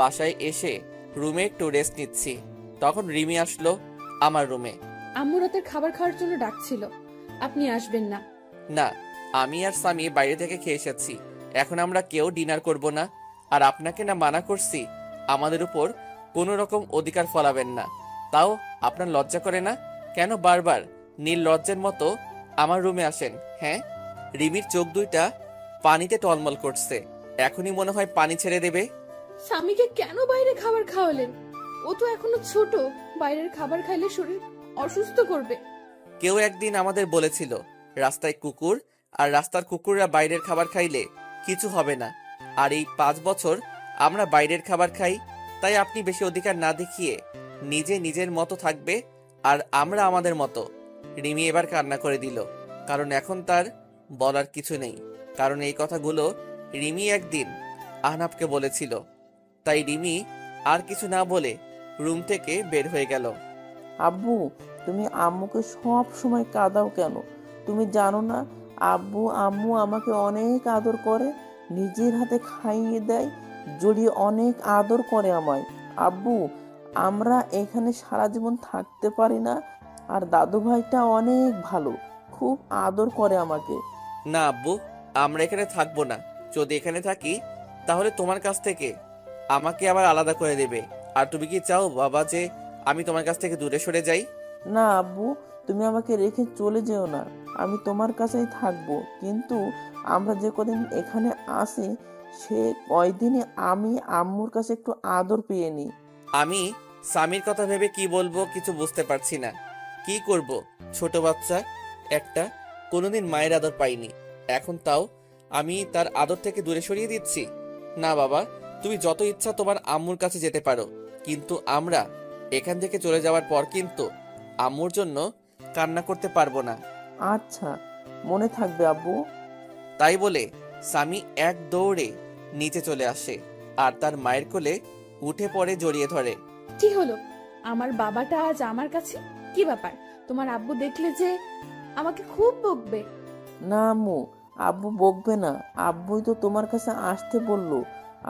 বাসায় এসে রুমে একটু রেস্ট নিচ্ছি, তখন রিমি আসলো আমার রুমে। আম্মু রাতের খাবার খাওয়ার জন্য ডাকছিল, আপনি আসবেন না? না, আমি আর স্বামী বাইরে থেকে খেয়ে এসেছি, এখন আমরা কেউ ডিনার করব না। আর আপনাকে না মানা করছি আমাদের উপর কোনো রকম অধিকার ফলাবেন না, তাও আপনার লজ্জা করে না? কেন বারবার নীল লজ্জের মতো আমার রুমে আসেন? হ্যাঁ? রিমির চোখ দুইটা পানিতে টলমল করছে, এখনই মনে হয় পানি ছেড়ে দেবে। স্বামীকে কেন বাইরে খাবার খাওয়ালেন? ও তো এখনো ছোট, বাইরের খাবার খাইলে শরীর অসুস্থ করবে। কেউ একদিন আমাদের বলেছিল রাস্তায় কুকুর, আর রাস্তার কুকুররা বাইরের খাবার খাইলে কিছু হবে না। আর এই 5 বছর আমরা বাইরের খাবার খাই, তাই আপনি বেশি অধিকার না দেখিয়ে নিজে নিজের মতো থাকবে, আর আমরা আমাদের মতো। রিমি এবার কান্না করে দিল, কারণ এখন তার বলার কিছু নেই। কারণ এই কথাগুলো রিমি একদিন আহনাফকে বলেছিল। তাই রিমি আর কিছু না বলে রুম থেকে বের হয়ে গেল। আব্বু, তুমি আম্মুকে সব সময় কাঁদাও কেন? তুমি জানো না আব্বু আম্মু আমাকে অনেক আদর করে, নিজের হাতে খাইয়ে দেয়, জড়িয়ে অনেক আদর করে আমায়। আব্বু, আমরা এখানে সারা জীবন থাকতে পারি না? আর দাদু ভাইটা অনেক ভালো, খুব আদর করে আমাকে। না আব্বু, আমরা এখানে থাকবো না। যদি এখানে থাকি তাহলে তোমার কাছ থেকে আমাকে আবার আলাদা করে দেবে। আর তুমি কি চাও বাবা যে আমি তোমার কাছ থেকে দূরে সরে যাই? না আব্বু, তুমি আমাকে রেখে চলে যেও না, আমি তোমার কাছেই থাকবো। কিন্তু আমরা যে কদিন এখানে আসি সে কয়দিনে আমি আম্মুর কাছে একটু আদর পেয়ে নি। আমি স্বামীর কথা ভেবে কি বলবো কিছু বুঝতে পারছি না। কি করব? ছোট বাচ্চা একটা, কোনোদিন মায়ের আদর পাইনি, এখন তাও আমি তার আদর থেকে দূরে সরিয়ে দিচ্ছি? না বাবা, তুমি যত ইচ্ছা তোমার আম্মুর কাছে যেতে পারো, কিন্তু আমরা এখান থেকে চলে যাওয়ার পর কিন্তু আম্মুর জন্য কান্না করতে পারবো না। আচ্ছা, মনে থাকবে আব্বু। তাই বলে স্বামী এক দৌড়ে নিচে চলে আসে আর তার মায়ের কোলে উঠে পড়ে জড়িয়ে ধরে। কি হলো? আমার বাবাটা আজ আমার কাছে? কি ব্যাপার? তোমার আব্বু দেখলে যে আমাকে খুব বকবে। না আম্মু, আব্বু বকবে না, আব্বুই তো তোমার কাছে আসতে বললো,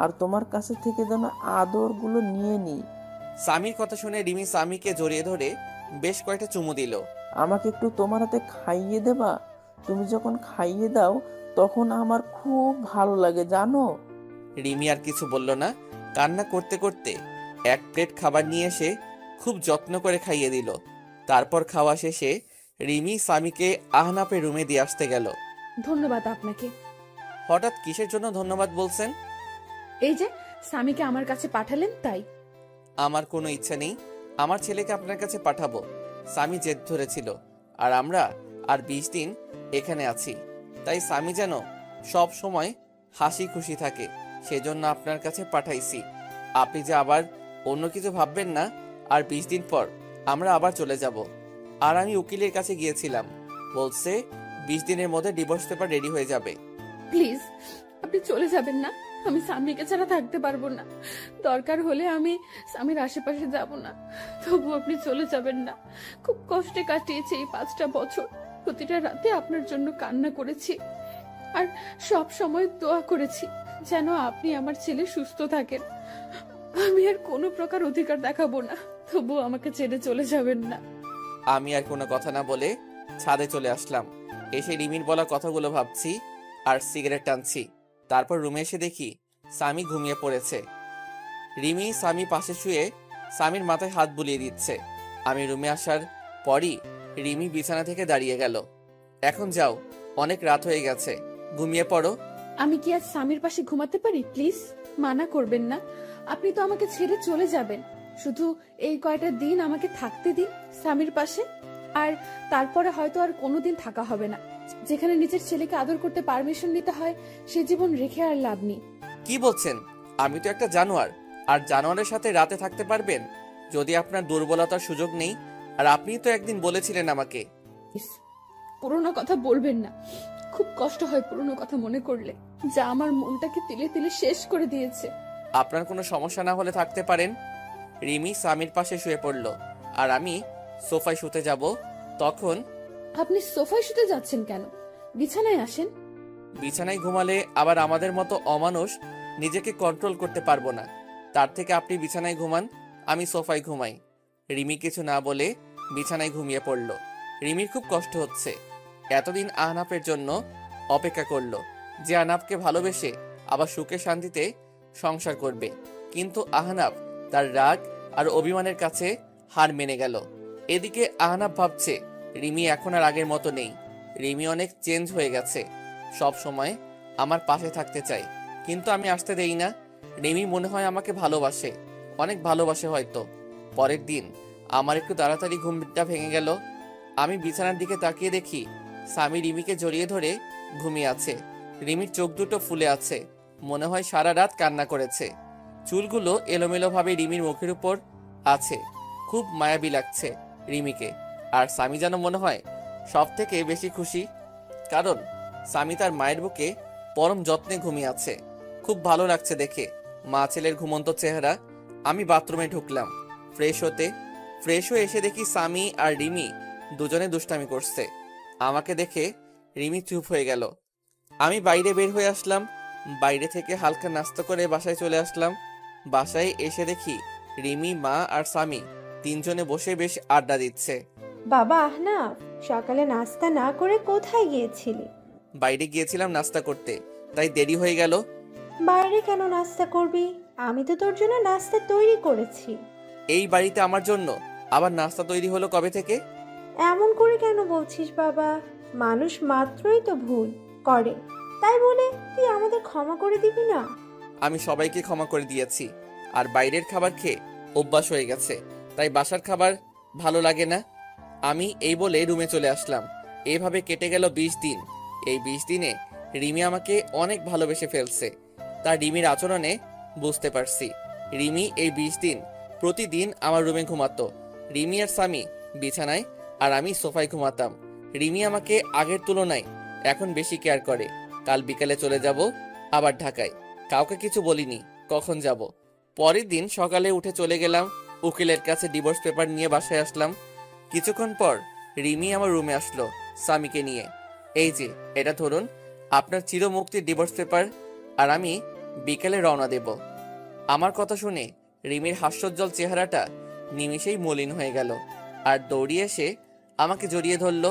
আর তোমার কাছে থেকে যেন আদরগুলো নিয়ে নি। স্বামীর কথা শুনে রিমি স্বামীকে জড়িয়ে ধরে বেশ কয়েকটা চুমু দিল। আমাকে একটু তোমার হাতে খাইয়ে দেবা? তুমি যখন খাইয়ে দাও তখন আমার খুব ভালো লাগে জানো। রিমি আর কিছু বলল না, কান্না করতে করতে এক প্লেট খাবার নিয়ে এসে খুব যত্ন করে খাইয়ে দিল। তারপর খাওয়া শেষে রিমি স্বামীকে আহনাফের রুমে দিয়ে আসতে গেল। ধন্যবাদ আপনাকে। হঠাৎ কিসের জন্য ধন্যবাদ বলছেন? এই যে স্বামীকে আমার কাছে পাঠালেন তাই। আমার কোনো ইচ্ছা নেই আমার ছেলেকে আপনার কাছে পাঠাবো। স্বামী জেদ ধরেছিল, আর আমরা আর 20 দিন এখানে আছি, তাই স্বামী যেন সব সময় হাসি খুশি থাকে, সেজন্য আপনার কাছে পাঠাইছি। আপনি যে আবার অন্য কিছু ভাববেন না। আর 20 দিন পর আমরা আবার চলে যাব। আর আমি উকিলের কাছে গিয়েছিলাম, বলছে 20 দিনের মধ্যে ডিভোর্স পেপার রেডি হয়ে যাবে। প্লিজ আপনি চলে যাবেন না। আমি স্বামীকে ছাড়া থাকতে পারবো না। দরকার হলে আমি স্বামীর আশেপাশে যাব না, তবু আপনি চলে যাবেন না। খুব কষ্টে কাটিয়েছি এই 5টা বছর। প্রতিটা রাতে আপনার জন্য কান্না করেছি আর সব সময় দোয়া করেছি যেন আপনি আমার ছেলে সুস্থ থাকেন। আমি আর কোনো প্রকার অধিকার দেখাবো না, তবু আমাকে ছেড়ে চলে যাবেন না। আমি আর কোনো কথা না বলে ছাদে চলে আসলাম। এসে রিমির বলা কথাগুলো ভাবছি আর সিগারেট টানছি। তারপর রুমে এসে দেখি স্বামী ঘুমিয়ে পড়েছে। রিমি স্বামী পাশে শুয়ে স্বামীর মাথায় হাত বুলিয়ে দিচ্ছে। আমি রুমে আসার পরই রিমি বিছানা থেকে দাঁড়িয়ে গেল। এখন যাও, অনেক রাত হয়ে গেছে, ঘুমিয়ে পড়ো। আমি কি আজ স্বামীর পাশে ঘুমাতে পারি? প্লিজ মানা করবেন না। আপনি তো আমাকে ছেড়ে চলে যাবেন, শুধু এই কয়টা দিন আমাকে থাকতে দিন স্বামীর পাশে। আর তারপরে হয়তো আর কোনোদিন থাকা হবে না। যেখানে নিজের ছেলেকে আদর করতে পারমিশন নিতে হয়, সে জীবন রেখে আর লাভ নেই। কি বলছেন? আমি তো একটা জানোয়ার, আর জানোয়ারের সাথে রাতে থাকতে পারবেন? যদি আপনার দুর্বলতার সুযোগ নেই, আর আপনি তো একদিন বলেছিলেন আমাকে। পুরোনো কথা বলবেন না, খুব কষ্ট হয় পুরোনো কথা মনে করলে, যা আমার মনটাকে তিলে তিলে শেষ করে দিয়েছে। আপনার কোনো সমস্যা না হলে থাকতে পারেন। রিমি স্বামীর পাশে শুয়ে পড়ল, আর আমি সোফায় শুতে যাব। তখন আপনি সোফায় শুতে যাচ্ছেন কেন? বিছানায় আসেন। বিছানায় ঘুমালে আবার আমাদের মতো অমানুষ নিজেকে কন্ট্রোল করতে পারবো না। তার থেকে আপনি বিছানায় ঘুমান, আমি সোফায় ঘুমাই। রিমি কিছু না বলে বিছানায় ঘুমিয়ে পড়ল। রিমির খুব কষ্ট হচ্ছে। এতদিন আহনাফের জন্য অপেক্ষা করলো, যে আহনাফকে ভালোবেসে আবার সুখে শান্তিতে সংসার করবে। কিন্তু আহনাফ তার রাগ আর অভিমানের কাছে হার মেনে গেল। এদিকে আহনাফ ভাবছে রিমি এখন আর আগের মতো নেই। রিমি অনেক চেঞ্জ হয়ে গেছে, সব সময় আমার পাশে থাকতে চাই, কিন্তু আমি আসতে দেই না। রিমি মনে হয় আমাকে ভালোবাসে, অনেক ভালোবাসে হয়তো। পরের দিন আমার একটু তাড়াতাড়ি ঘুমটা ভেঙে গেল। আমি বিছানার দিকে তাকিয়ে দেখি স্বামী রিমিকে জড়িয়ে ধরে ঘুমিয়ে আছে। রিমির চোখ দুটো ফুলে আছে, মনে হয় সারা রাত কান্না করেছে। চুলগুলো এলোমেলোভাবে রিমির মুখের উপর আছে। খুব মায়াবী লাগছে রিমিকে। আর স্বামী যেন মনে হয় সব থেকে বেশি খুশি, কারণ স্বামী তার মায়ের বুকে পরম যত্নে ঘুমিয়ে আছে। খুব ভালো লাগছে দেখে মা ছেলের ঘুমন্ত চেহারা। আমি বাথরুমে ঢুকলাম ফ্রেশ হয়ে এসে দেখি স্বামী আর রিমি দুজনে দুষ্টামি করছে। আমাকে দেখে রিমি চুপ হয়ে গেল। আমি বাইরে বের হয়ে আসলাম। বাইরে থেকে হালকা নাস্তা করে বাসায় চলে আসলাম। বাসায় এসে দেখি রিমি, মা আর স্বামী তিনজনে বসে বেশ আড্ডা দিচ্ছে। বাবা আহনাফ, সকালে নাস্তা না করে কোথায় গিয়েছিলি? বাইরে গিয়েছিলাম নাস্তা করতে, তাই দেরি হয়ে গেল। বাইরে কেন নাস্তা করবি? আমি তো তোর জন্য নাস্তা তৈরি করেছি। এই বাড়িতে আমার জন্য আবার নাস্তা তৈরি হলো কবে থেকে? এমন করে কেন বলছিস বাবা? মানুষ মাত্রই তো ভুল করে, তাই বলে তুই আমাদের ক্ষমা করে দিবি না? আমি সবাইকে ক্ষমা করে দিয়েছি, আর বাইরের খাবার খেয়ে অভ্যাস হয়ে গেছে, তাই বাসার খাবার ভালো লাগে না। আমি এই বলে রুমে চলে আসলাম। এইভাবে কেটে গেল 20 দিন। এই 20 দিনে রিমি আমাকে অনেক ভালোবেসে ফেলছে, তা রিমির আচরণে বুঝতে পারছি। রিমি এই 20 দিন প্রতিদিন আমার রুমে ঘুমাতো। রিমি আর স্বামী বিছানায় আর আমি সোফায় ঘুমাতাম। রিমি আমাকে আগের তুলনায় এখন বেশি কেয়ার করে। কাল বিকালে চলে যাব আবার ঢাকায়। কাউকে কিছু বলিনি কখন যাব। পরের দিন সকালে উঠে চলে গেলাম উকিলের কাছে, ডিভোর্স পেপার নিয়ে বাসায় আসলাম। কিছুক্ষণ পর রিমি আমার রুমে আসলো স্বামীকে নিয়ে। এই যে এটা ধরুন আপনার চিরমুক্তির ডিভোর্স পেপার, আর আমি বিকেলে রওনা দেব। আমার কথা শুনে রিমির হাস্যোজ্জ্বল চেহারাটা নিমিষেই মলিন হয়ে গেল, আর দৌড়িয়ে এসে আমাকে জড়িয়ে ধরলো।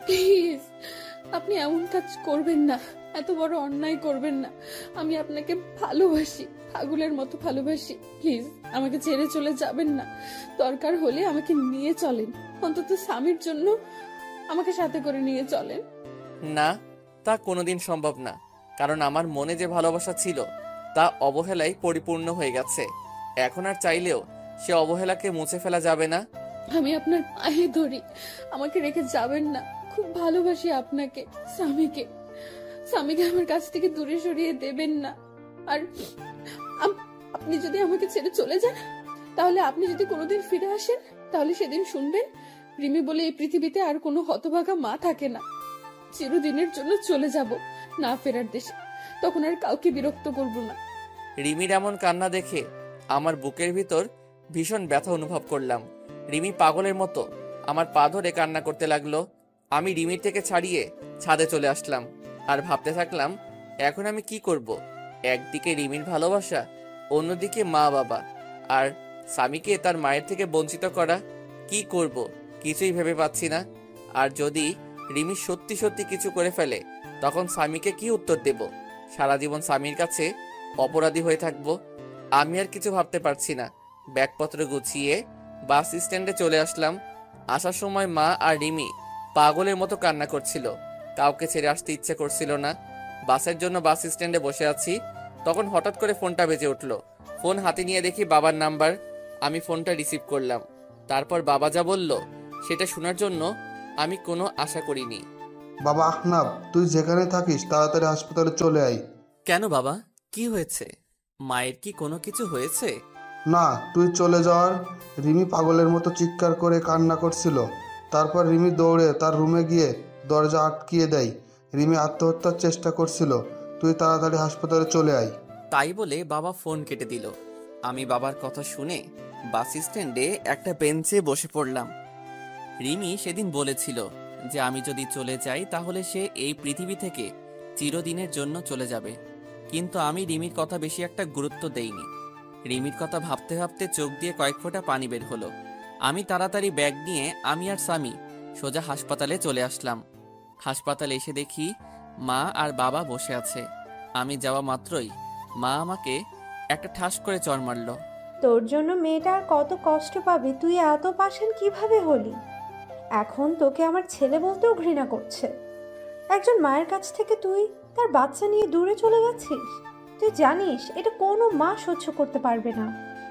প্লিজ আপনি এমন কাজ করবেন না, এত বড় অন্যায় করবেন না। আমি আপনাকে ভালোবাসি, পাগলের মতো ভালোবাসি। প্লিজ আমাকে ছেড়ে চলে যাবেন না। দরকার হলে আমাকে নিয়ে চলেন, অন্তত স্বামীর জন্য আমাকে সাথে করে নিয়ে চলেন। না, তা কোনোদিন সম্ভব না, কারণ আমার মনে যে ভালোবাসা ছিল তা অবহেলায় পরিপূর্ণ হয়ে গেছে। এখন আর চাইলেও সে অবহেলাকে মুছে ফেলা যাবে না। আমি আপনার পায়ে ধরি, আমাকে রেখে যাবেন না। খুব ভালোবাসি আপনাকে, স্বামীকে আমার কাছ থেকে দূরে সরিয়ে দেবেন না। আর আপনি যদি আমাকে ছেড়ে চলে যান, তাহলে আপনি যদি কোনোদিন ফিরে আসেন, তাহলে সেদিন শুনবেন রিমি বলে এই পৃথিবীতে আর কোনো হতভাগা মা থাকে না। চিরদিনের জন্য চলে যাব না ফেরার দেশে, তখন আর কাউকে বিরক্ত করব না। রিমির এমন কান্না দেখে আমার বুকের ভিতর ভীষণ ব্যথা অনুভব করলাম। রিমি পাগলের মতো আমার পা ধরে কান্না করতে লাগলো। আমি রিমির থেকে ছাড়িয়ে ছাদে চলে আসলাম আর ভাবতে থাকলাম এখন আমি কি করব। একদিকে রিমির ভালোবাসা, অন্যদিকে মা বাবা আর স্বামীকে তার মায়ের থেকে বঞ্চিত করা। কি করব কিছুই ভেবে পাচ্ছি না। আর যদি রিমি সত্যি সত্যি কিছু করে ফেলে তখন স্বামীকে কি উত্তর দেব? সারা জীবন স্বামীর কাছে অপরাধী হয়ে থাকবো। আমি আর কিছু ভাবতে পারছি না। ব্যাগপত্র গুছিয়ে বাস স্ট্যান্ডে চলে আসলাম। আসার সময় মা আর রিমি পাগলের মতো কান্না করছিল। কাউকে ছেড়ে আসতে ইচ্ছে করছিল না। বাসের জন্য বাস স্ট্যান্ডে বসে আছি, তখন হঠাৎ করে ফোনটা বেজে উঠলো। ফোন হাতে নিয়ে দেখি বাবার নাম্বার। আমি ফোনটা রিসিভ করলাম। তারপর বাবা যা বলল সেটা শোনার জন্য আমি কোনো আশা করিনি। বাবা আহনাব, তুই যেখানে থাকিস তাড়াতাড়ি হাসপাতালে চলে আয়। কেন বাবা, কি হয়েছে? মায়ের কি কোনো কিছু হয়েছে? না, তুই চলে যাওয়ার রিমি পাগলের মতো চিৎকার করে কান্না করছিল। তারপর রিমি দৌড়ে তার রুমে গিয়ে দরজা আটকিয়ে দেয়। রিমি আত্মহত্যার চেষ্টা করছিল। তুই তাড়াতাড়ি হাসপাতালে চলে আয়। তাই বলে বাবা ফোন কেটে দিল। আমি বাবার কথা শুনে বাস স্ট্যান্ডে একটা বেঞ্চে বসে পড়লাম। রিমি সেদিন বলেছিল যে আমি যদি চলে যাই তাহলে সে এই পৃথিবী থেকে চিরদিনের জন্য চলে যাবে। কিন্তু আমি রিমির কথা বেশি একটা গুরুত্ব দেইনি। রিমির কথা ভাবতে ভাবতে চোখ দিয়ে কয়েক ফোঁটা পানি বের হলো। আমি তাড়াতাড়ি ব্যাগ নিয়ে আমি আর স্বামী সোজা হাসপাতালে চলে আসলাম। হাসপাতালে এসে দেখি মা আর বাবা বসে আছে। আমি যাওয়া মাত্রই মা আমাকে একটা ঠাস করে চড় মারল। তোর জন্য মেয়েটা আর কত কষ্ট পাবে, তুই এত পাষাণ কিভাবে হলি? এখন তোকে আমার ছেলে বলতেও ঘৃণা করছে। একজন মায়ের কাছ থেকে তুই তার বাচ্চা নিয়ে দূরে চলে গেছিস। তুই জানিস এটা কোনো মা সহ্য করতে পারবে না।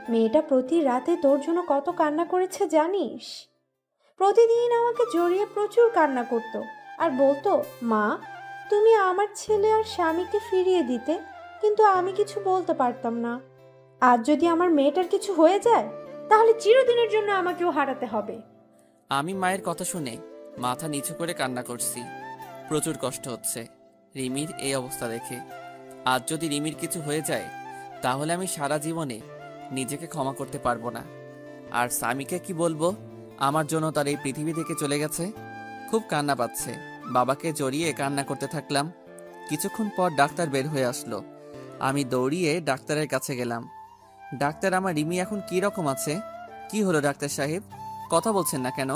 মেয়েটা প্রতি রাতে তোর জন্য কত কান্না করেছে জানিস? প্রতিদিন আমাকে জড়িয়ে প্রচুর কান্না করতো আর বলতো, মা তুমি আমার ছেলে আর স্বামীকে ফিরিয়ে দিতে, কিন্তু আমি কিছু বলতে পারতাম না। আজ যদি আমার মেয়েটার কিছু হয়ে যায় তাহলে চিরদিনের জন্য আমাকেও হারাতে হবে। আমি মায়ের কথা শুনে মাথা নিচু করে কান্না করছি। প্রচুর কষ্ট হচ্ছে রিমির এই অবস্থা দেখে। আজ যদি রিমির কিছু হয়ে যায় তাহলে আমি সারা জীবনে নিজেকে ক্ষমা করতে পারবো না। আর স্বামীকে কি বলবো আমার জন্য তার এই পৃথিবী থেকে চলে গেছে। খুব কান্না পাচ্ছে। বাবাকে জড়িয়ে কান্না করতে থাকলাম। কিছুক্ষণ পর ডাক্তার বের হয়ে আসলো। আমি দৌড়িয়ে ডাক্তারের কাছে গেলাম। ডাক্তার, আমার রিমি এখন কি রকম আছে? কি হলো ডাক্তার সাহেব, কথা বলছেন না কেন?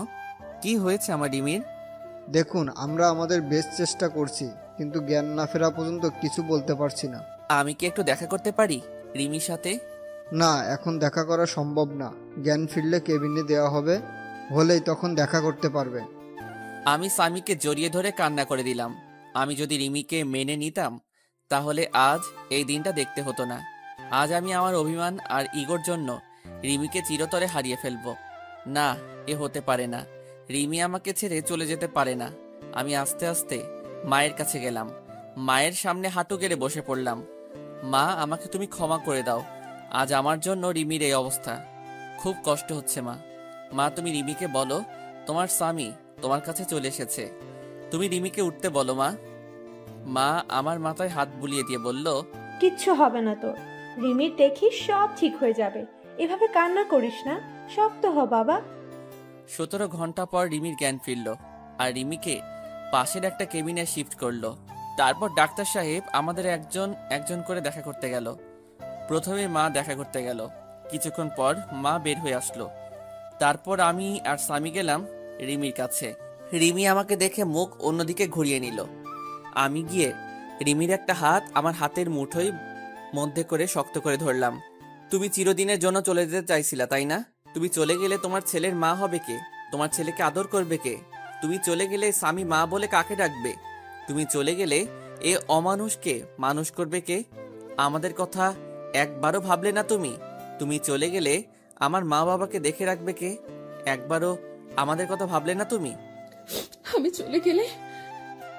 কি হয়েছে আমার রিমির? দেখুন, আমরা আমাদের বেস্ট চেষ্টা করছি, কিন্তু জ্ঞান না ফেরা পর্যন্ত কিছু বলতে পারছি না। আমি কি একটু দেখা করতে পারি রিমির সাথে? না, এখন দেখা করা সম্ভব না। জ্ঞান ফিরলে কেবিনে দেওয়া হবে, হলেই তখন দেখা করতে পারবে। আমি স্বামীকে জড়িয়ে ধরে কান্না করে দিলাম। আমি যদি রিমিকে মেনে নিতাম তাহলে আজ এই দিনটা দেখতে হতো না। আজ আমি আমার অভিমান আর ইগোর জন্য রিমিকে চিরতরে হারিয়ে ফেলবো। না, এ হতে পারে না। রিমি আমাকে ছেড়ে চলে যেতে পারে না। আমি আস্তে আস্তে মায়ের কাছে গেলাম। মায়ের সামনে হাঁটু গেড়ে বসে পড়লাম। মা, আমাকে তুমি ক্ষমা করে দাও। আজ আমার জন্য রিমির এই অবস্থা। খুব কষ্ট হচ্ছে মা। মা, তুমি রিমিকে বলো তোমার স্বামী তোমার কাছে চলে এসেছে। তুমি রিমিকে উঠতে বলো মা। মা আমার মাথায় হাত বুলিয়ে দিয়ে বলল, কিচ্ছু হবে না তোর। রিমির দেখিস সব ঠিক হয়ে যাবে। এভাবে কান্না করিস না, শক্ত হ বাবা। 17 ঘন্টা পর রিমির জ্ঞান ফিরল আর রিমিকে পাশের একটা কেবিনে শিফট করলো। তারপর ডাক্তার সাহেব আমাদের একজন একজন করে দেখা করতে গেল। প্রথমে মা দেখা করতে গেল। কিছুক্ষণ পর মা বের হয়ে আসলো। তারপর আমি আর স্বামী গেলাম রিমির কাছে। রিমি আমাকে দেখে মুখ অন্যদিকে ঘুরিয়ে নিল। আমি গিয়ে রিমির একটা হাত আমার হাতের মুঠোয় মধ্যে করে শক্ত করে ধরলাম। তুমি চিরদিনের জন্য চলে যেতে চাইছিলা, তাই না? তুমি চলে গেলে তোমার ছেলের মা হবে কে? তোমার ছেলেকে আদর করবে কে? তুমি চলে গেলে স্বামী মা বলে কাকে ডাকবে? তুমি চলে গেলে এ অমানুষকে মানুষ করবে কে? আমাদের কথা একবারও ভাবলে না তুমি? তুমি চলে গেলে আমার মা বাবাকে দেখে রাখবে কে? একবারও আমাদের কথা ভাবলে না তুমি? আমি চলে গেলে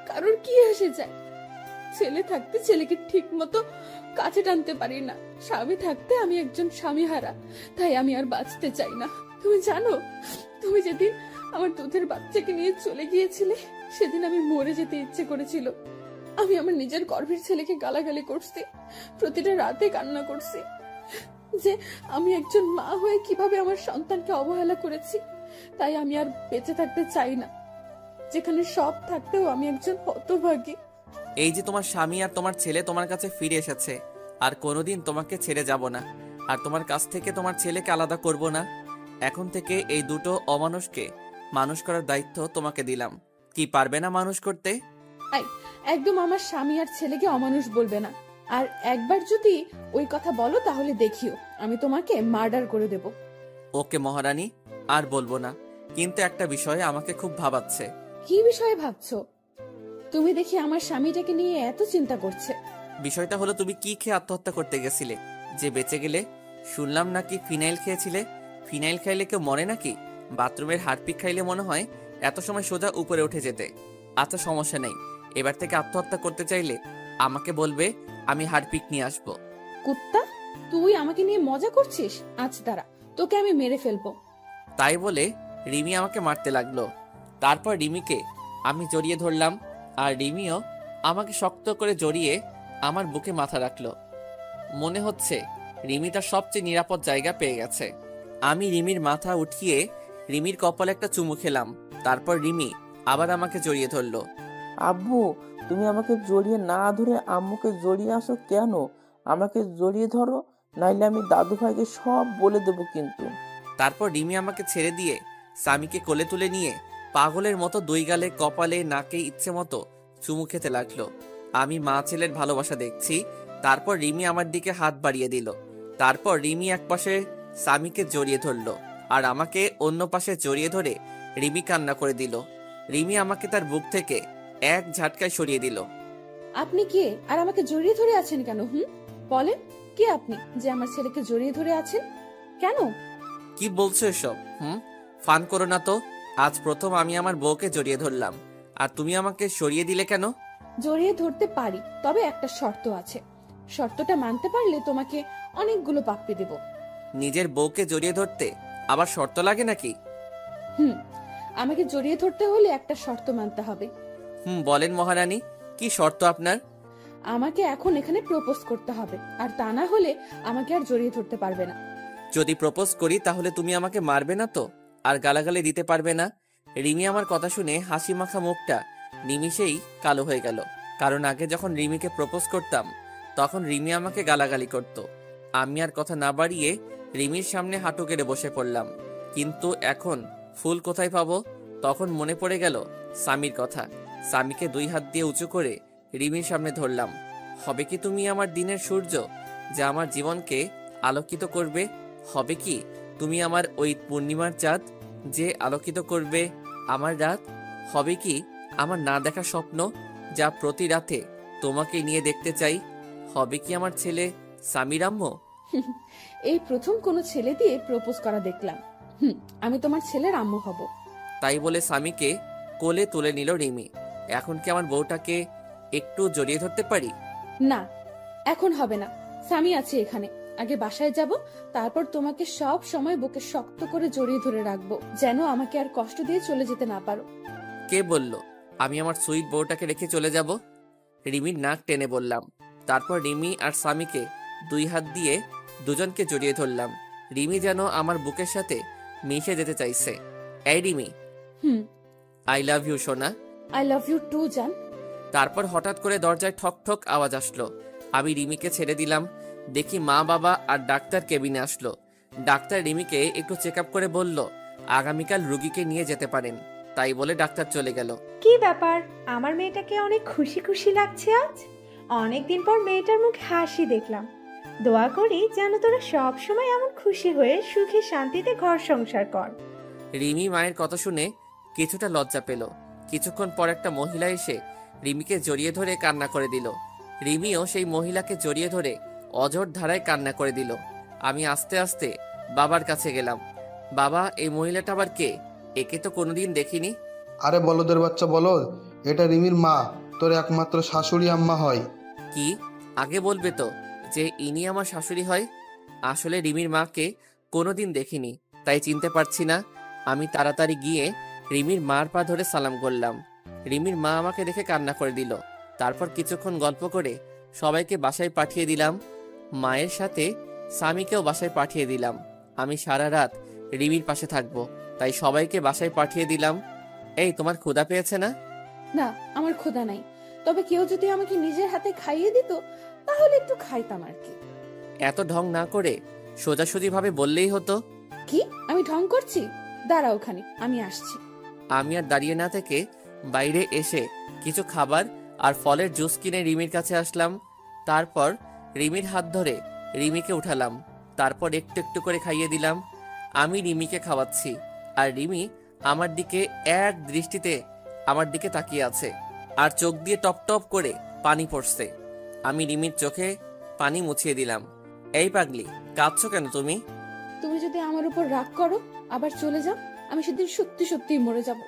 কারোর কি এসে যায়? ছেলে থাকতে ছেলেকে ঠিক মতো কাছে টানতে পারি না। স্বামী থাকতে আমি একজন স্বামী হারা। তাই আমি আর বাঁচতে চাই না। তুমি জানো, তুমি যেদিন আমার দুধের বাচ্চাকে নিয়ে চলে গিয়েছিলে সেদিন আমি মরে যেতে ইচ্ছে করেছিল। আমি আমার নিজের গর্ভের ছেলেকে গালাগালি করছি, প্রতিটা রাতে কান্না করছি যে আমি একজন মা হয়ে কিভাবে আমার সন্তানকে অবহেলা করেছি। তাই আমি আর বেঁচে থাকতে চাই না, যেখানে সব থাকতেও আমি একজন হতভাগী। এই যে তোমার স্বামী আর তোমার ছেলে তোমার কাছে ফিরে এসেছে, আর কোনোদিন তোমাকে ছেড়ে যাব না, আর তোমার কাছ থেকে তোমার ছেলেকে আলাদা করব না। এখন থেকে এই দুটো অমানুষকে মানুষ করার দায়িত্ব তোমাকে দিলাম। কি পারবে না মানুষ করতে? একদম আমার স্বামী আর ছেলেকে অমানুষ বলবে না, আর একবার যদি ওই কথা বলো তাহলে দেখিও আমি তোমাকে মার্ডার করে দেব। ওকে মহারানী, আর বলবো না, কিন্তু একটা বিষয়ে আমাকে খুব ভাবাচ্ছে। কি বিষয়ে ভাবছো? তুমি দেখি আমার স্বামীটাকে নিয়ে এত চিন্তা করছে। বিষয়টা হলো, তুমি কি খেয়ে আত্মহত্যা করতে গেছিলে যে বেঁচে গেলে? শুনলাম নাকি ফিনাইল খেয়েছিলে। ফিনাইল খাইলে কেউ মরে নাকি? বাথরুমের হারপিক খাইলে মনে হয় এত সময় সোজা উপরে উঠে যেতে। আচ্ছা সমস্যা নেই, এবার থেকে আত্মহত্যা করতে চাইলে আমাকে বলবে, আমি হারপিক নিয়ে আসবো। কুত্তা, তুই আমাকে নিয়ে মজা করছিস? আজ দাঁড়া, তোকে আমি মেরে ফেলবো। তাই বলে রিমি আমাকে মারতে লাগলো। তারপর রিমিকে আমি জড়িয়ে ধরলাম, আর রিমিও আমাকে শক্ত করে জড়িয়ে আমার বুকে মাথা রাখলো। মনে হচ্ছে রিমি তার সবচেয়ে নিরাপদ জায়গা পেয়ে গেছে। আমি রিমির মাথা উঠিয়ে রিমির কপালে একটা চুমু খেলাম। তারপর রিমি আবার আমাকে জড়িয়ে ধরলো। আব্বু, তুমি আমাকে জড়িয়ে না ধরে আম্মুকে জড়িয়ে আসো কেন? আমাকে জড়িয়ে ধরো, নাইলে আমি দাদু ভাইকে সব বলে দেবো কিন্তু। তারপর রিমি আমাকে ছেড়ে দিয়ে স্বামীকে কোলে তুলে নিয়ে পাগলের মতো দুই গালে, কপালে, নাকে ইচ্ছে মতো চুমু খেতে লাগলো। আমি মা ছেলের ভালোবাসা দেখছি। তারপর রিমি আমার দিকে হাত বাড়িয়ে দিল। তারপর রিমি এক পাশে স্বামীকে জড়িয়ে ধরলো, আর আমাকে অন্য পাশে জড়িয়ে ধরে রিমি কান্না করে দিল। রিমি আমাকে তার বুক থেকে এক ঝাটকায় সরিয়ে দিল। আপনি কে, আর আমাকে জড়িয়ে ধরে আছেন কেন? বলেন, কে আপনি যে আমার ছেলেকে জড়িয়ে ধরে আছেন কেন? কি বলছো এসব? ফান করো না তো। আজ প্রথম আমি আমার বউকে জড়িয়ে ধরলাম, আর তুমি আমাকে সরিয়ে দিলে কেন? জড়িয়ে ধরতে পারি, তবে একটা শর্ত আছে। শর্তটা মানতে পারলে তোমাকে অনেকগুলো পাপ্পি দেব। নিজের বউকে জড়িয়ে ধরতে আবার শর্ত লাগে নাকি? আমাকে জড়িয়ে ধরতে হলে একটা শর্ত মানতে হবে। বলেন মহারানী, কি শর্ত আপনার? আমাকে এখন এখানে প্রপোজ করতে হবে, আর তা না হলে আমাকে আর জড়িয়ে ধরতে পারবে না। যদি প্রপোজ করি তাহলে তুমি আমাকে মারবে না তো, আর গালাগালি দিতে পারবে না? রিমি আমার কথা শুনে হাসি মাখা মুখটা নিমিষেই কালো হয়ে গেল। কারণ আগে যখন রিমিকে প্রপোজ করতাম তখন রিমি আমাকে গালাগালি করত। আমি আর কথা না বাড়িয়ে রিমির সামনে হাঁটু গেড়ে বসে পড়লাম। কিন্তু এখন ফুল কোথায় পাবো? তখন মনে পড়ে গেল স্বামীর কথা। স্বামীকে দুই হাত দিয়ে উঁচু করে রিমির সামনে ধরলাম। হবে কি তুমি আমার দিনের সূর্য, যা আমার জীবনকে আলোকিত করবে? হবে কি তুমি আমার ওই পূর্ণিমার চাঁদ, যে আলোকিত করবে আমার রাত? হবে কি আমার না দেখা স্বপ্ন, যা প্রতি রাতে তোমাকে নিয়ে দেখতে চাই? হবে কি আমার ছেলে স্বামীর আম্মু? এই প্রথম কোনো ছেলে দিয়ে প্রপোজ করা দেখলাম। আমি তোমার ছেলের আম্মু হব। তাই বলে স্বামীকে কোলে তুলে নিল রিমি। এখন কি আমার বউটাকে একটু জড়িয়ে ধরতে পারি? না, এখন হবে না। স্বামী আছে এখানে, আগে বাসায় যাব, তারপর তোমাকে সব সময় বুকে শক্ত করে জড়িয়ে ধরে রাখবো, যেন আমাকে আর কষ্ট দিয়ে চলে যেতে না পারো। কে বলল আমি আমার সুইট বউটাকে রেখে চলে যাব? রিমির নাক টেনে বললাম। তারপর রিমি আর স্বামীকে দুই হাত দিয়ে দুজনকে জড়িয়ে ধরলাম। রিমি যেন আমার বুকের সাথে মিশে যেতে চাইছে। এই রিমি, আই লাভ ইউ সোনা। আই লাভ ইউ টু জান। তারপর হঠাৎ করে দরজায় ঠক ঠক আওয়াজ আসলো। আমি রিমিকে ছেড়ে দিলাম। দেখি মা, বাবা আর ডাক্তার কেবিনে আসলো। ডাক্তার রিমিকে একটু চেক আপ করে বলল আগামীকাল রুগীকে নিয়ে যেতে পারেন। তাই বলে ডাক্তার চলে গেল। কি ব্যাপার, আমার মেয়েটাকে অনেক খুশি খুশি লাগছে আজ। অনেকদিন পর মেয়েটার মুখে হাসি দেখলাম। দোয়া করি যেন তোরা সব সময় এমন খুশি হয়ে সুখে শান্তিতে ঘর সংসার কর। রিমি মায়ের কথা শুনে কিছুটা লজ্জা পেল। কিছুক্ষণ পর একটা মহিলা এসে রিমিকে জড়িয়ে ধরে কান্না করে দিল। রিমিও সেই মহিলাকে জড়িয়ে ধরে অঝোর ধারায় কান্না করে দিল। আমি আস্তে আস্তে বাবার কাছে গেলাম। বাবা, এই মহিলাটা আবার কে? একে তো কোনোদিন দেখিনি। আরে বলদের বাচ্চা বলদ, এটা রিমির মা, তোর একমাত্র শাশুড়ি আম্মা হয়। কি? আগে বলবে তো যে ইনি আমার শাশুড়ি হয়। আসলে রিমির মাকে কোনোদিন দেখিনি, তাই চিনতে পারছি না। আমি তাড়াতাড়ি গিয়ে রিমির মার পা ধরে সালাম করলাম। রিমির মা আমাকে দেখে কান্না করে দিল। তারপর কিছুক্ষণ গল্প করে সবাইকে বাসায় পাঠিয়ে দিলাম। মায়ের সাথে স্বামীকেও বাসায় পাঠিয়ে দিলাম। আমি সারা রাত রিমির পাশে থাকবো, তাই সবাইকে বাসায় পাঠিয়ে দিলাম। এই, তোমার ক্ষুধা পেয়েছে না? না, আমার ক্ষুধা নাই, তবে কেউ যদি আমাকে নিজের হাতে খাইয়ে দিত তাহলে একটু খাইতাম আর কি। এত ঢং না করে সোজাসুজি ভাবে বললেই হতো। কি আমি ঢং করছি? দাঁড়া, ওখানে আমি আসছি। আমি আর দাঁড়িয়ে না থেকে বাইরে এসে কিছু খাবার আর ফলের জুস কিনে রিমির কাছে আসলাম। তারপর রিমির হাত ধরে রিমিকে উঠালাম। তারপর একটু একটু করে খাইয়ে দিলাম। আমি রিমিকে খাওয়াচ্ছি আর রিমি আমার দিকে এক দৃষ্টিতে আমার দিকে তাকিয়ে আছে, আর চোখ দিয়ে টপ টপ করে পানি পড়ছে। আমি রিমির চোখে পানি মুছিয়ে দিলাম। এই পাগলি, কাঁদছো কেন তুমি? তুমি যদি আমার উপর রাগ করো আবার চলে যাও, আমি সেদিন সত্যি সত্যি মরে যাব।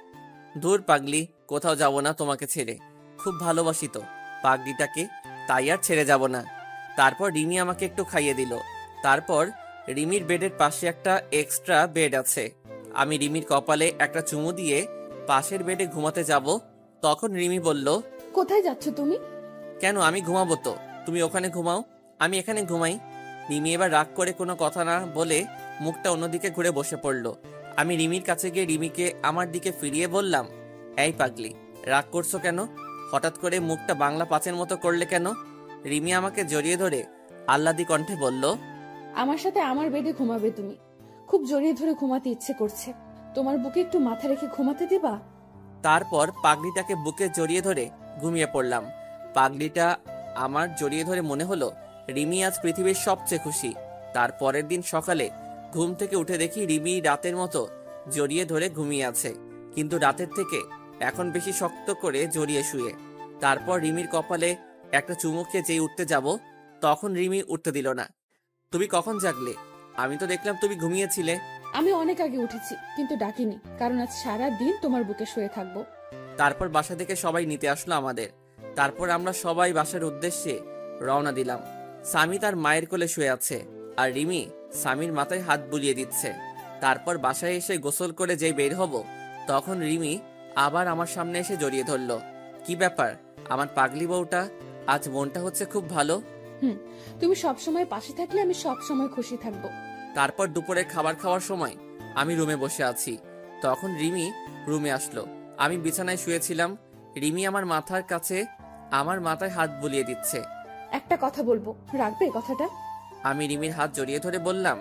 দূর পাগলি, কোথাও যাব না তোমাকে ছেড়ে। খুব ভালোবাসি তো পাগলিটাকে, তাই আর ছেড়ে যাব না। তারপর রিমি আমাকে একটু খাইয়ে দিল। তারপর রিমির বেডের পাশে একটা এক্সট্রা বেড আছে। আমি রিমির কপালে একটা চুমু দিয়ে পাশের বেডে ঘুমাতে যাব। তখন রিমি বলল, কোথায় যাচ্ছ তুমি? কেন, আমি ঘুমাবো তো, তুমি ওখানে ঘুমাও, আমি এখানে ঘুমাই। রিমি এবার রাগ করে কোনো কথা না বলে মুখটা অন্যদিকে ঘুরে বসে পড়ল। আমি রিমির কাছে গিয়ে রিমিকে আমার দিকে ফিরিয়ে বললাম, এই পাগলি, রাগ করছো কেন? হঠাৎ করে মুখটা বাংলা পাঁচের মতো করলে কেন? রিমি আমাকে জড়িয়ে ধরে আহ্লাদি কণ্ঠে বলল, আমার সাথে আমার বেডে ঘুমাবে তুমি? খুব জড়িয়ে ধরে ঘুমাতে ইচ্ছে করছে, তোমার বুকে একটু মাথা রেখে ঘুমাতে দিবা? তারপর পাগলিটাকে বুকে জড়িয়ে ধরে ঘুমিয়ে পড়লাম। পাগলিটা আমার জড়িয়ে ধরে মনে হলো রিমি আজ পৃথিবীর সবচেয়ে খুশি। তার পরের দিন সকালে ঘুম থেকে উঠে দেখি রিমি রাতের মতো জড়িয়ে ধরে ঘুমিয়ে আছে, কিন্তু রাতের থেকে এখন বেশি শক্ত করে জড়িয়ে শুয়ে। তারপর রিমির কপালে একটা চুমুকে যেই উঠতে যাব, তখন রিমি উঠতে দিল না। তুমি কখন জাগলে? আমি তো দেখলাম তুমি ঘুমিয়েছিলে। আমি অনেক আগে উঠেছি, কিন্তু ডাকিনি, কারণ আজ সারা দিন তোমার বুকে শুয়ে থাকবো। তারপর বাসা থেকে সবাই নিতে আসলো আমাদের। তারপর আমরা সবাই বাসার উদ্দেশ্যে রওনা দিলাম। স্বামী তার মায়ের কোলে শুয়ে আছে, আর রিমি স্বামীর মাথায় হাত বুলিয়ে দিচ্ছে। তারপর বাসায় এসে গোসল করে যেই বের হব, তখন রিমি আবার আমার সামনে এসে জড়িয়ে ধরলো। কি ব্যাপার, আমার পাগলি বউটা আজ মনটা হচ্ছে খুব ভালো। তুমি সব সময় পাশে থাকলে আমি সব সময় খুশি থাকবো। তারপর দুপুরে খাবার খাওয়ার সময় আমি রুমে বসে আছি, তখন রিমি রুমে আসলো। আমি বিছানায় শুয়েছিলাম, রিমি আমার মাথার কাছে আমার মাথায় হাত বুলিয়ে দিচ্ছে। একটা কথা বলবো, রাখবে কথাটা? আমি রিমির হাত জড়িয়ে ধরে বললাম,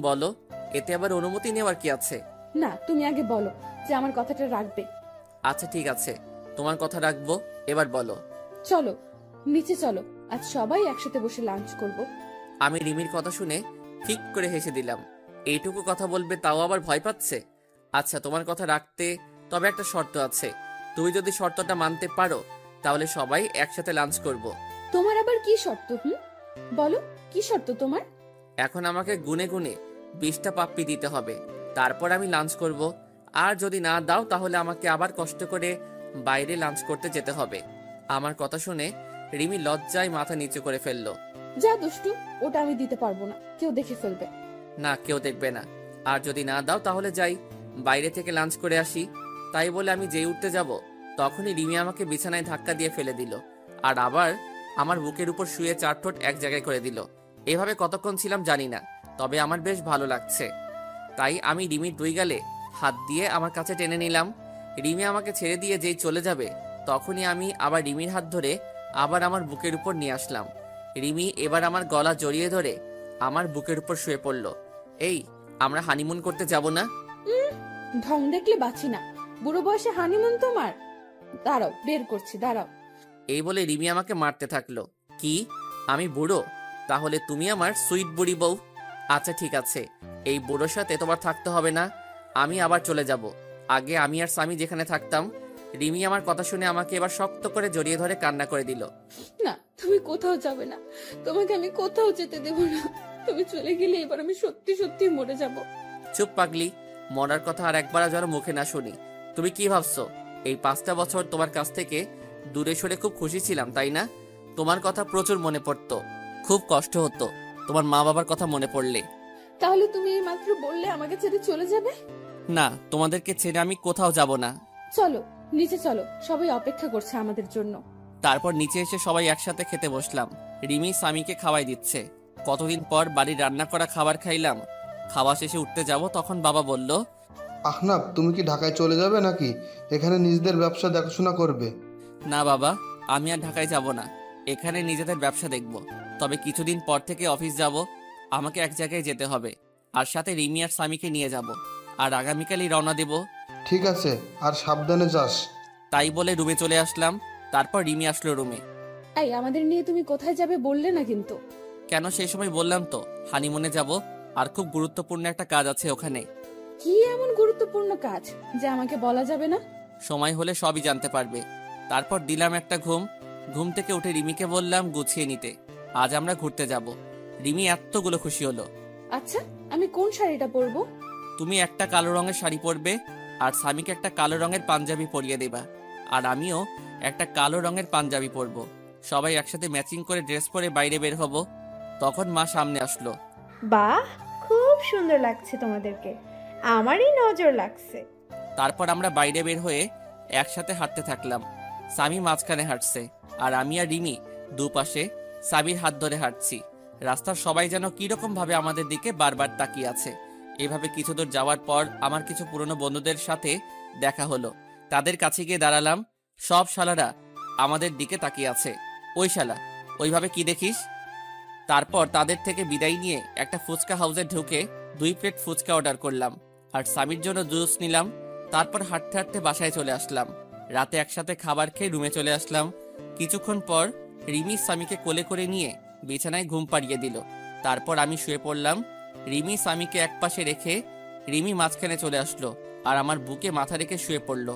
বলো। এতে আবার অনুমতি নেওয়ার কি আছে? না, তুমি আগে বলো যে আমার কথাটা রাখবে। আচ্ছা ঠিক আছে, তোমার কথা রাখবো, এবার বলো। চলো নিচে চলো, আজ সবাই একসাথে বসে লাঞ্চ করব। আমি রিমির কথা শুনে ঠিক করে হেসে দিলাম। এইটুকু কথা বলবে তাও আবার ভয় পাচ্ছে। আচ্ছা, তোমার কথা রাখতে তবে একটা শর্ত আছে। তুমি যদি শর্তটা মানতে পারো তাহলে সবাই একসাথে লাঞ্চ করব। তোমার আবার কি শর্ত? বলো, কি শর্ত তোমার? এখন আমাকে গুনে গুনে 20টা পাপ্পি দিতে হবে, তারপর আমি লাঞ্চ করব। আর যদি না দাও তাহলে আমাকে আবার কষ্ট করে বাইরে লাঞ্চ করতে যেতে হবে। আমার কথা শুনে রিমি লজ্জায় মাথা নিচু করে ফেললো। যা দুষ্টু, ওটা আমি দিতে পারবো না, কেউ দেখে ফেলবে। না, কেউ দেখবে না। আর যদি না দাও তাহলে যাই বাইরে থেকে লাঞ্চ করে আসি। তাই বলে আমি যেই উঠতে যাব, তখনই রিমি আমাকে বিছানায় ধাক্কা দিয়ে ফেলে দিল, আর আবার আমার বুকের উপর শুয়ে 4 ঠোঁট এক জায়গায় করে দিল। এভাবে কতক্ষণ ছিলাম জানি না, তবে আমার বেশ ভালো লাগছে। তাই আমি রিমির 2 গালে হাত দিয়ে আমার কাছে টেনে নিলাম। রিমি আমাকে ছেড়ে দিয়ে যেই চলে যাবে, তখনই আমি আবার রিমির হাত ধরে আবার আমার বুকের উপর নিয়ে আসলাম। রিমি এবার আমার গলা জড়িয়ে ধরে আমার বুকের উপর শুয়ে পড়ল। এই, আমরা হানিমুন করতে যাব না? ঢং দেখলে বাঁচি না, বুড়ো বয়সে হানিমুন তোমার? দাঁড়াও, বের করছি, দাঁড়াও। এই বলে রিমি আমাকে মারতে থাকলো। কি, আমি বুড়ো? তাহলে তুমি আমার সুইট বুড়ি বউ। আচ্ছা ঠিক আছে, এই বুড়োর সাথে তোমার থাকতে হবে না, আমি আবার চলে যাব। আগে আমি আর স্বামী যেখানে থাকতাম। রিমি আমার কথা শুনে আমাকে এবার শক্ত করে জড়িয়ে ধরে কান্না করে দিল। না, তুমি কোথাও যাবে না, তোমাকে আমি কোথাও যেতে দেব না। তুমি চলে গেলে এবার আমি সত্যি সত্যি মরে যাব। চুপ পাগলি, মরার কথা আর একবার যেন মুখে না শুনি। তুমি কি ভাবছো এই 5টা বছর তোমার কাছ থেকে দূরে সরে খুব খুশি ছিলাম, তাই না? তোমার কথা প্রচুর মনে পড়তো, খুব কষ্ট হতো তোমার মা বাবার কথা মনে পড়লে। তাহলে তুমি এই মাত্র বললে আমাকে ছেড়ে চলে যাবে? না, তোমাদেরকে ছেড়ে আমি কোথাও যাব না। চলো নিচে চলো, সবাই অপেক্ষা করছে আমাদের জন্য। তারপর নিচে এসে সবাই একসাথে খেতে বসলাম। রিমি স্বামীকে খাওয়াই দিচ্ছে। কতদিন পর বাড়ির রান্না করা খাবার খাইলাম। খাওয়া শেষে উঠতে যাব, তখন বাবা বলল, আহনাব, তুমি কি ঢাকায় চলে যাবে নাকি এখানে নিজেদের ব্যবসা দেখাশোনা করবে? না বাবা, আমি আর ঢাকায় যাব না, এখানে নিজেদের ব্যবসা দেখব। তবে কিছুদিন পর থেকে অফিস যাব, আমাকে এক জায়গায় যেতে হবে, আর সাথে রিমি আর স্বামীকে নিয়ে যাব, আর আগামীকালই রওনা দেব। ঠিক আছে, আর সাবধানে যাস। তাই বলে রুমে চলে আসলাম। তারপর রিমি আসলো রুমে। এই আমাদের নিয়ে তুমি কোথায় যাবে বললে না কিন্তু। কেন, সেই সময় বললাম তো হানিমুনে যাব, আর খুব গুরুত্বপূর্ণ একটা কাজ আছে ওখানে। কি এমন গুরুত্বপূর্ণ কাজ যে আমাকে বলা যাবে না? সময় হলে সবই জানতে পারবে। তারপর দিলাম একটা ঘুম। ঘুম থেকে উঠে রিমিকে বললাম গুছিয়ে নিতে, আজ আমরা ঘুরতে যাব। রিমি এতগুলো খুশি হলো। আচ্ছা, আমি কোন শাড়িটা পরবো? তুমি একটা কালো রঙের শাড়ি পরবে, আর স্বামীকে একটা কালো রঙের পাঞ্জাবি পরিয়ে দেবা, আর আমিও একটা কালো রঙের পাঞ্জাবি পরবো। সবাই একসাথে ম্যাচিং করে ড্রেস পরে বাইরে বের হব। তখন মা সামনে আসলো। বাহ, খুব সুন্দর লাগছে তোমাদেরকে, আমারই নজর লাগছে। তারপর আমরা বাইরে বের হয়ে একসাথে হাঁটতে থাকলাম। স্বামী মাঝখানে হাঁটছে, আর আমি আর রিমি দুপাশে স্বামীর হাত ধরে হাঁটছি। রাস্তার সবাই যেন কিরকম ভাবে আমাদের দিকে বারবার তাকিয়ে আছে। এভাবে কিছু দূর যাওয়ার পর আমার কিছু পুরনো বন্ধুদের সাথে দেখা হলো। তাদের কাছে গিয়ে দাঁড়ালাম। সব শালারা আমাদের দিকে তাকিয়ে আছে। ওই শালা, ওইভাবে কি দেখিস? তারপর তাদের থেকে বিদায় নিয়ে একটা ফুচকা হাউসে ঢুকে 2 প্লেট ফুচকা অর্ডার করলাম, আর স্বামীর জন্য জুস নিলাম। তারপর হাঁটতে হাঁটতে বাসায় চলে আসলাম। রাতে একসাথে খাবার খেয়ে রুমে চলে আসলাম। কিছুক্ষণ পর রিমি স্বামীকে কোলে করে নিয়ে বিছানায় ঘুম পাড়িয়ে দিল। তারপর আমি শুয়ে পড়লাম। রিমি স্বামীকে একপাশে রেখে রিমি মাঝখানে চলে আসলো, আর আমার বুকে মাথা রেখে শুয়ে পড়লো।